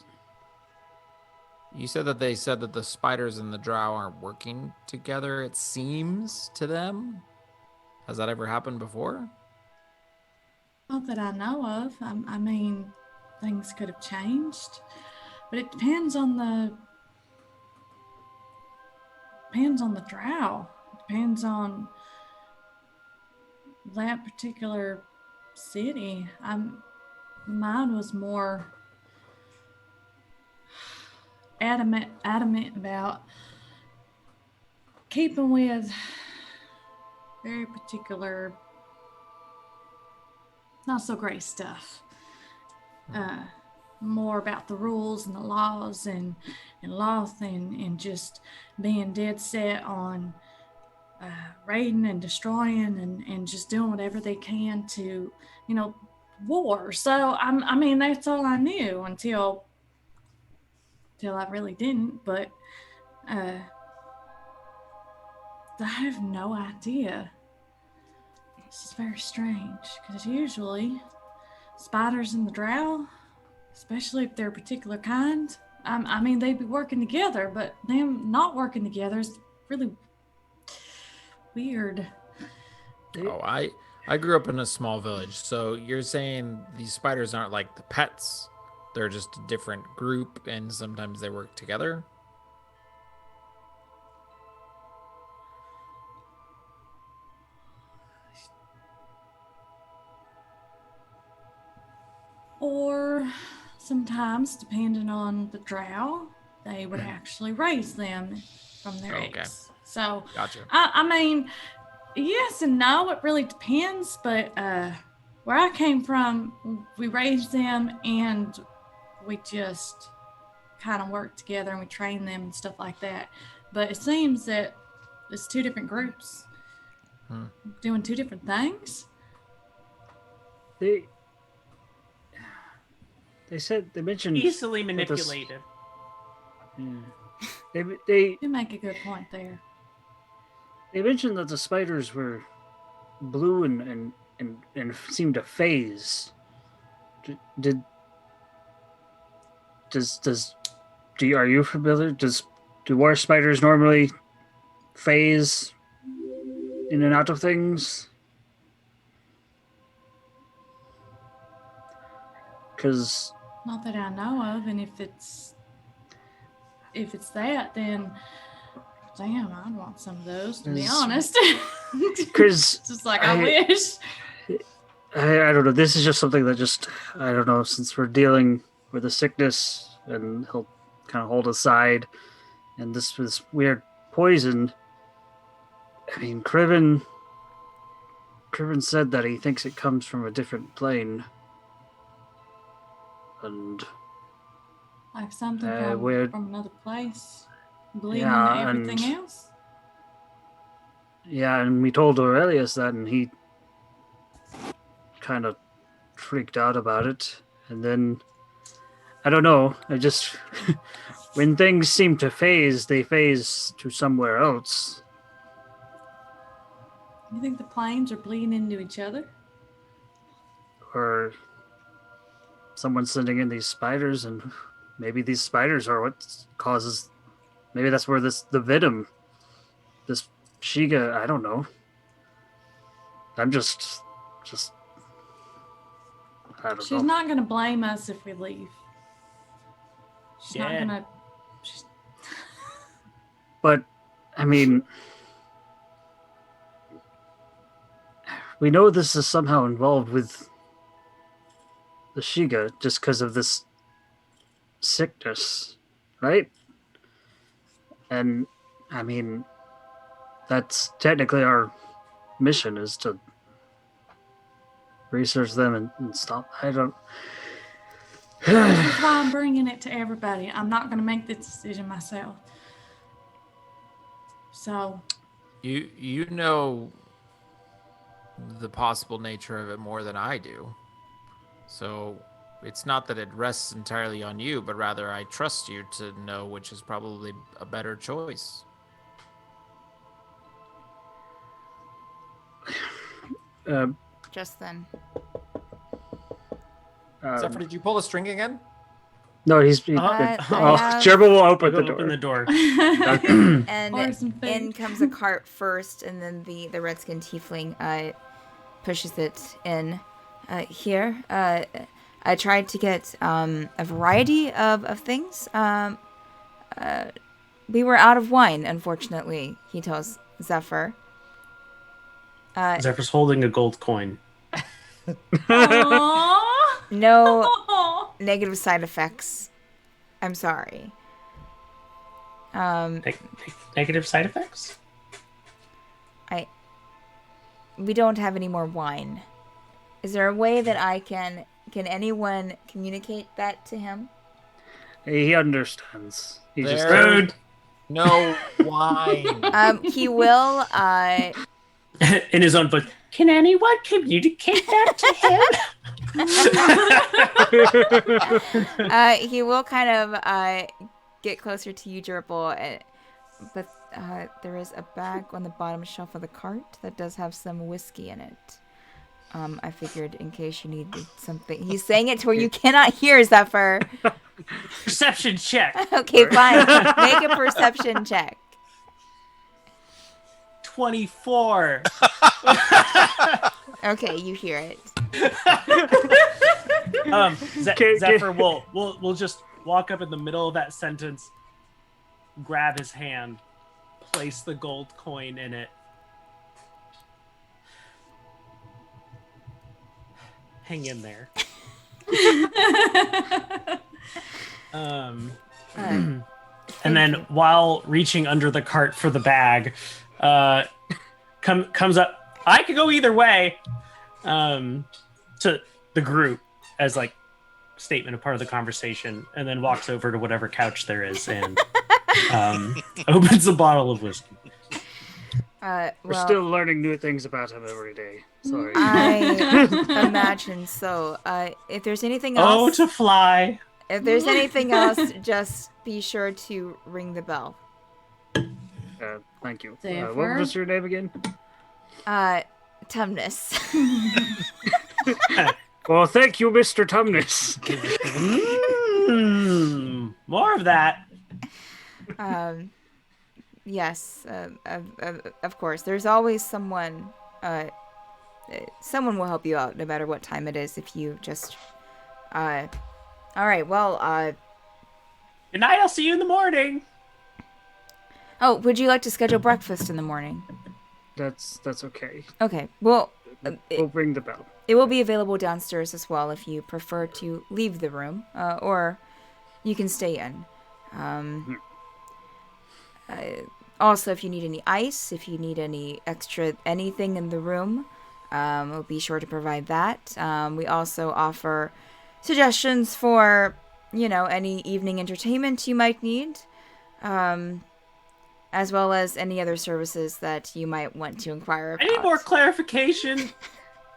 You said that they said that the spiders and the drow aren't working together, it seems to them. Has that ever happened before? Not that I know of. I mean, things could have changed, but it depends on the drow. It depends on that particular city. Mine was more adamant about keeping with very particular, not so great stuff. More about the rules and the laws and Loth and just being dead set on raiding and destroying and just doing whatever they can to, war. So I mean that's all I knew until I really didn't. But I have no idea. This is very strange because usually spiders and the drow, especially if they're a particular kind, I mean they'd be working together, but them not working together is really weird. Oh, I grew up in a small village, so you're saying these spiders aren't like the pets? They're just a different group, and sometimes they work together? Or sometimes, depending on the drow, they would actually raise them from their eggs. So, gotcha. I mean, yes and no, it really depends. But where I came from, we raised them and we just kind of worked together and we trained them and stuff like that. But it seems that it's two different groups doing two different things. They mentioned easily manipulated. They make a good point there. They mentioned that the spiders were blue and seemed to phase. Are you familiar? Do war spiders normally phase in and out of things? Because not that I know of, and if it's that, then damn, I'd want some of those, to be honest. Because just like I wish. I don't know. This is just something that I don't know. Since we're dealing with a sickness, and he'll kind of hold aside, and this was weird poison. I mean, Criven said that he thinks it comes from a different plane. And like something from another place, bleeding into everything else. Yeah, and we told Aurelius that, and he kind of freaked out about it. And then I don't know. I just when things seem to phase, they phase to somewhere else. You think the planes are bleeding into each other, or someone's sending in these spiders, and maybe these spiders are what causes. Maybe that's where the venom, this Shiga. I don't know. I'm just. I don't know. She's not gonna blame us if we leave. She's not gonna. But I mean, we know this is somehow involved with the Shiga just because of this sickness, right? And I mean, that's technically our mission, is to research them and stop. I don't. That's why I'm bringing it to everybody. I'm not going to make this decision myself. So. You know the possible nature of it more than I do. So it's not that it rests entirely on you, but rather I trust you to know which is probably a better choice. Just then. Zephyr, did you pull a string again? No, he's. Jurble will open the door. Open the door. And in comes a cart first, and then the redskin tiefling pushes it in. Here, I tried to get a variety of things. We were out of wine, unfortunately, he tells Zephyr. Zephyr's holding a gold coin. No negative side effects. I'm sorry. Negative side effects? We don't have any more wine. Is there a way that I can anyone communicate that to him? He understands. He's just rude. No wine. He will in his own voice. Can anyone communicate that to him? he will kind of get closer to you, Jurble, but there is a bag on the bottom shelf of the cart that does have some whiskey in it. I figured in case you needed something. He's saying it to where you cannot hear, Zephyr. Perception check. Okay, fine. Make a perception check. 24. Okay, you hear it. Zephyr will just walk up in the middle of that sentence, grab his hand, place the gold coin in it. Hang in there. And then while reaching under the cart for the bag, comes up. I could go either way. To the group as like statement of part of the conversation, and then walks over to whatever couch there is and opens a bottle of whiskey. We're still learning new things about him every day. Sorry. I imagine so. If there's anything else... Oh, to fly! If there's anything else, just be sure to ring the bell. Thank you. What was your name again? Tumnus. Well, thank you, Mr. Tumnus. More of that. Yes, of course. There's always someone. Someone will help you out, no matter what time it is. If you just. All right. Well. Good night. I'll see you in the morning. Oh, would you like to schedule breakfast in the morning? That's okay. Okay. Well. We'll ring the bell. It will be available downstairs as well if you prefer to leave the room, or you can stay in. Also, if you need any ice, if you need any extra anything in the room, we'll be sure to provide that. We also offer suggestions for, any evening entertainment you might need, as well as any other services that you might want to inquire about. I need more clarification.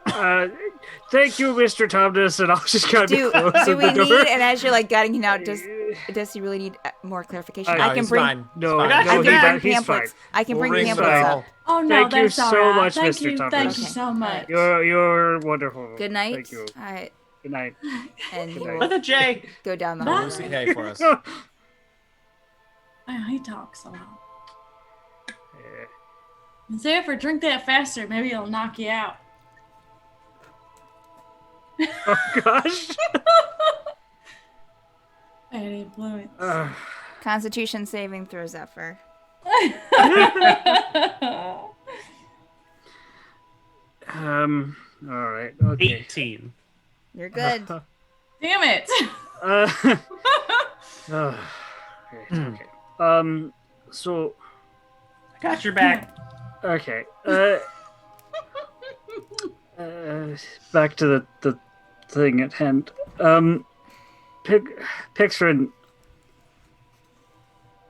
Thank you, Mr. Thomas, and I'll just kind of do we need? And as you're getting him out, does he really need more clarification? I can bring. Fine. He's fine. I can We'll bring ring the pamphlets bell. up. Oh no, Thank you that's all so right. much, Thank Mr. you, Thomas. thank you so much. You're wonderful. Good night. Thank you. Good night. And he With a J. go down the Bye. hallway. Say hey for us. Oh, he talks a lot. Zephyr, drink that faster. Maybe it'll knock you out. Oh gosh. Bad influence. Constitution saving throw, Zephyr. All right. Okay. 18. You're good. Damn it. Okay. So. I got your back. Okay. Back to the thing at hand. Pyxrin.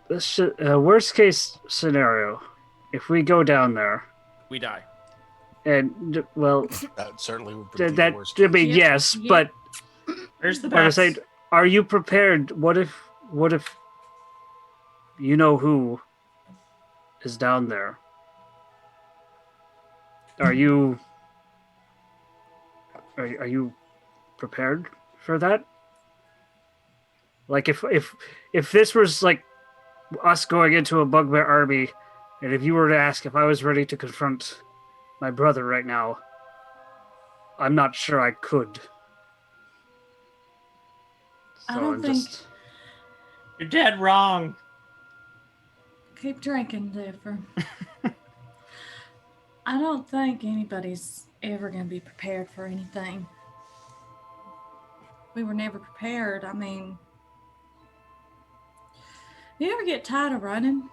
Worst case scenario, if we go down there, We die. And well, That certainly would be that the worst. I mean, Yep, yes, yep. but Where's the like I best? said, are you prepared? What if you know who is down there? Are you prepared for that? Like if this was like us going into a bugbear army, and if you were to ask if I was ready to confront my brother right now, I'm not sure I could. I So don't I'm think- just You're dead wrong. Keep drinking, Zephyr. I don't think anybody's ever going to be prepared for anything. We were never prepared. I mean, you ever get tired of running?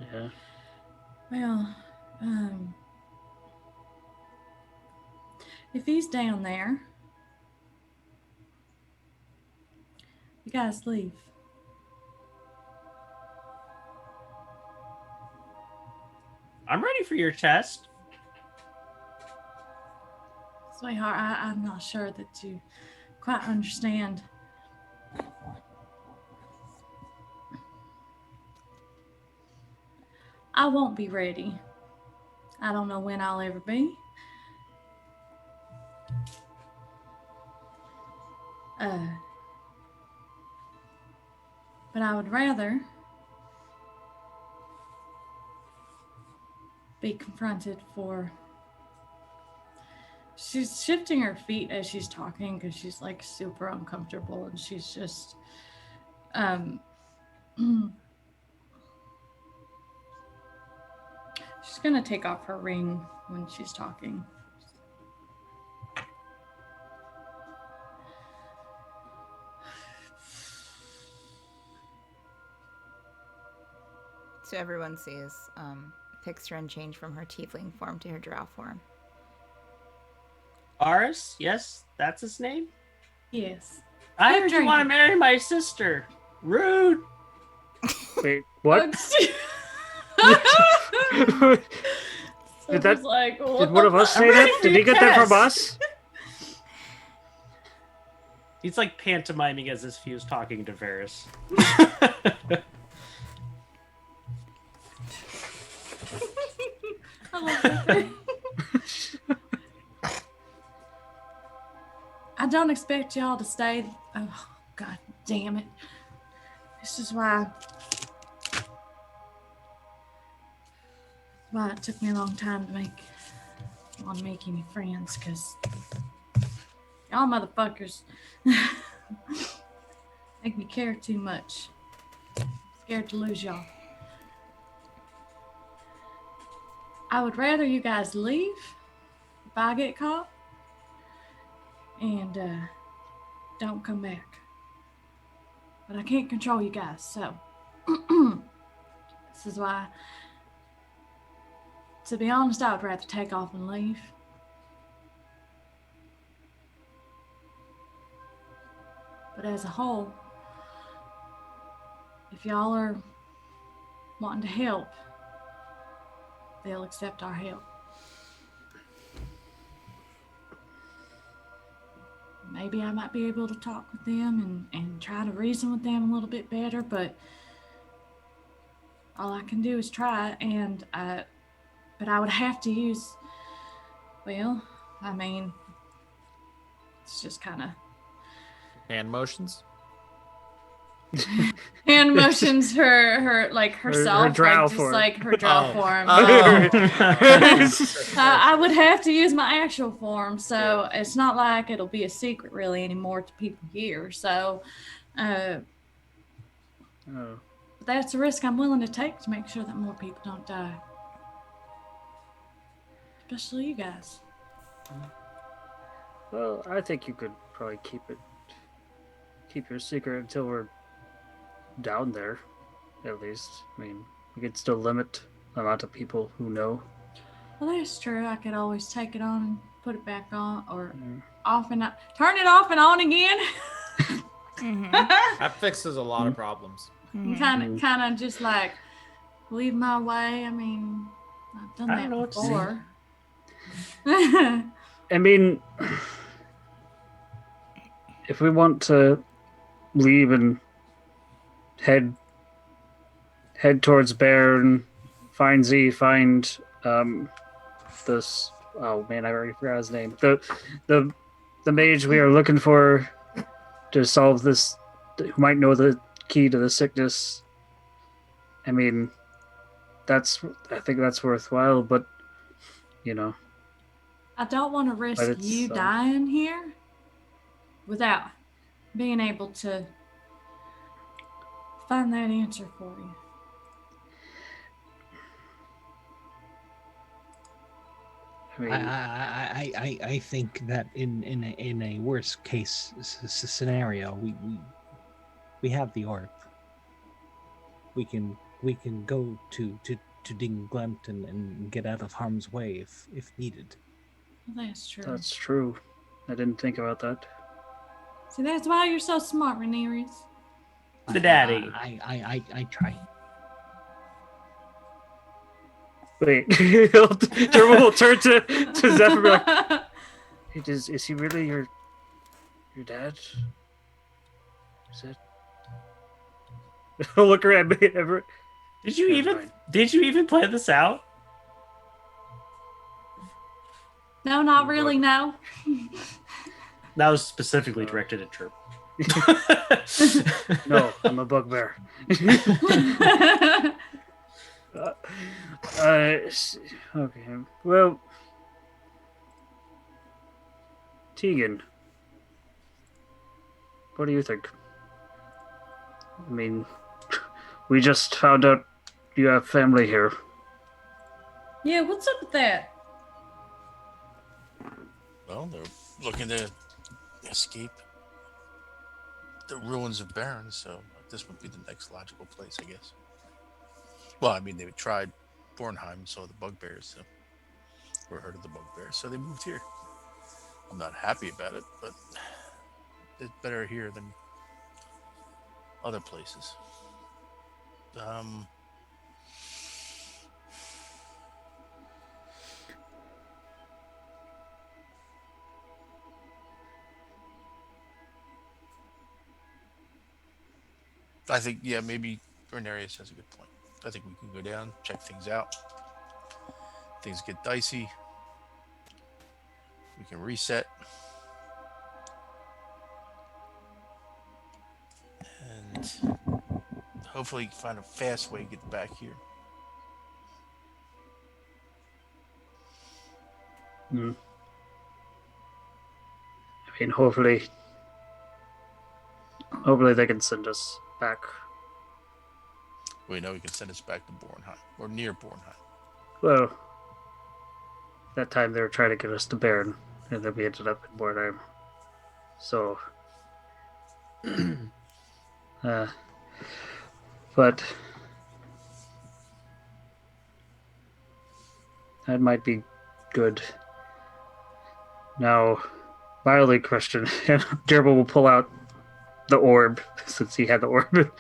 yeah. Well, if he's down there, you guys leave. I'm ready for your test. Sweetheart, I'm not sure that you quite understand. I won't be ready. I don't know when I'll ever be. But I would rather be confronted for... She's shifting her feet as she's talking because she's like super uncomfortable and she's just she's gonna take off her ring when she's talking. So everyone sees Pyxrin change from her tiefling form to her drow form. Aris? Yes, that's his name? Yes. I Keep heard you want to drinking. marry my sister. Rude. Wait, what? Did that? Like, Did one of us say I'm ready that? for Did your he get that from test. us? He's like pantomiming as if he was talking to Varys. I love that. I don't expect y'all to stay. Oh, God damn it. This is why it took me a long time to want to make any friends, because y'all motherfuckers make me care too much. Scared to lose y'all. I would rather you guys leave if I get caught and don't come back. But I can't control you guys, so this is why, to be honest, I would rather take off and leave. But as a whole, if y'all are wanting to help, they'll accept our help. Maybe I might be able to talk with them and try to reason with them a little bit better, but all I can do is try, but I would have to use, well, I mean, it's just kind of Hand motions. hand motions her like herself, drow like just form. like her drow Oh. form. Oh. I would have to use my actual form, so it's not like it'll be a secret really anymore to people here. So Oh. that's a risk I'm willing to take to make sure that more people don't die, especially you guys. Well, I think you could probably keep your secret until we're down there, at least. I mean, we could still limit the amount of people who know. Well, that's true. I could always take it on and put it back on, or Mm. off and on, turn it off and on again. Mm-hmm. That fixes a lot of problems. Kind of just like leave my way. I mean, I've done I that don't know what to say. before. I mean, if we want to leave and head towards Baryn, find Z, find this. Oh man, I already forgot his name. The mage we are looking for to solve this, who might know the key to the sickness. I mean, I think that's worthwhile, but you know. I don't want to risk you dying here without being able to find that answer for you. I mean, I think that in a worst case scenario, we have the orb. We can go to Dingglent and get out of harm's way if needed. Well, that's true. That's true. I didn't think about that. See, that's why you're so smart, Rhaenyra. The daddy. I try. Wait, Jurble will turn to Zephyr and be like, hey, is he really your dad? Is it? Look around me. Did you even plan this out? No, not really, no. That was specifically directed at Chirp. No, I'm a bugbear. Okay. Well, Teagan, what do you think? I mean, we just found out you have family here. Yeah, what's up with that? Well, they're looking to escape the ruins of Baryn, so this would be the next logical place, I guess. Well, I mean, they tried Bornheim and saw the bugbears, or heard of the bugbears, so they moved here. I'm not happy about it, but it's better here than other places. I think, yeah, maybe Rhaenyra has a good point. I think we can go down, check things out. Things get dicey. We can reset. And hopefully find a fast way to get back here. I mean, hopefully they can send us back. We know he can send us back to Bornheim, or near Bornheim. Well, that time they were trying to get us to Baryn, and then we ended up in Bornheim. So, but that might be good. Now, mildly question, and Jurble will pull out the orb, since he had the orb.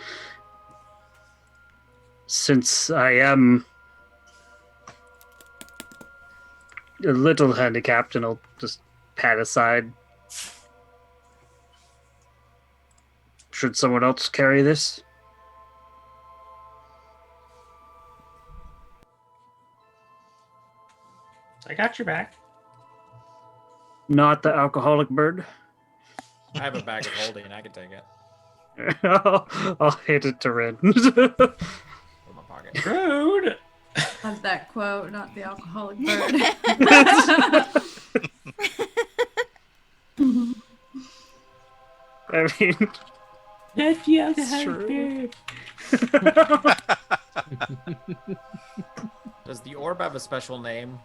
Since I am a little handicapped, and I'll just pat aside. Should someone else carry this? I got your back. Not the alcoholic bird. I have a bag of holding. I can take it. I'll hand it to Ren. In my pocket. Rude. Love that quote, not the alcoholic bird. I mean, That's true. Does the orb have a special name?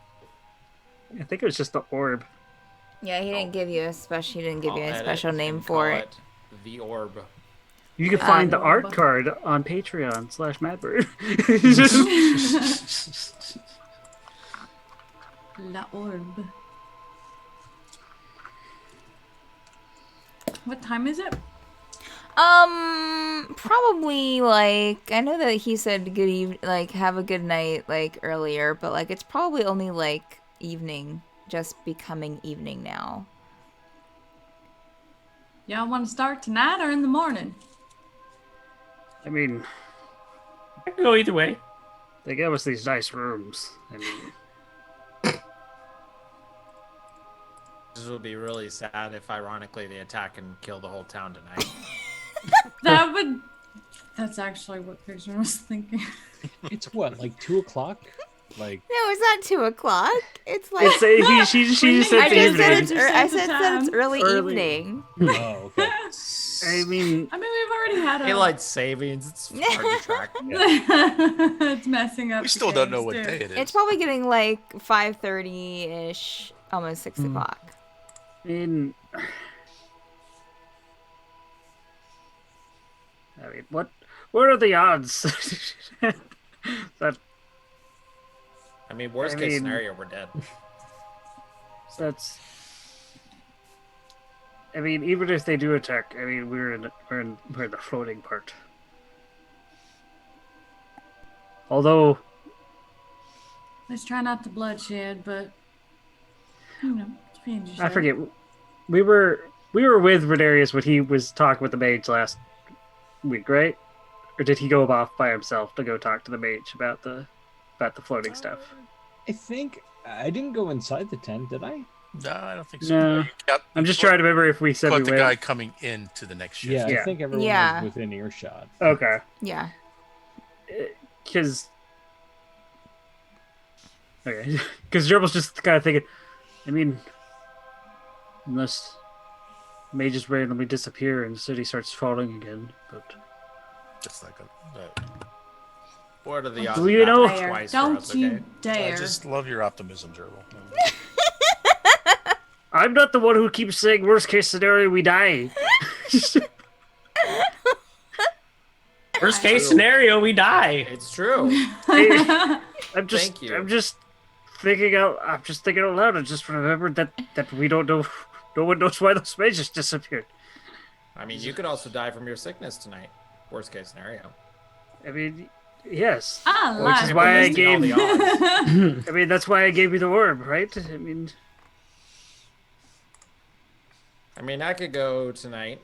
I think it was just the orb. Yeah, he didn't give you a I'll special edit name and for call it. The orb. You can find the art card on Patreon/Madbird. La orb. What time is it? Probably like I know that he said good like have a good night like earlier, but like it's probably only like evening, just becoming evening now. Y'all want to start tonight or in the morning? I mean, I can go either way. they gave us these nice rooms. I mean, This would be really sad if, ironically, they attack and kill the whole town tonight. That would. That's actually what Pyxrin was thinking. It's what, like 2 o'clock? Like, No, it's not 2:00. It's like she just said I the just said evening. I said it's early Early. evening. oh, okay. I mean, I mean, we've already had a. Daylight savings, it's hard to track. It's messing up. We the still don't know games, what too. day it is. It's probably getting like 5:30-ish, almost 6:00. I mean, what are the odds that I mean, worst case scenario, we're dead. that's? I mean, even if they do attack, I mean, we're in the floating part. Although, Let's try not to bloodshed, but you know, defend yourself. I forget, we were with Renarius when he was talking with the mage last week, right? Or did he go off by himself to go talk to the mage about the floating stuff? I think I didn't go inside the tent, did I? No, I don't think so. No. You got- I'm just trying to remember if we said Caught we the went. guy coming into the next shift. Yeah, Yeah. I think everyone Yeah. was within earshot. Okay. Yeah. Because Jurble's just kind of thinking, I mean, unless mages randomly disappear and the city starts falling again, but Just like What are the odds? Do of you that know- twice Dare. for Don't us, you okay? I dare. just love your optimism, Jurble. I'm not the one who keeps saying worst case scenario we die. Worst case scenario, we die. It's true. I'm just Thank you. I'm just thinking out loud. I just remembered that we don't know. No one knows why those mages disappeared. I mean, you could also die from your sickness tonight. Worst case scenario. I mean, yes. I Which like is why I Listing all gave. the odds. I mean, that's why I gave you the orb, right? I mean, I mean, I could go tonight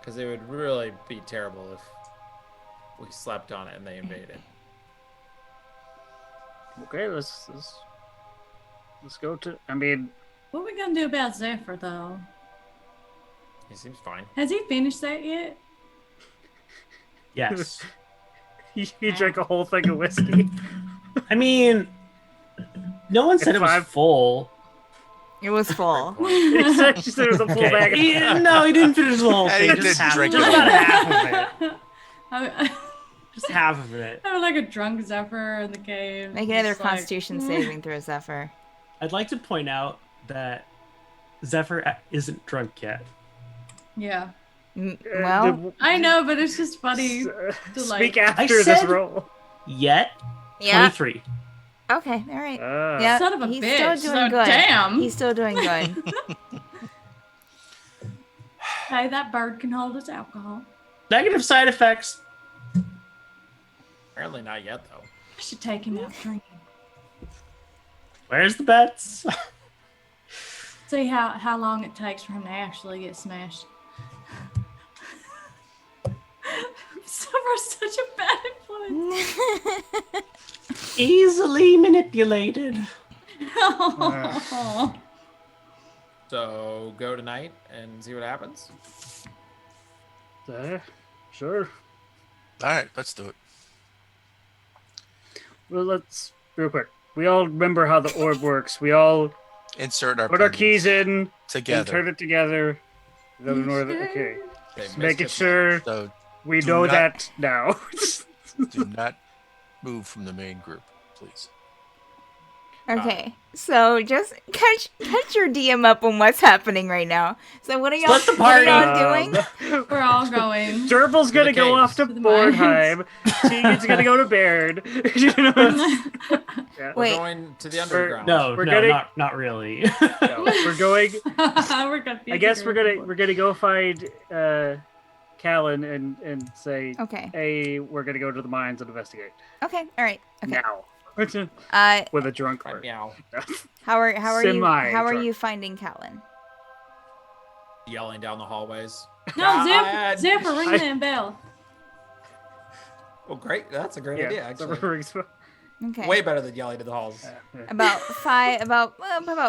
because it would really be terrible if we slept on it and they invaded. okay, let's go to. I mean, What are we gonna do about Zephyr though? He seems fine. Has he finished that yet? Yes. he drank a whole thing of whiskey. I mean, no one said it was Five. full. It was full. He said it was a full bag. No, he didn't finish the whole And he thing. did Just half, drink just it. about half of it. I Just half of it. I'm like a drunk Zephyr in the cave. Make another just like, Constitution saving throw, Zephyr. I'd like to point out that Zephyr isn't drunk yet. Yeah, Well, I know, but it's just funny. Speak like- after I this said- roll. Yet? yeah. 23. Okay, all right. Ah. Yeah, Son of a he's bitch, still doing so good. damn. He's still doing good. Hey, that bird can hold its alcohol. Negative side effects. Apparently not yet, though. I should take him out drinking. Where's the bets? See how long it takes for him to actually get smashed. Zephyr's such a bad influence. Easily manipulated. Oh. So go tonight and see what happens. Sure. All right, let's do it. Well, let's real quick. We all remember how the orb works. We all Insert our put our pendants keys in and together. turn it together. Go to northern. Okay. They Just missed making it. sure So we do know not- that now. do not move from the main group, please. Okay, so just catch your DM up on what's happening right now. So what are y'all, Split the what are y'all party. doing? We're all going. Gerble's gonna the go caves. off to To the mines. Bornheim. Teagan's gonna go to Baird. You know? Yeah. We're Wait. going to the underground. No, We're no, gonna- not really. No, we're going. We're confused. I guess we're gonna go find Calen and say, Okay. "Hey, we're gonna go to the mines and investigate Okay. All right. Okay. now." With a drunk heart. Meow. How are you Semi-drunk. finding Calen? Yelling down the hallways. No, God! Zipper, ring that bell. Oh, great! That's a great idea, actually. Okay. Way better than yelling in the halls. About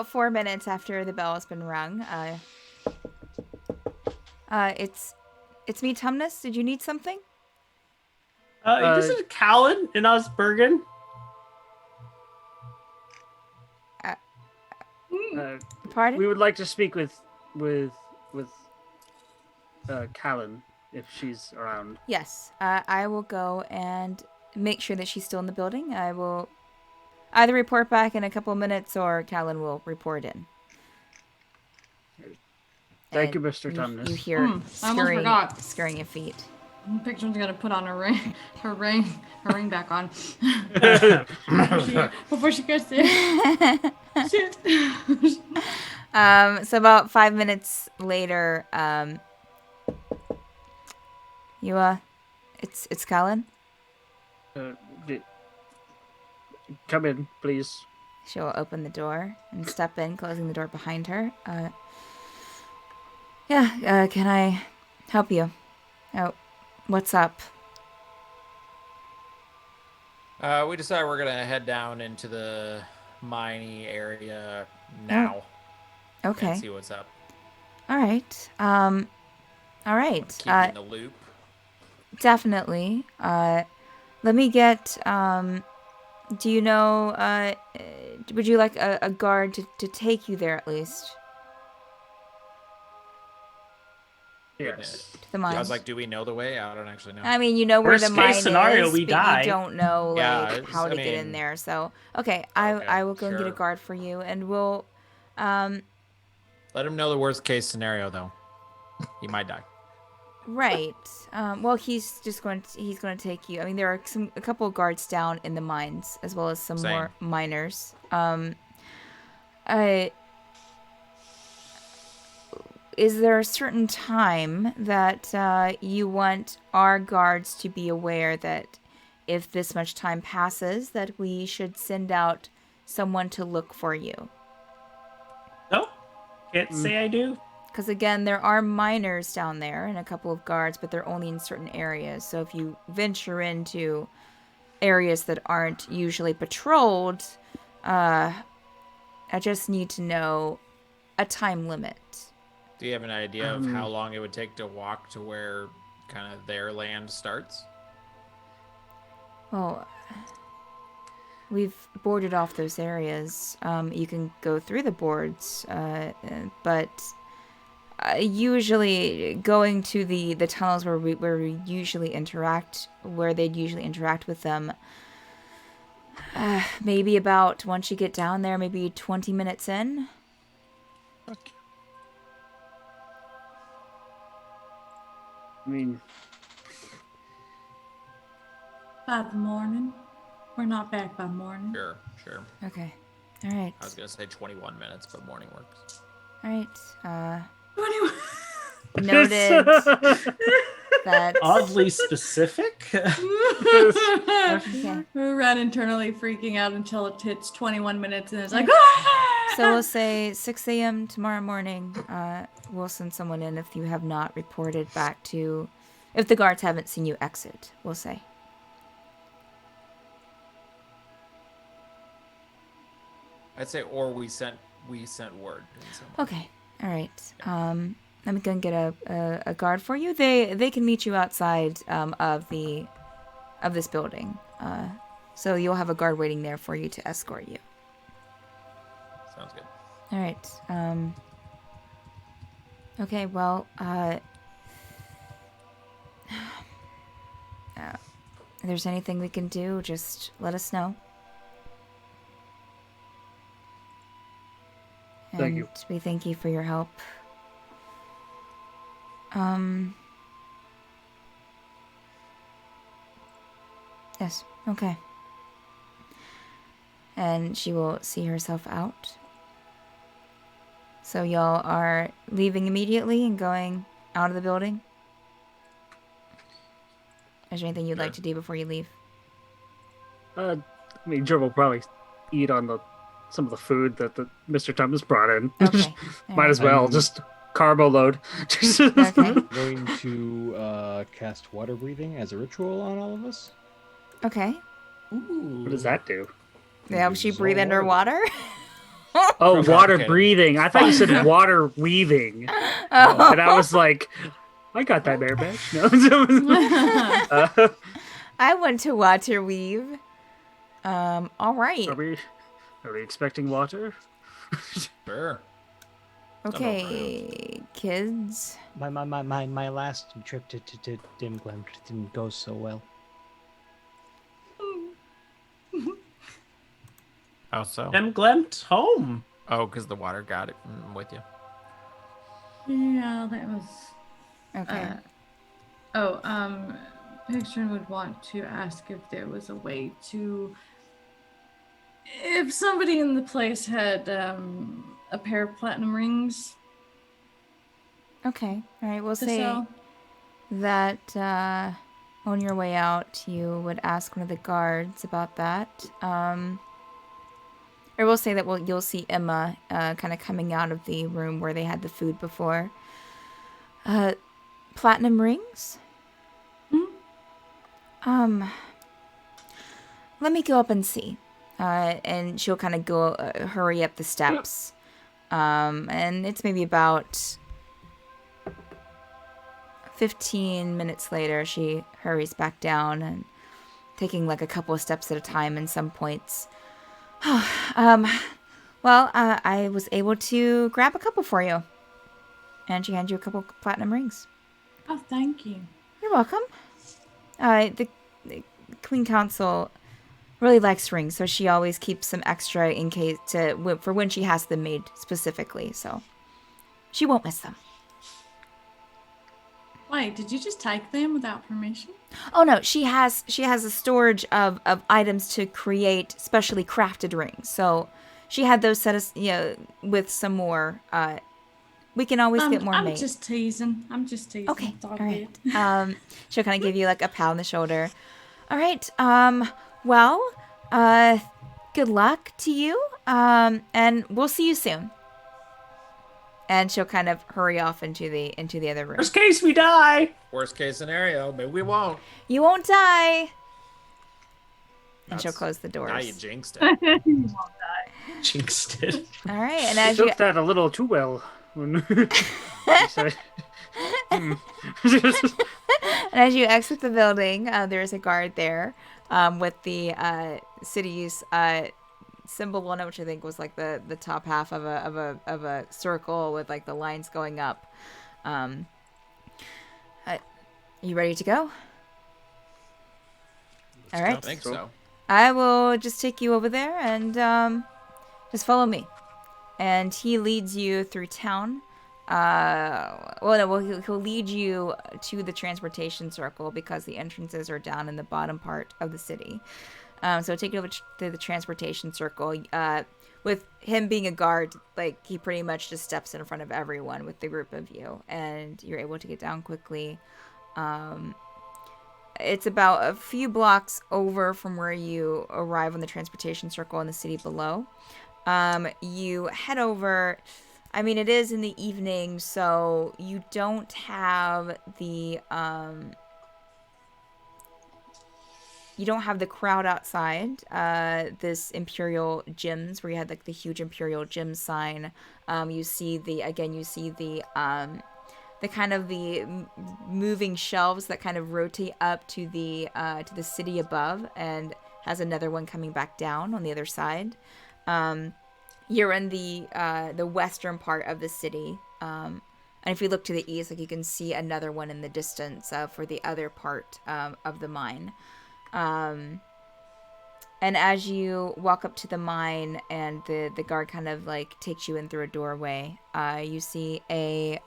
4 minutes after the bell has been rung, it's me, Tumnus. Did you need something? This is Calen in Osbergen. Pardon? We would like to speak with Calen if she's around. Yes. I will go and make sure that she's still in the building. I will either report back in a couple minutes or Calen will report in. Thank you, Mr. Tumnus. You hear I almost forgot. scurrying of feet. Pyxrin's gonna put on her ring back on before she goes there. Shit. So about 5 minutes later, it's Calen. Come in, please. She'll open the door and step in, closing the door behind her. Can I help you? Oh, what's up? We decided we're gonna head down into the miney area now. Okay. And see what's up. All right. All right. Keep you in the loop. Definitely. Let me get. Do you know? Would you like a guard to take you there at least? Yes. To the mines. I was like, do we know the way? I don't actually know. I mean, you know where Worst the mine case scenario, is, we but die. you don't know how to get in mean- there. So, okay, I will go and get a sure. guard for you, and we'll. Let him know the worst case scenario, though. He might die. Right. Well, he's going to take you. I mean, there are a couple of guards down in the mines, as well as some more miners. Is there a certain time that you want our guards to be aware that if this much time passes, that we should send out someone to look for you? No, can't say I do. Because again, there are miners down there and a couple of guards, but they're only in certain areas. So if you venture into areas that aren't usually patrolled, I just need to know a time limit. Do you have an idea of how long it would take to walk to where kind of their land starts? Well, we've boarded off those areas. You can go through the boards, but usually going to the tunnels where we usually interact, where they'd usually interact with them, maybe about, once you get down there, maybe 20 minutes in. Okay. I mean, By the morning. We're not back by morning. Sure. Okay. All right. I was going to say 21 minutes, but morning works. All right. 21. Noted that. Oddly specific. Okay. We ran internally freaking out until it hits 21 minutes and it's like, ah! So we'll say 6 a.m. tomorrow morning. We'll send someone in if you have not reported back to, if the guards haven't seen you exit, we'll say. I'd say, or we sent word. Okay. All right. I'm gonna get a guard for you. They can meet you outside of this building. So you'll have a guard waiting there for you to escort you. Sounds good. All right. Okay. Well. If there's anything we can do, just let us know. Thank you. We thank you for your help. Yes, okay. And she will see herself out. So y'all are leaving immediately and going out of the building? Is there anything you'd like to do before you leave? I mean, Jurble will probably eat on some of the food that Mr. Thomas brought in. Okay. Might as well, just carbo load. Okay. Going to cast water breathing as a ritual on all of us. Okay. Ooh. What does that do? Helps you breathe Dissolve underwater? Oh, Real water complicated. breathing. I thought you said water weaving. Oh. And I was like, I got that there, bitch. No. I want to water weave. All right. Are we expecting water? Sure. Okay, kids. My last trip to Dimglen didn't go so well. How so? Them glimpsed home. Oh, because the water got it with you. Yeah, that was. Okay. Pyxrin would want to ask if there was a way to. If somebody in the place had a pair of platinum rings Okay. All right. We'll to say sell. that on your way out, you would ask one of the guards about that. Or we'll say that you'll see Emma kind of coming out of the room where they had the food before. Platinum rings? Let me go up and see. And she'll kind of go hurry up the steps. And it's maybe about 15 minutes later, she hurries back down and taking like a couple of steps at a time in some points. I was able to grab a couple for you. And she hands you a couple platinum rings. Oh, thank you. You're welcome. The Queen Council really likes rings, so she always keeps some extra in case for when she has them made specifically. So she won't miss them. Wait, did you just take them without permission? Oh no, she has a storage of items to create specially crafted rings. So she had those set us, with some more. We can always get more I'm made. just teasing. Okay, It's all good. right. She'll kind of give you like a pat on the shoulder. All right. Good luck to you. And we'll see you soon. And she'll kind of hurry off into the other room. Worst case, we die. Worst case scenario, maybe we won't. You won't die. And she'll That's- close the doors. Now you jinxed it. You won't die. Jinxed it. All right. And You as you took that a little too well. When you said, And as you exit the building, there's a guard there with the city's symbol on it, which I think was like the top half of a circle with like the lines going up. Are you ready to go? All right. I think so. I will just take you over there and just follow me. And he leads you through town. He'll lead you to the transportation circle because the entrances are down in the bottom part of the city. So take you over to the transportation circle. With him being a guard, like he pretty much just steps in front of everyone with the group of you, and you're able to get down quickly. It's about a few blocks over from where you arrive on the transportation circle in the city below. You head over. I mean, it is in the evening, so you don't have the crowd outside this Imperial gyms where you had like the huge Imperial gym sign. You see the kind of the moving shelves that kind of rotate up to the city above, and has another one coming back down on the other side. You're in the western part of the city, and if you look to the east, like you can see another one in the distance for the other part of the mine. And as you walk up to the mine, and the guard kind of like takes you in through a doorway, you see a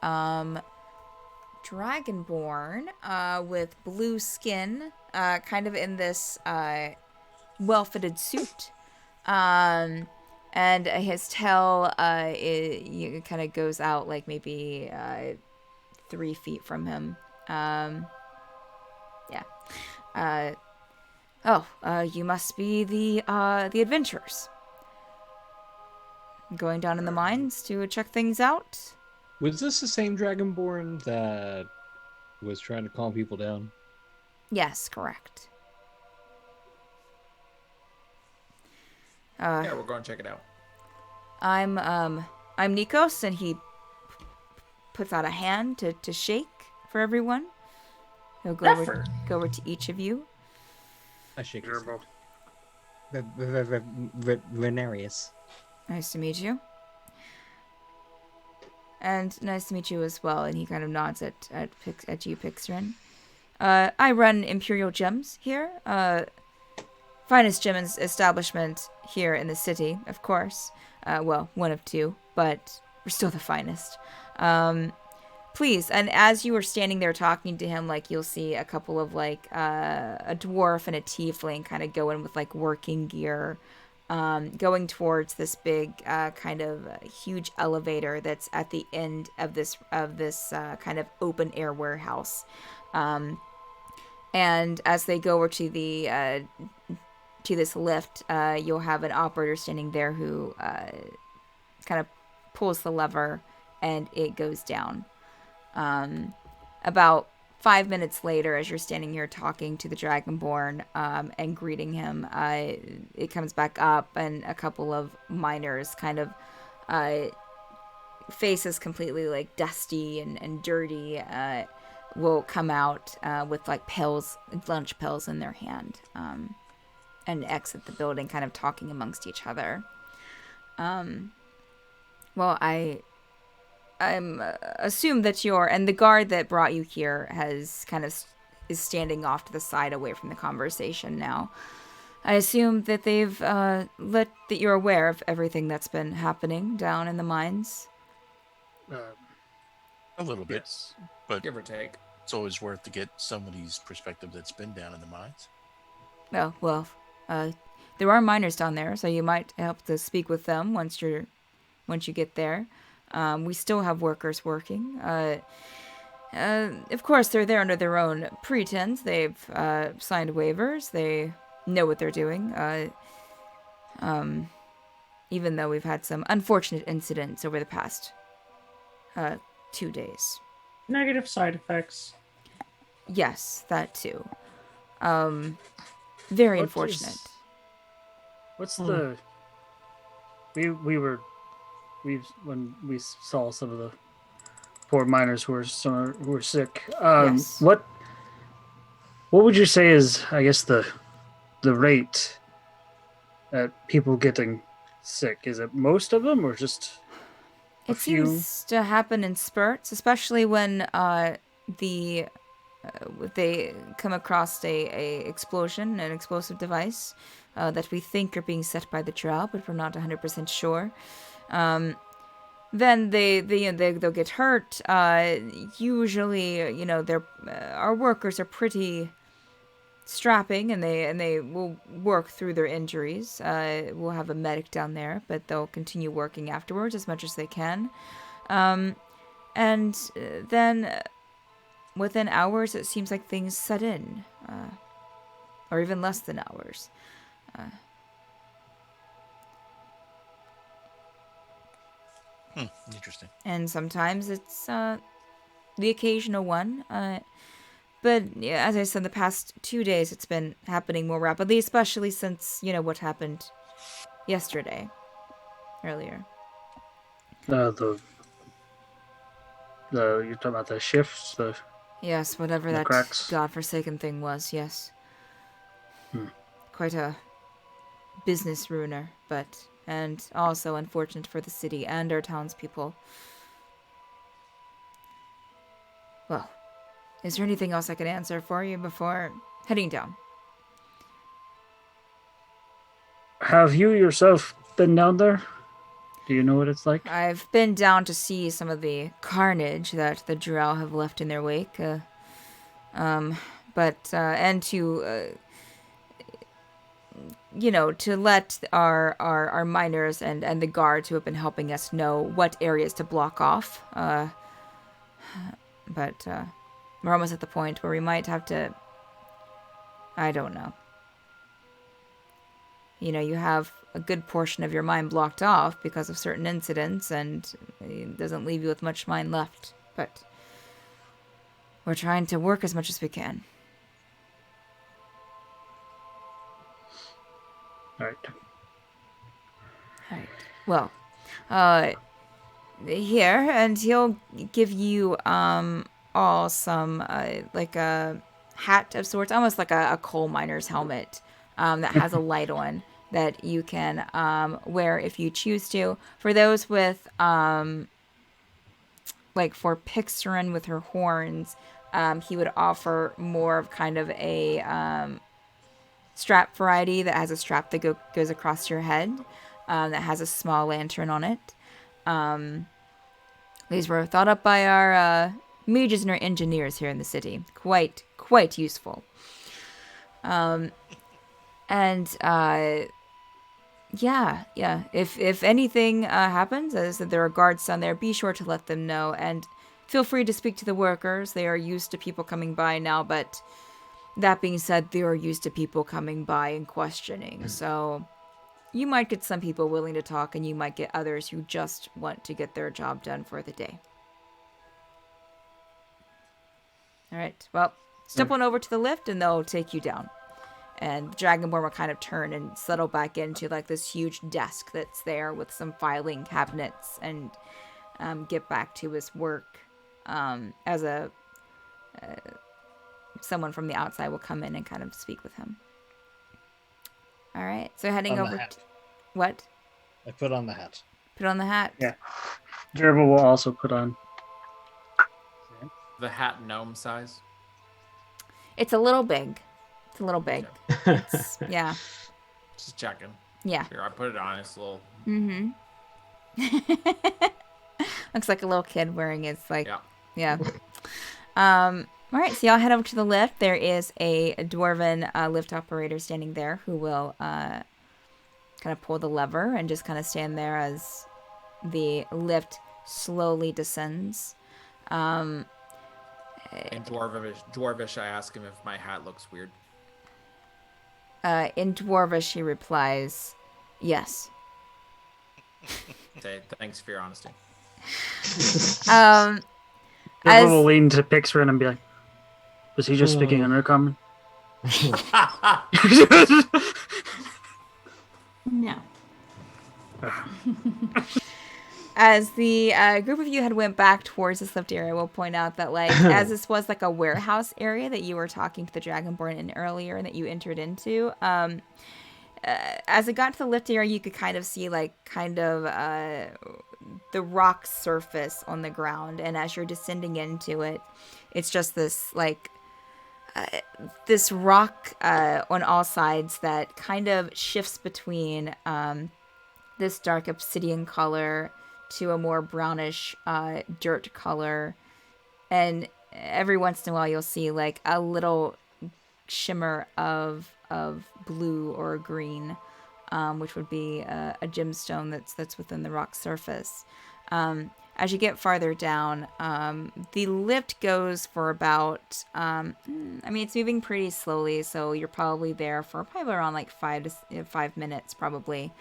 dragonborn with blue skin, kind of in this well-fitted suit. And his tail kind of goes out like maybe 3 feet from him. You must be the adventurers. Going down in the mines to check things out? Was this the same Dragonborn that was trying to calm people down? Yes, correct. Yeah, we're going to check it out. I'm Nikos, and he puts out a hand to shake for everyone. He'll go over to each of you. I shake his Jurble. Venarius. Nice to meet you. And nice to meet you as well. And he kind of nods at you, Pyxrin. I run Imperial Gems here. Finest gem establishment here in the city, of course. Well, one of two, but we're still the finest. Please, and as you were standing there talking to him, like, you'll see a couple of, like, a dwarf and a tiefling kind of go in with, like, working gear, going towards this big, kind of huge elevator that's at the end of this kind of open air warehouse. And as they go over to the to this lift, you'll have an operator standing there who kind of pulls the lever, and it goes down. About 5 minutes later, as you're standing here talking to the Dragonborn and greeting him, it comes back up, and a couple of miners kind of faces completely like dusty and dirty will come out with like lunch pails in their hand, and exit the building, kind of talking amongst each other. Well, I'm assume that and the guard that brought you here has kind of is standing off to the side away from the conversation now. I assume that they've that you're aware of everything that's been happening down in the mines. A little bit, Yes. but Give or take. it's always worth to get somebody's perspective that's been down in the mines. Well, there are miners down there, so you might help to speak with them once you get there. We still have workers working. Of course, they're there under their own pretense. They've signed waivers. They know what they're doing. Even though we've had some unfortunate incidents over the past 2 days. Negative side effects. Yes, that too. Very unfortunate. What's the? When we saw some of the poor miners who were sick. Yes. What would you say is, I guess, the rate at people getting sick? Is it most of them, or just It few? seems to happen in spurts, especially when they come across an explosive device that we think are being set by the Drow, but we're not 100% sure. Then they'll get hurt. Usually, our workers are pretty strapping, and they will work through their injuries. We'll have a medic down there, but they'll continue working afterwards as much as they can. And then within hours, it seems like things set in, or even less than hours. Interesting. And sometimes it's the occasional one. But yeah, as I said, the past 2 days it's been happening more rapidly, especially since, what happened yesterday, earlier. The you're talking about the shifts, Yes, whatever the that cracks. godforsaken thing was, yes. Quite a business ruiner, and also unfortunate for the city and our townspeople. Well, is there anything else I can answer for you before heading down? Have you yourself been down there? Do you know what it's like? I've been down to see some of the carnage that the Drow have left in their wake, and to to let our miners and the guards who have been helping us know what areas to block off. But we're almost at the point where we might have to I don't know. You know, you have a good portion of your mind blocked off because of certain incidents, and it doesn't leave you with much mind left. But we're trying to work as much as we can. All right. Alright. Well, here, and he'll give you all some like a hat of sorts, almost like a coal miner's helmet that has a light on that you can wear if you choose to. For those with like for Pyxrin with her horns, he would offer more of kind of a strap variety that has a strap that goes across your head, that has a small lantern on it. These were thought up by our mages and our engineers here in the city. Quite useful. Yeah. If anything happens, as there are guards down there, be sure to let them know, and feel free to speak to the workers. They are used to people coming by now, but that being said, they are used to people coming by and questioning. So you might get some people willing to talk, and you might get others who just want to get their job done for the day. All right. Well, step on over to the lift, and they'll take you down. And Dragonborn will kind of turn and settle back into like this huge desk that's there with some filing cabinets, and get back to his work. As someone from the outside will come in and kind of speak with him. All right. So heading over. What? I put on the hat. Put on the hat. Yeah. Jurble will also put on. The hat gnome size. It's a little big. Yeah. Just checking. Yeah. Here, I put it on. It's a little. Mm-hmm. Looks like a little kid wearing his like. Yeah. All right, so y'all head over to the lift. There is a dwarven lift operator standing there who will kind of pull the lever and just kind of stand there as the lift slowly descends. In Dwarvish, I ask him if my hat looks weird. In Dwarvish, he replies, yes. Say, thanks for your honesty. Jurble will lean to Pyxrin and be like, was he just speaking Undercommon? No. As the group of you had went back towards this lift area, we'll point out that, like, as this was like a warehouse area that you were talking to the Dragonborn in earlier and that you entered into, as it got to the lift area, you could kind of see, like, the rock surface on the ground. And as you're descending into it, it's just this, like, this rock on all sides that kind of shifts between this dark obsidian color to a more brownish dirt color, and every once in a while you'll see like a little shimmer of blue or green, which would be a gemstone that's within the rock surface. As you get farther down, the lift goes for about, it's moving pretty slowly, so you're probably there for probably around like 5 minutes probably.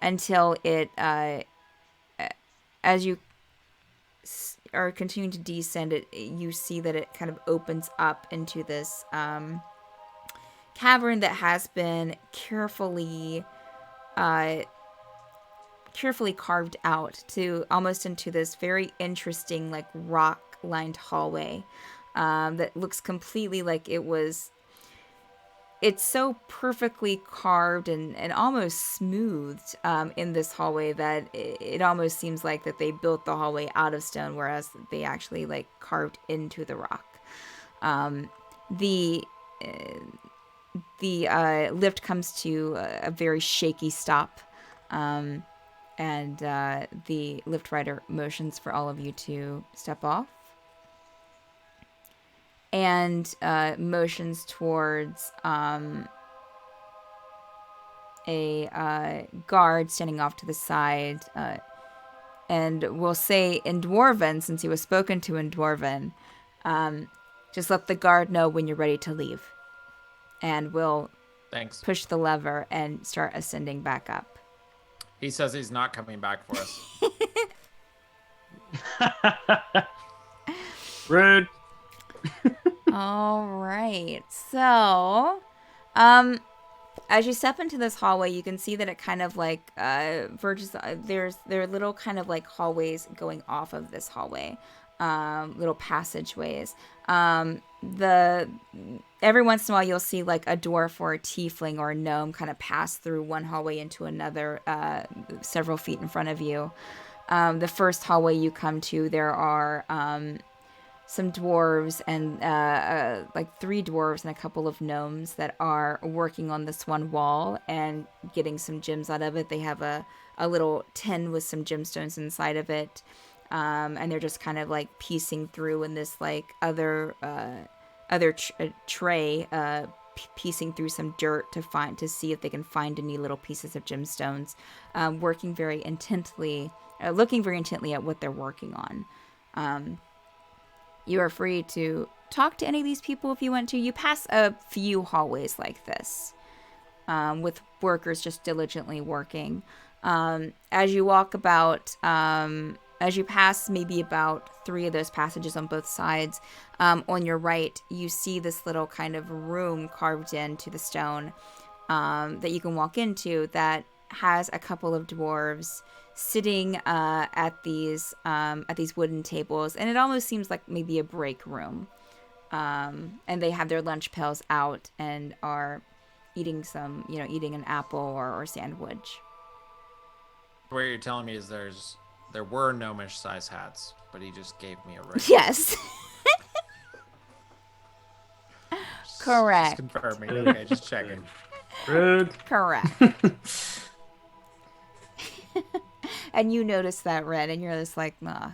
Until it, as you are continuing to descend, you see that it kind of opens up into this cavern that has been carefully carved out to almost into this very interesting, like, rock-lined hallway that looks completely like it's so perfectly carved and almost smoothed in this hallway that it almost seems like that they built the hallway out of stone, whereas they actually like carved into the rock. The lift comes to a very shaky stop, and the lift rider motions for all of you to step off. And motions towards a guard standing off to the side. And we'll say in Dwarven, since he was spoken to in Dwarven, Just let the guard know when you're ready to leave. And we'll Thanks. push the lever and start ascending back up. He says he's not coming back for us. Rude. All right. So, as you step into this hallway, you can see that it kind of like verges. There are little kind of like hallways going off of this hallway, little passageways. Every once in a while you'll see like a dwarf or a tiefling or a gnome kind of pass through one hallway into another, several feet in front of you. The first hallway you come to, there are some dwarves and like 3 dwarves and a couple of gnomes that are working on this one wall and getting some gems out of it. They have a little tin with some gemstones inside of it. And they're just kind of like piecing through in this like other tray, piecing through some dirt to see if they can find any little pieces of gemstones, looking very intently at what they're working on. You are free to talk to any of these people if you want to. You pass a few hallways like this, with workers just diligently working. As you walk about, as you pass maybe about 3 of those passages on both sides, on your right, you see this little kind of room carved into the stone that you can walk into that has a couple of dwarves sitting at these wooden tables, and it almost seems like maybe a break room. And they have their lunch pails out and are eating an apple or sandwich. What you're telling me is there were gnomish size hats, but he just gave me a ring. Yes. Correct. Just confirming. Okay, just checking. Rude. Correct. And you notice that, Red, and you're just like, nah.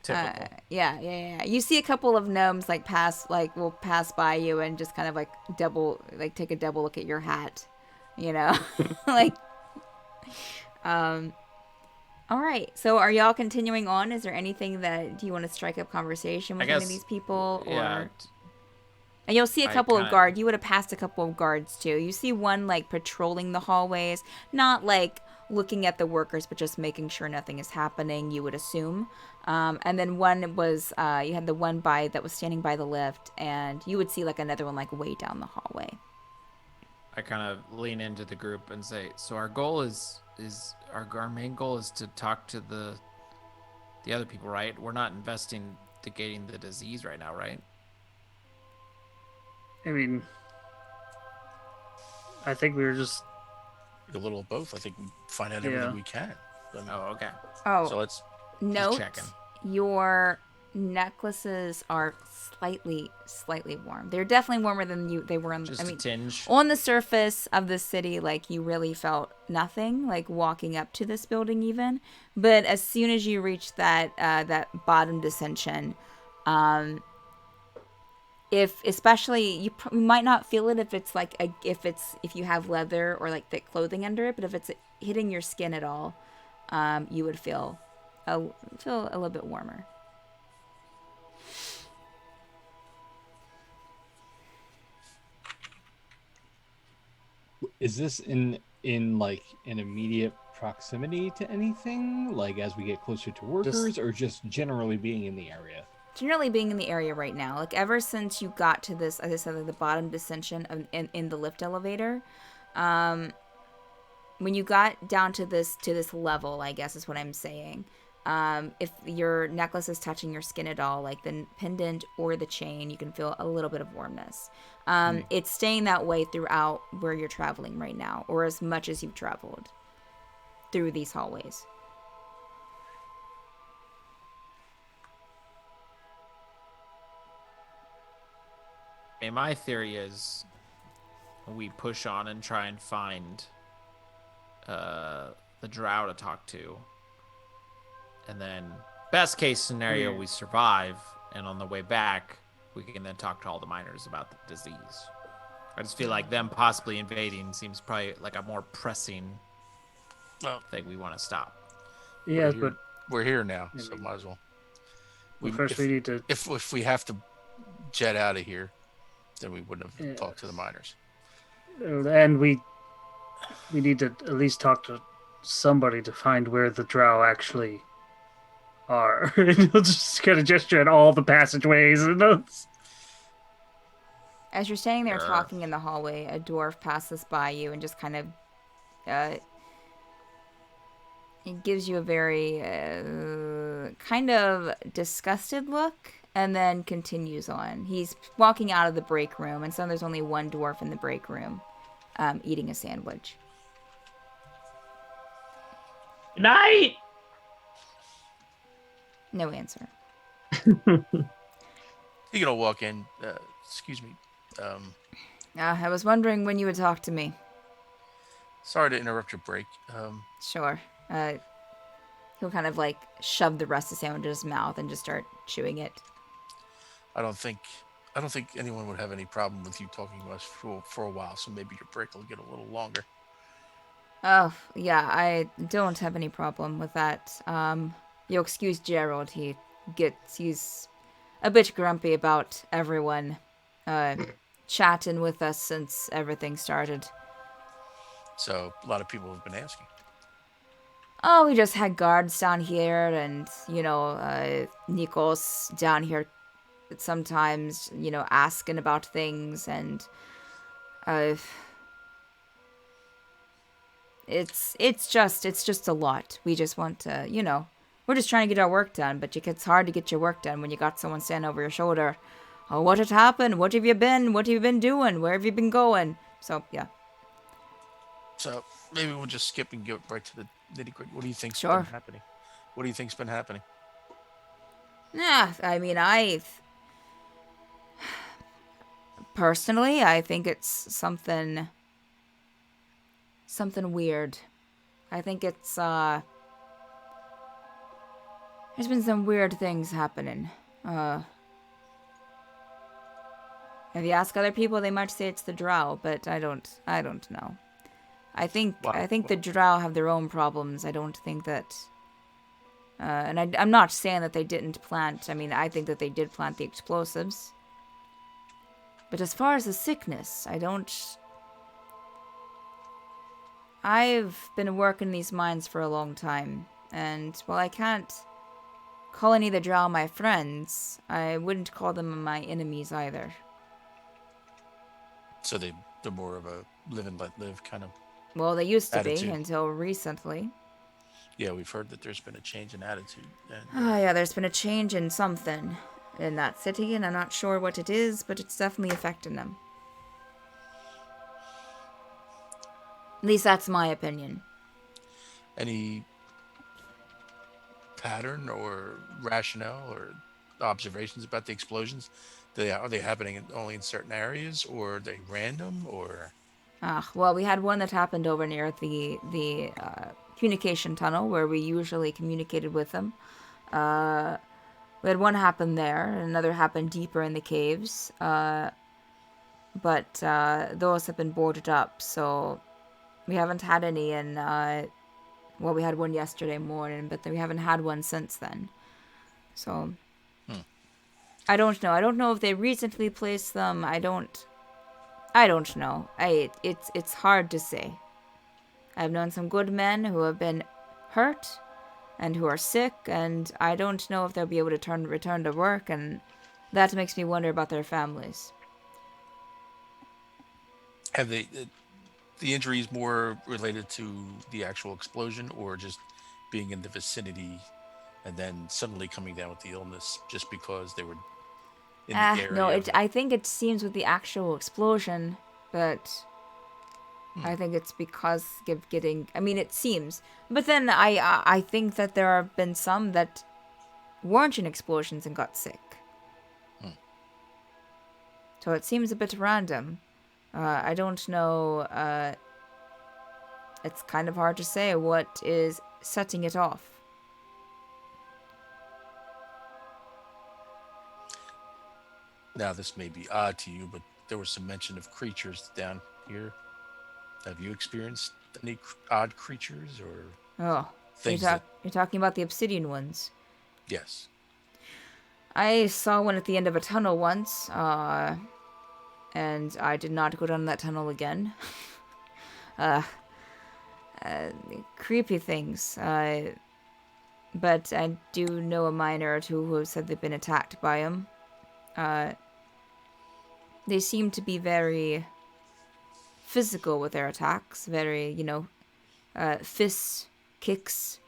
Typical. Yeah. You see a couple of gnomes will pass by you and just kind of take a double look at your hat, like. All right. So are y'all continuing on? Is there anything do you want to strike up conversation with any of these people? Yeah. And you'll see a couple of guards. You would have passed a couple of guards too. You see one like patrolling the hallways, not like looking at the workers, but just making sure nothing is happening, you would assume. And then one was, you had the one that was standing by the lift, and you would see like another one like way down the hallway. I kind of lean into the group and say, so our goal is our main goal is to talk to the other people, right? We're not investigating the disease right now, right? I mean, I think we were just a little of both. I think we find out everything we can. Oh, okay. Oh, so let's note checking. Your necklaces are slightly warm. They're definitely warmer than they were. Just a tinge. On the surface of the city, like you really felt nothing, like walking up to this building even. But as soon as you reach that bottom descension, especially you might not feel it if it's like if you have leather or like thick clothing under it, but if it's hitting your skin at all, you would feel a little bit warmer. Is this in like an immediate proximity to anything, like as we get closer to workers, or just generally being in the area? Generally being in the area right now, like ever since you got to this, as I said, like the bottom descension in the lift elevator, when you got down to this level, I guess is what I'm saying. If your necklace is touching your skin at all, like the pendant or the chain, you can feel a little bit of warmness. It's staying that way throughout where you're traveling right now, or as much as you've traveled through these hallways. And my theory is we push on and try and find the drow to talk to. And then best case scenario, we survive. And on the way back, we can then talk to all the miners about the disease. I just feel like them possibly invading seems probably like a more pressing thing we want to stop. Yeah, we're here now, so might as well. First, we need to. If we have to jet out of here, then we wouldn't have talked to the miners. And we need to at least talk to somebody to find where the Drow actually are. He'll just kind of gesture at all the passageways and those. As you're standing there talking in the hallway, a dwarf passes by you and just kind of, it gives you a very kind of disgusted look, and then continues on. He's walking out of the break room, and so there's only one dwarf in the break room, eating a sandwich. Good night! No answer. You're gonna walk in. Excuse me. I was wondering when you would talk to me. Sorry to interrupt your break. Sure. He'll kind of like shove the rest of the sandwich in his mouth and just start chewing it. I don't think anyone would have any problem with you talking to us for a while. So maybe your break will get a little longer. Oh yeah, I don't have any problem with that. You'll excuse Gerald. He's a bit grumpy about everyone chatting with us since everything started. So a lot of people have been asking. Oh, we just had guards down here, and Nikos down here sometimes, asking about things, and it's just a lot. We just want to, we're just trying to get our work done, but it's hard to get your work done when you got someone standing over your shoulder. Oh, what had happened? What have you been? What have you been doing? Where have you been going? So, yeah. So maybe we'll just skip and get right to the nitty-gritty. What do you think's Sure. been happening? What do you think's been happening? Yeah, I mean, personally, I think it's something weird. I think it's, there's been some weird things happening. If you ask other people, they might say it's the Drow, but I don't know. I think the Drow have their own problems. I don't think that, and I'm not saying that they didn't plant. I mean, I think that they did plant the explosives. But as far as the sickness, I've been working these mines for a long time, and while I can't call any of the Drow my friends, I wouldn't call them my enemies either. So they're more of a live and let live kind of. Well, they used to attitude. be until recently. Yeah, we've heard that there's been a change in attitude. Oh yeah, there's been a change in something in that city, and I'm not sure what it is, but it's definitely affecting them. At least that's my opinion. Any pattern or rationale or observations about the explosions? Are they happening only in certain areas, or are they random, or? Well, we had one that happened over near the communication tunnel where we usually communicated with them. We had one happen there, another happened deeper in the caves. But those have been boarded up, so we haven't had any in, well, we had one yesterday morning, but we haven't had one since then. So, I don't know. I don't know if they recently placed them. I don't know. It's hard to say. I've known some good men who have been hurt and who are sick, and I don't know if they'll be able to return to work, and that makes me wonder about their families. Have the injuries more related to the actual explosion, or just being in the vicinity and then suddenly coming down with the illness just because they were in the area? No, I think it seems with the actual explosion, but I think it's because of getting. I mean, it seems, but then I think that there have been some that weren't in explosions and got sick. So it seems a bit random. I don't know. It's kind of hard to say what is setting it off. Now, this may be odd to you, but there was some mention of creatures down here. Have you experienced any odd creatures or Oh, things you're talking about the obsidian ones? Yes. I saw one at the end of a tunnel once, and I did not go down that tunnel again. Creepy things. But I do know a miner or two who have said they've been attacked by them. They seem to be very physical with their attacks. Very, fists, kicks.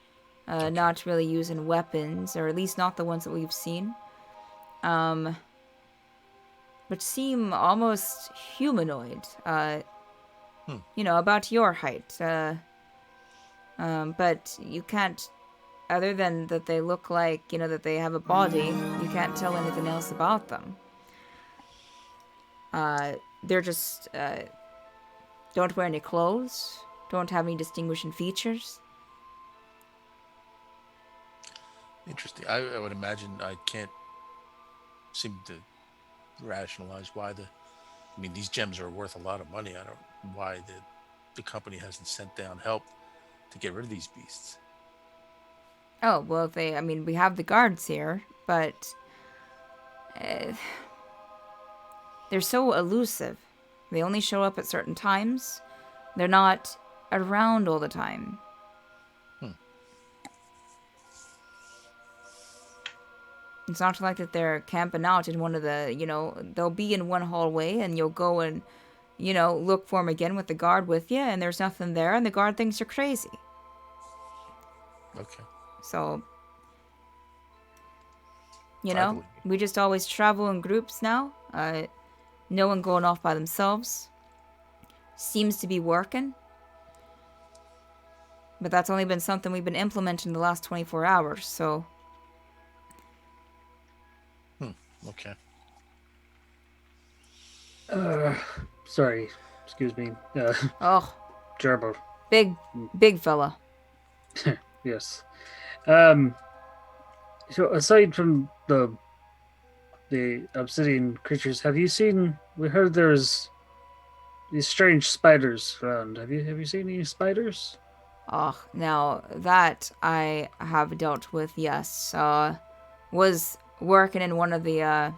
Not really using weapons, or at least not the ones that we've seen. But seem almost humanoid. About your height. But you can't, other than that they look like, that they have a body, you can't tell anything else about them. They're just, don't wear any clothes, don't have any distinguishing features. Interesting. I would imagine I can't seem to rationalize why these gems are worth a lot of money. I don't know why the company hasn't sent down help to get rid of these beasts. Oh, well, we have the guards here, but they're so elusive. They only show up at certain times. They're not around all the time. It's not like that they're camping out in one of the, they'll be in one hallway and you'll go and, look for them again with the guard with you and there's nothing there and the guard thinks you're crazy. Okay. So, we just always travel in groups now. No one going off by themselves. Seems to be working. But that's only been something we've been implementing the last 24 hours, so... Okay. Sorry. Excuse me. Jurble. Big fella. Yes. So aside from the obsidian creatures, have you seen? We heard there's these strange spiders around. Have you seen any spiders? Oh, now that I have dealt with, yes. Was working in one of the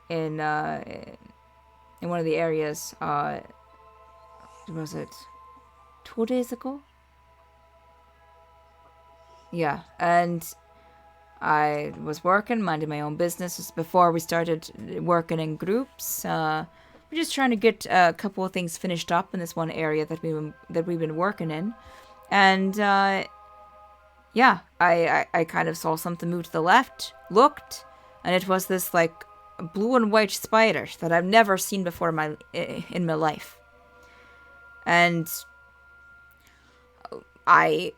in one of the areas. Was it 2 days ago? Yeah, and I was working, minding my own business. Just before we started working in groups. We're just trying to get a couple of things finished up in this one area that we've been working in, and yeah, I kind of saw something move to the left, looked, and it was this like blue and white spider that I've never seen before in my life, and I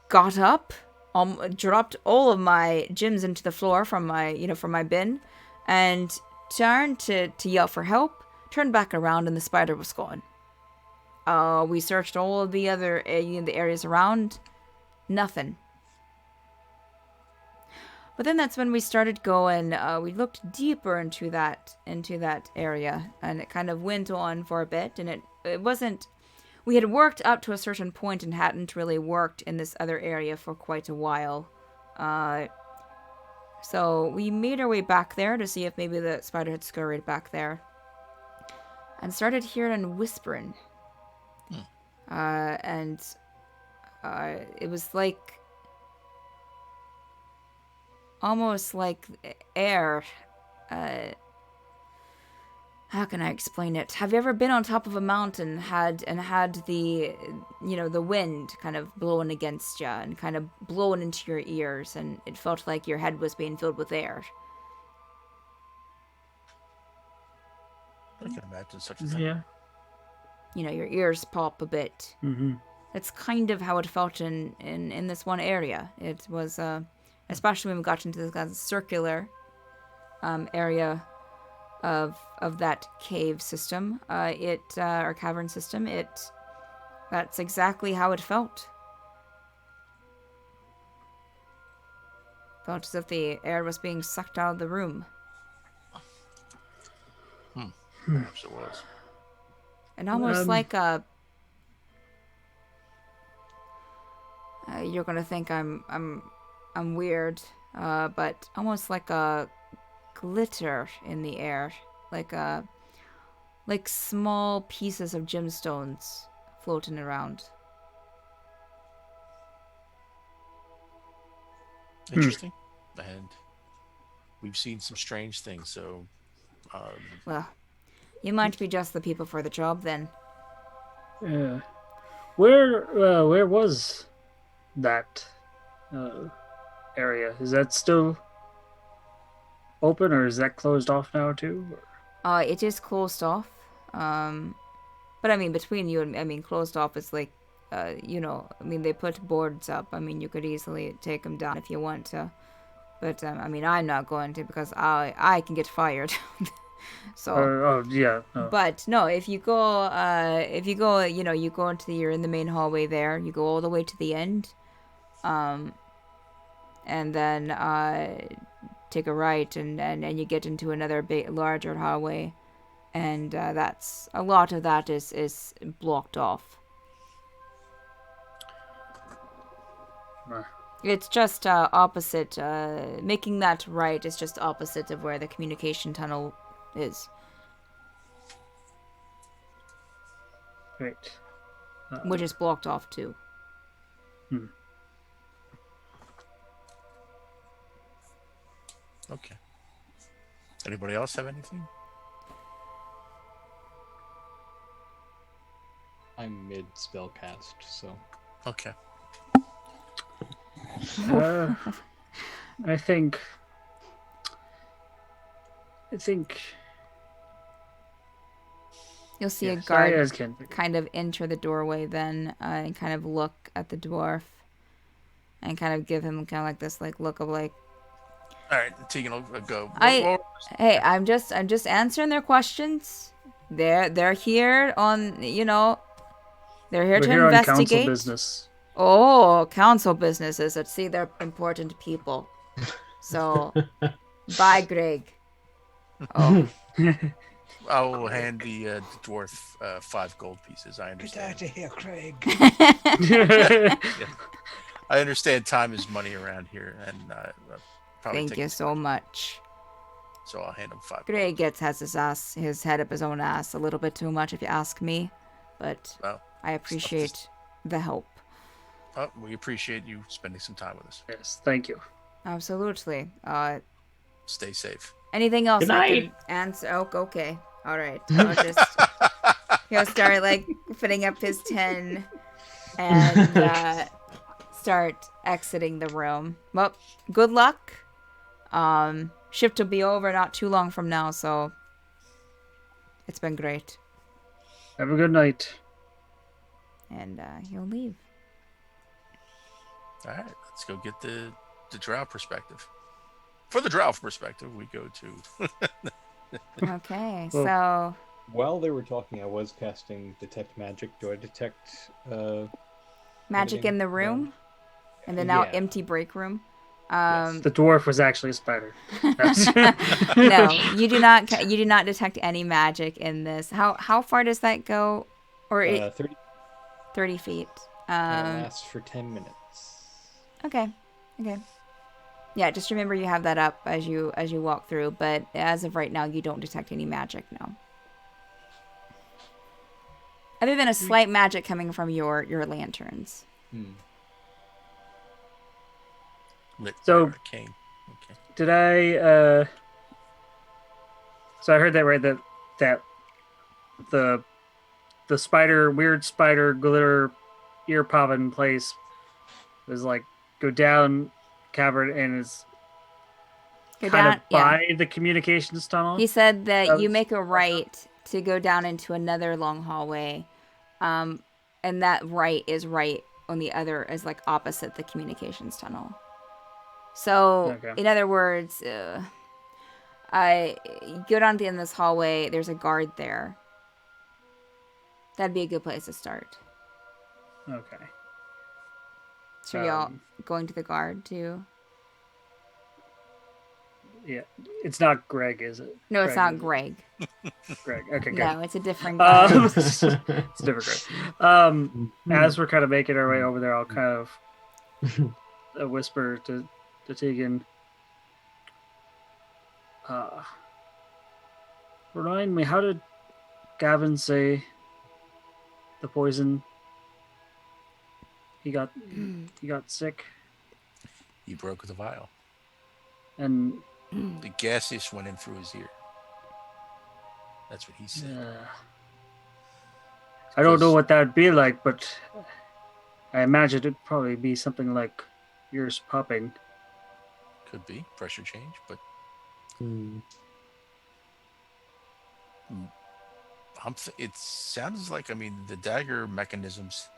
got up, dropped all of my gems into the floor from my bin, and turned to yell for help. Turned back around and the spider was gone. We searched all of the other the areas around. Nothing. But then that's when we started going. We looked deeper into that area, and it kind of went on for a bit. And it wasn't. We had worked up to a certain point and hadn't really worked in this other area for quite a while. So we made our way back there to see if maybe the spider had scurried back there. And started hearing whispering. And it was like... almost like air. How can I explain it? Have you ever been on top of a mountain had the, the wind kind of blowing against you and kind of blowing into your ears, and it felt like your head was being filled with air? I can imagine such a thing. Yeah. Your ears pop a bit. Mm-hmm. That's kind of how it felt in this one area. It was, especially when we got into this kind of circular area of that cave system, or cavern system, that's exactly how it felt. Felt as if the air was being sucked out of the room. Perhaps it was. And almost like a... you're gonna think I'm weird. but almost like a glitter in the air, like small pieces of gemstones floating around. Interesting. And we've seen some strange things, so Well, you might be just the people for the job then. Yeah. Where was that area? Is that still open, or is that closed off now too? It is closed off. But I mean, between you and closed off is like, they put boards up. I mean, you could easily take them down if you want to. But I'm not going to, because I can get fired. So. Yeah. But no, if you go, you go you're in the main hallway there. You go all the way to the end, and then take a right, and you get into another larger hallway, and that's a lot of that is blocked off. It's just opposite. Making that right is just opposite of where the communication tunnel is. Great. Which is blocked off too. okay. Anybody else have anything? I'm mid spell cast, so Okay. I think You'll see a yes, guard kind of enter the doorway then, and kind of look at the dwarf, and kind of give him kind of like this look of like. All right, Teagan will go. Hey, I'm just answering their questions. They're here on they're here We're to here on investigate. council business. Oh, council businesses. Let's see, they're important people. So, bye, Greg. Oh. I will hand the dwarf 5 gold pieces. I understand. Get out of here, Craig. Yeah. I understand time is money around here, and probably Thank you so much. So I'll hand him 5. Greg has his head up his own ass a little bit too much, if you ask me, but I appreciate the help. We appreciate you spending some time with us. Yes, thank you. Absolutely. Stay safe. Anything else Good I night. can answer? Oh, okay. All right. He'll start putting up his 10 and start exiting the room. Well, good luck. Shift will be over not too long from now, so it's been great. Have a good night. And he'll leave. All right, let's go get the Drow perspective. For the Drow perspective, we go to. Okay, so. While they were talking, I was casting Detect Magic. Do I detect magic in the room? In the now empty break room? Yes. The dwarf was actually a spider. No, you do not. You do not detect any magic in this. How far does that go? Or 30. 30 feet. And it lasts for 10 minutes. Okay. Yeah, just remember you have that up as you walk through. But as of right now, you don't detect any magic. No. Other than a slight magic coming from your lanterns. Lit So, arcane. Okay. Did I? So I heard that right. That the weird spider glitter ear popping place was go down cavern and is by the communications tunnel. He said that you make a right to go down into another long hallway, and that right is right on the other, is opposite the communications tunnel. So, in other words, I go down to the end of this hallway. There's a guard there. That'd be a good place to start. Okay. So y'all going to the guard too? Yeah, it's not Greg, is it? No, it's not Greg. Greg. Okay, good. No, it's a different guy. It's a different Greg. As we're kind of making our way over there, I'll kind of whisper to Teagan, Remind me, how did Gavin say the poison? He got sick, He broke the vial. and The gaseous went in through his ear. That's what he said. I don't know Because- what that would be like, but I imagine it'd probably be something like ears popping. Could be pressure change, but it sounds like, I mean, the dagger mechanisms,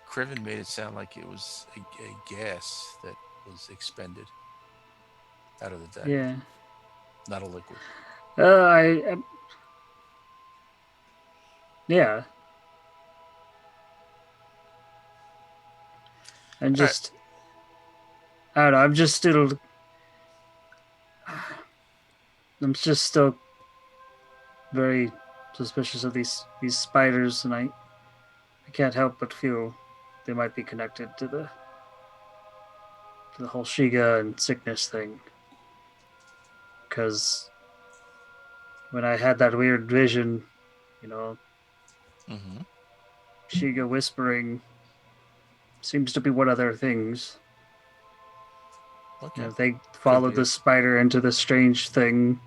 Criven made it sound like it was a gas that was expended out of the dagger, Yeah. not a liquid. Yeah. And just, I don't know, I'm just still very suspicious of these spiders, and I can't help but feel they might be connected to the whole Shiga and sickness thing. Because when I had that weird vision, Shiga whispering seems to be one of their things. Okay. They followed the spider into the strange thing.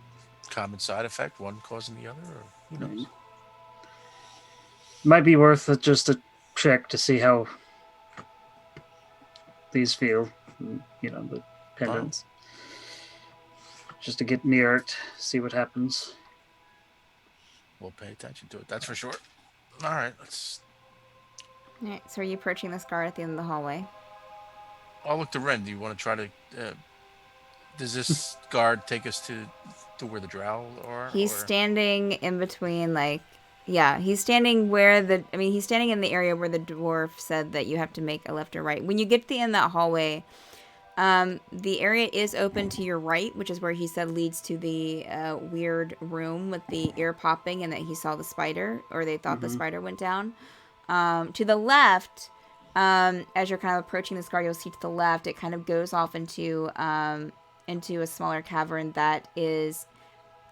Common side effect, one causing the other, or who knows? Might be worth it just a check to see how these feel. The pendants. Just to get near it, see what happens. We'll pay attention to it, that's for sure. All right, let's. All right, so are you approaching this guard at the end of the hallway? I'll look to Ren. Do you want to try to? Does this guard take us to where the Drow are? He's standing in between, he's standing he's standing in the area where the dwarf said that you have to make a left or right. When you get to the end of that hallway, the area is open to your right, which is where he said leads to the weird room with the ear popping and that he saw the spider, or they thought the spider went down. To the left, as you're kind of approaching this guard, you'll see to the left, it kind of goes off into a smaller cavern that is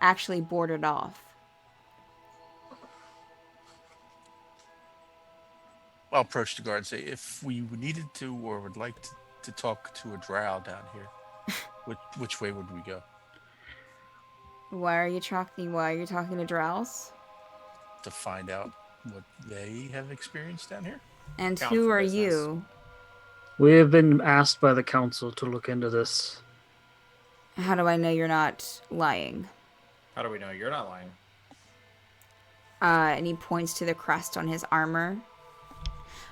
actually boarded off. I'll approach the guard and say, if we needed to or would like to talk to a Drow down here, which way would we go? Why are you talking to Drows? To find out what they have experienced down here. And who are you? We have been asked by the council to look into this. How do I know you're not lying? How do we know you're not lying? And he points to the crest on his armor.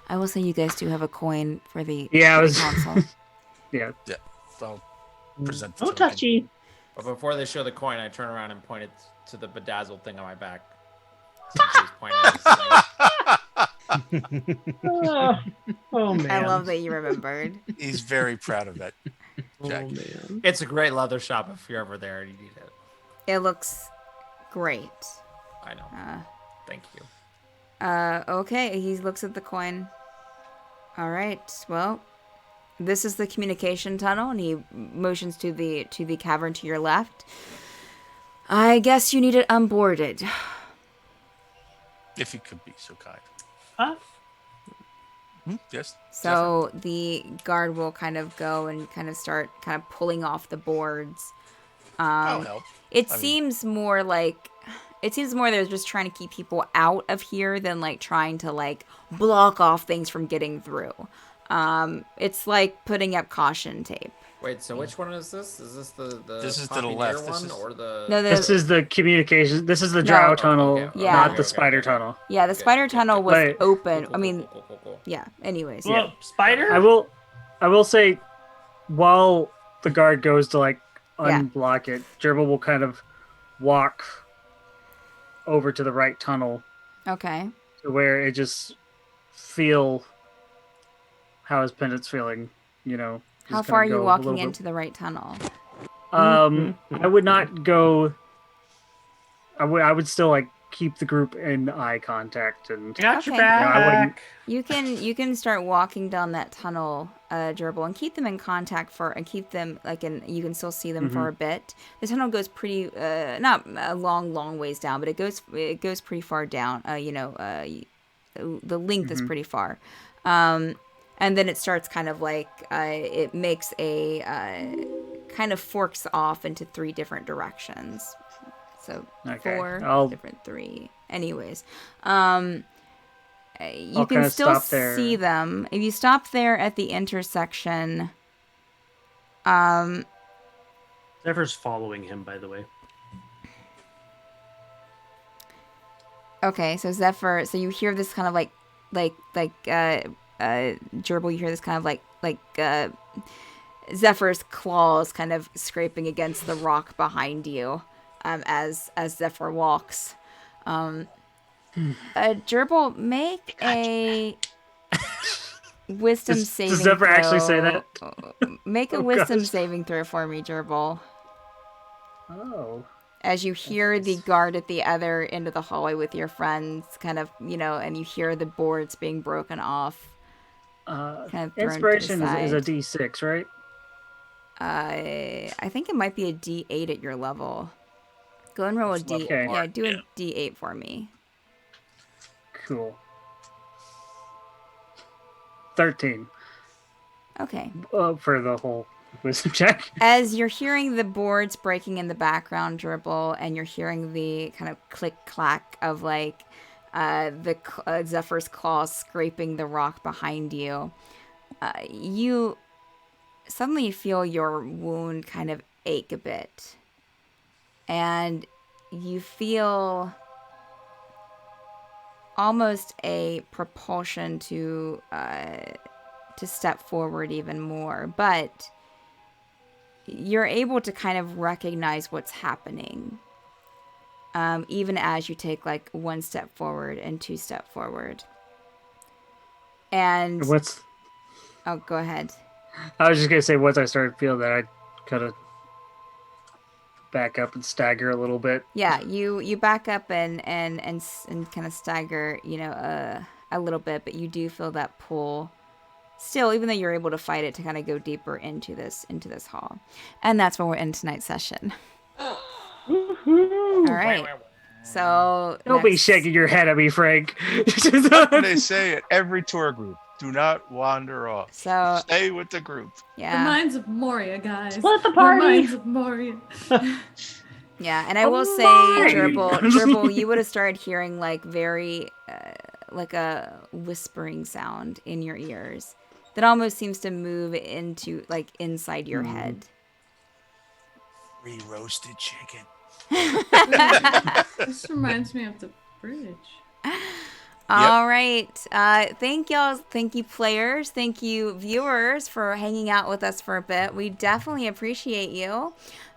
I will say you guys do have a coin for the council. Yeah. Yeah. I'll present the Oh, token. touchy. But before they show the coin, I turn around and point it to the bedazzled thing on my back. He's pointing at this thing. Oh man. I love that you remembered. He's very proud of that Oh jacket. man. It's a great leather shop if you're ever there and you need it. It looks great. I know. Thank you. Okay, he looks at the coin. All right, well, this is the communication tunnel, and he motions to the cavern to your left. I guess you need it unboarded. If you could be so kind. Huh? Yes. So the guard will kind of go and kind of start kind of pulling off the boards. I'll help. It seems more they're just trying to keep people out of here than like trying to like block off things from getting through. It's like putting up caution tape. Wait, so which one is this? Is this the This is to the poppy left. ear This one is- or the? No, This is the communication. This is the Drow tunnel, okay. Yeah. not Okay, the spider tunnel. Yeah, the spider tunnel was Right. open. Cool, I mean, cool. yeah. Anyways, Well, spider. I will say, while the guard goes to like unblock it, Jurble will kind of walk over to the right tunnel Okay. to where it just feel how his pendant's feeling. How Just far are kinda you go a walking little bit- into the right tunnel? I would not go. I would still like keep the group in eye contact and. I got your Okay. Yeah, I wouldn't- back. You can start walking down that tunnel, Jurble, and keep them in contact and keep them you can still see them for a bit. The tunnel goes pretty not a long ways down, but it goes pretty far down. The length is pretty far, and then it starts kind of like it makes a kind of forks off into 3 different directions. So Okay, 4 different 3. Anyways, you I'll can kinda still stop there. see them if you stop there at the intersection. Zephyr's following him, by the way. Okay, so Zephyr, so you hear this kind of Jurble, you hear this kind of like Zephyr's claws kind of scraping against the rock behind you, as Zephyr walks. Jurble, make a wisdom saving Does Zephyr throw. actually say that? Make a Oh, wisdom gosh. saving throw for me, Jurble. Oh. As you hear the guard at the other end of the hallway with your friends, kind of, and you hear the boards being broken off. Kind of thrown to the Inspiration is a side. D6, right? I think it might be a D8 at your level. Go and roll a D. Okay. Yeah, do a D8 for me. Cool. 13 Okay. for the whole wisdom check. As you're hearing the boards breaking in the background, Jurble, and you're hearing the kind of click clack of Zephyr's claws scraping the rock behind you, you suddenly feel your wound kind of ache a bit, and you feel almost a propulsion to step forward even more, but you're able to kind of recognize what's happening, even as you take 1 step forward and 2 step forward. And oh, go ahead. I was just gonna say, once I started feeling that, I kind of back up and stagger a little bit. Yeah, you back up and kind of stagger, a little bit, but you do feel that pull still, even though you're able to fight it, to kind of go deeper into this hall. And that's where we're in tonight's session. All right. So Don't be shaking your head at me, Frank. They say at every tour group, do not wander off. So stay with the group. Yeah. The Mines of Moria, guys. Split the party. The Mines of Moria. Yeah, and I will say, Jurble, you would have started hearing very, like a whispering sound in your ears that almost seems to move into inside your head. Re-roasted chicken. This reminds me of the bridge. All right. Thank y'all. Thank you, players. Thank you, viewers, for hanging out with us for a bit. We definitely appreciate you.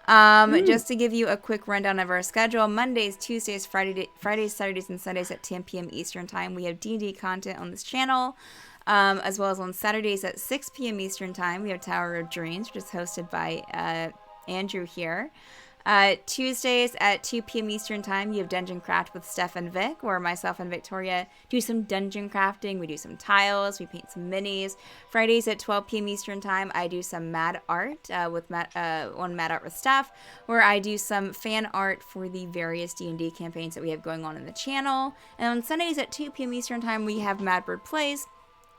Just to give you a quick rundown of our schedule: Mondays, Tuesdays, Fridays, Saturdays, and Sundays at 10 p.m. Eastern Time. We have D&D content on this channel, as well as on Saturdays at 6 p.m. Eastern Time. We have Tower of Dreams, which is hosted by Andrew here. Tuesdays at 2 p.m. Eastern Time, you have Dungeon Craft with Steph and Vic, where myself and Victoria do some dungeon crafting. We do some tiles, we paint some minis. Fridays at 12 p.m. Eastern Time, I do some mad art on Mad Art with Steph, where I do some fan art for the various D&D campaigns that we have going on in the channel. And on Sundays at 2 p.m. Eastern Time, we have Madbird Plays,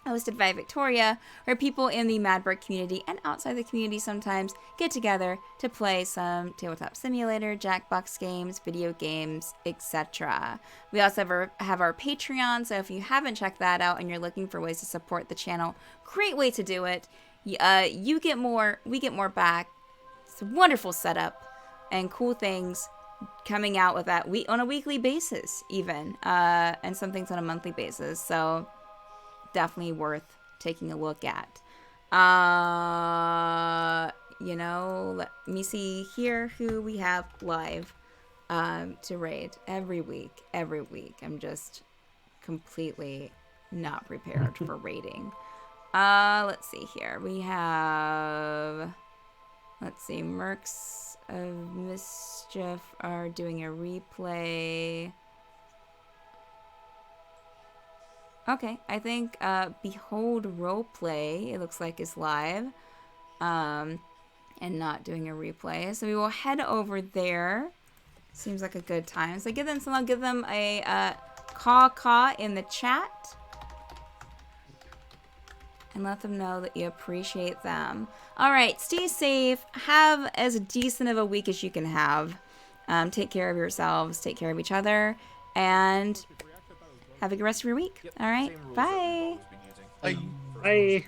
hosted by Victoria, where people in the Madbird community and outside the community sometimes get together to play some tabletop simulator, Jackbox games, video games, etc. We also have our Patreon, so if you haven't checked that out and you're looking for ways to support the channel, great way to do it. You get more, we get more back. It's a wonderful setup and cool things coming out with that on a weekly basis even, and some things on a monthly basis. So definitely worth taking a look at. Let me see here who we have live to raid every week. I'm just completely not prepared for raiding. Let's see here. We have, Mercs of Mischief are doing a replay. Okay, I think Behold Roleplay, it looks like, is live. And not doing a replay. So we will head over there. Seems like a good time. So I'll give them a caw in the chat. And let them know that you appreciate them. All right, stay safe. Have as decent of a week as you can have. Take care of yourselves. Take care of each other. And have a good rest of your week. All right, bye. Bye. Bye.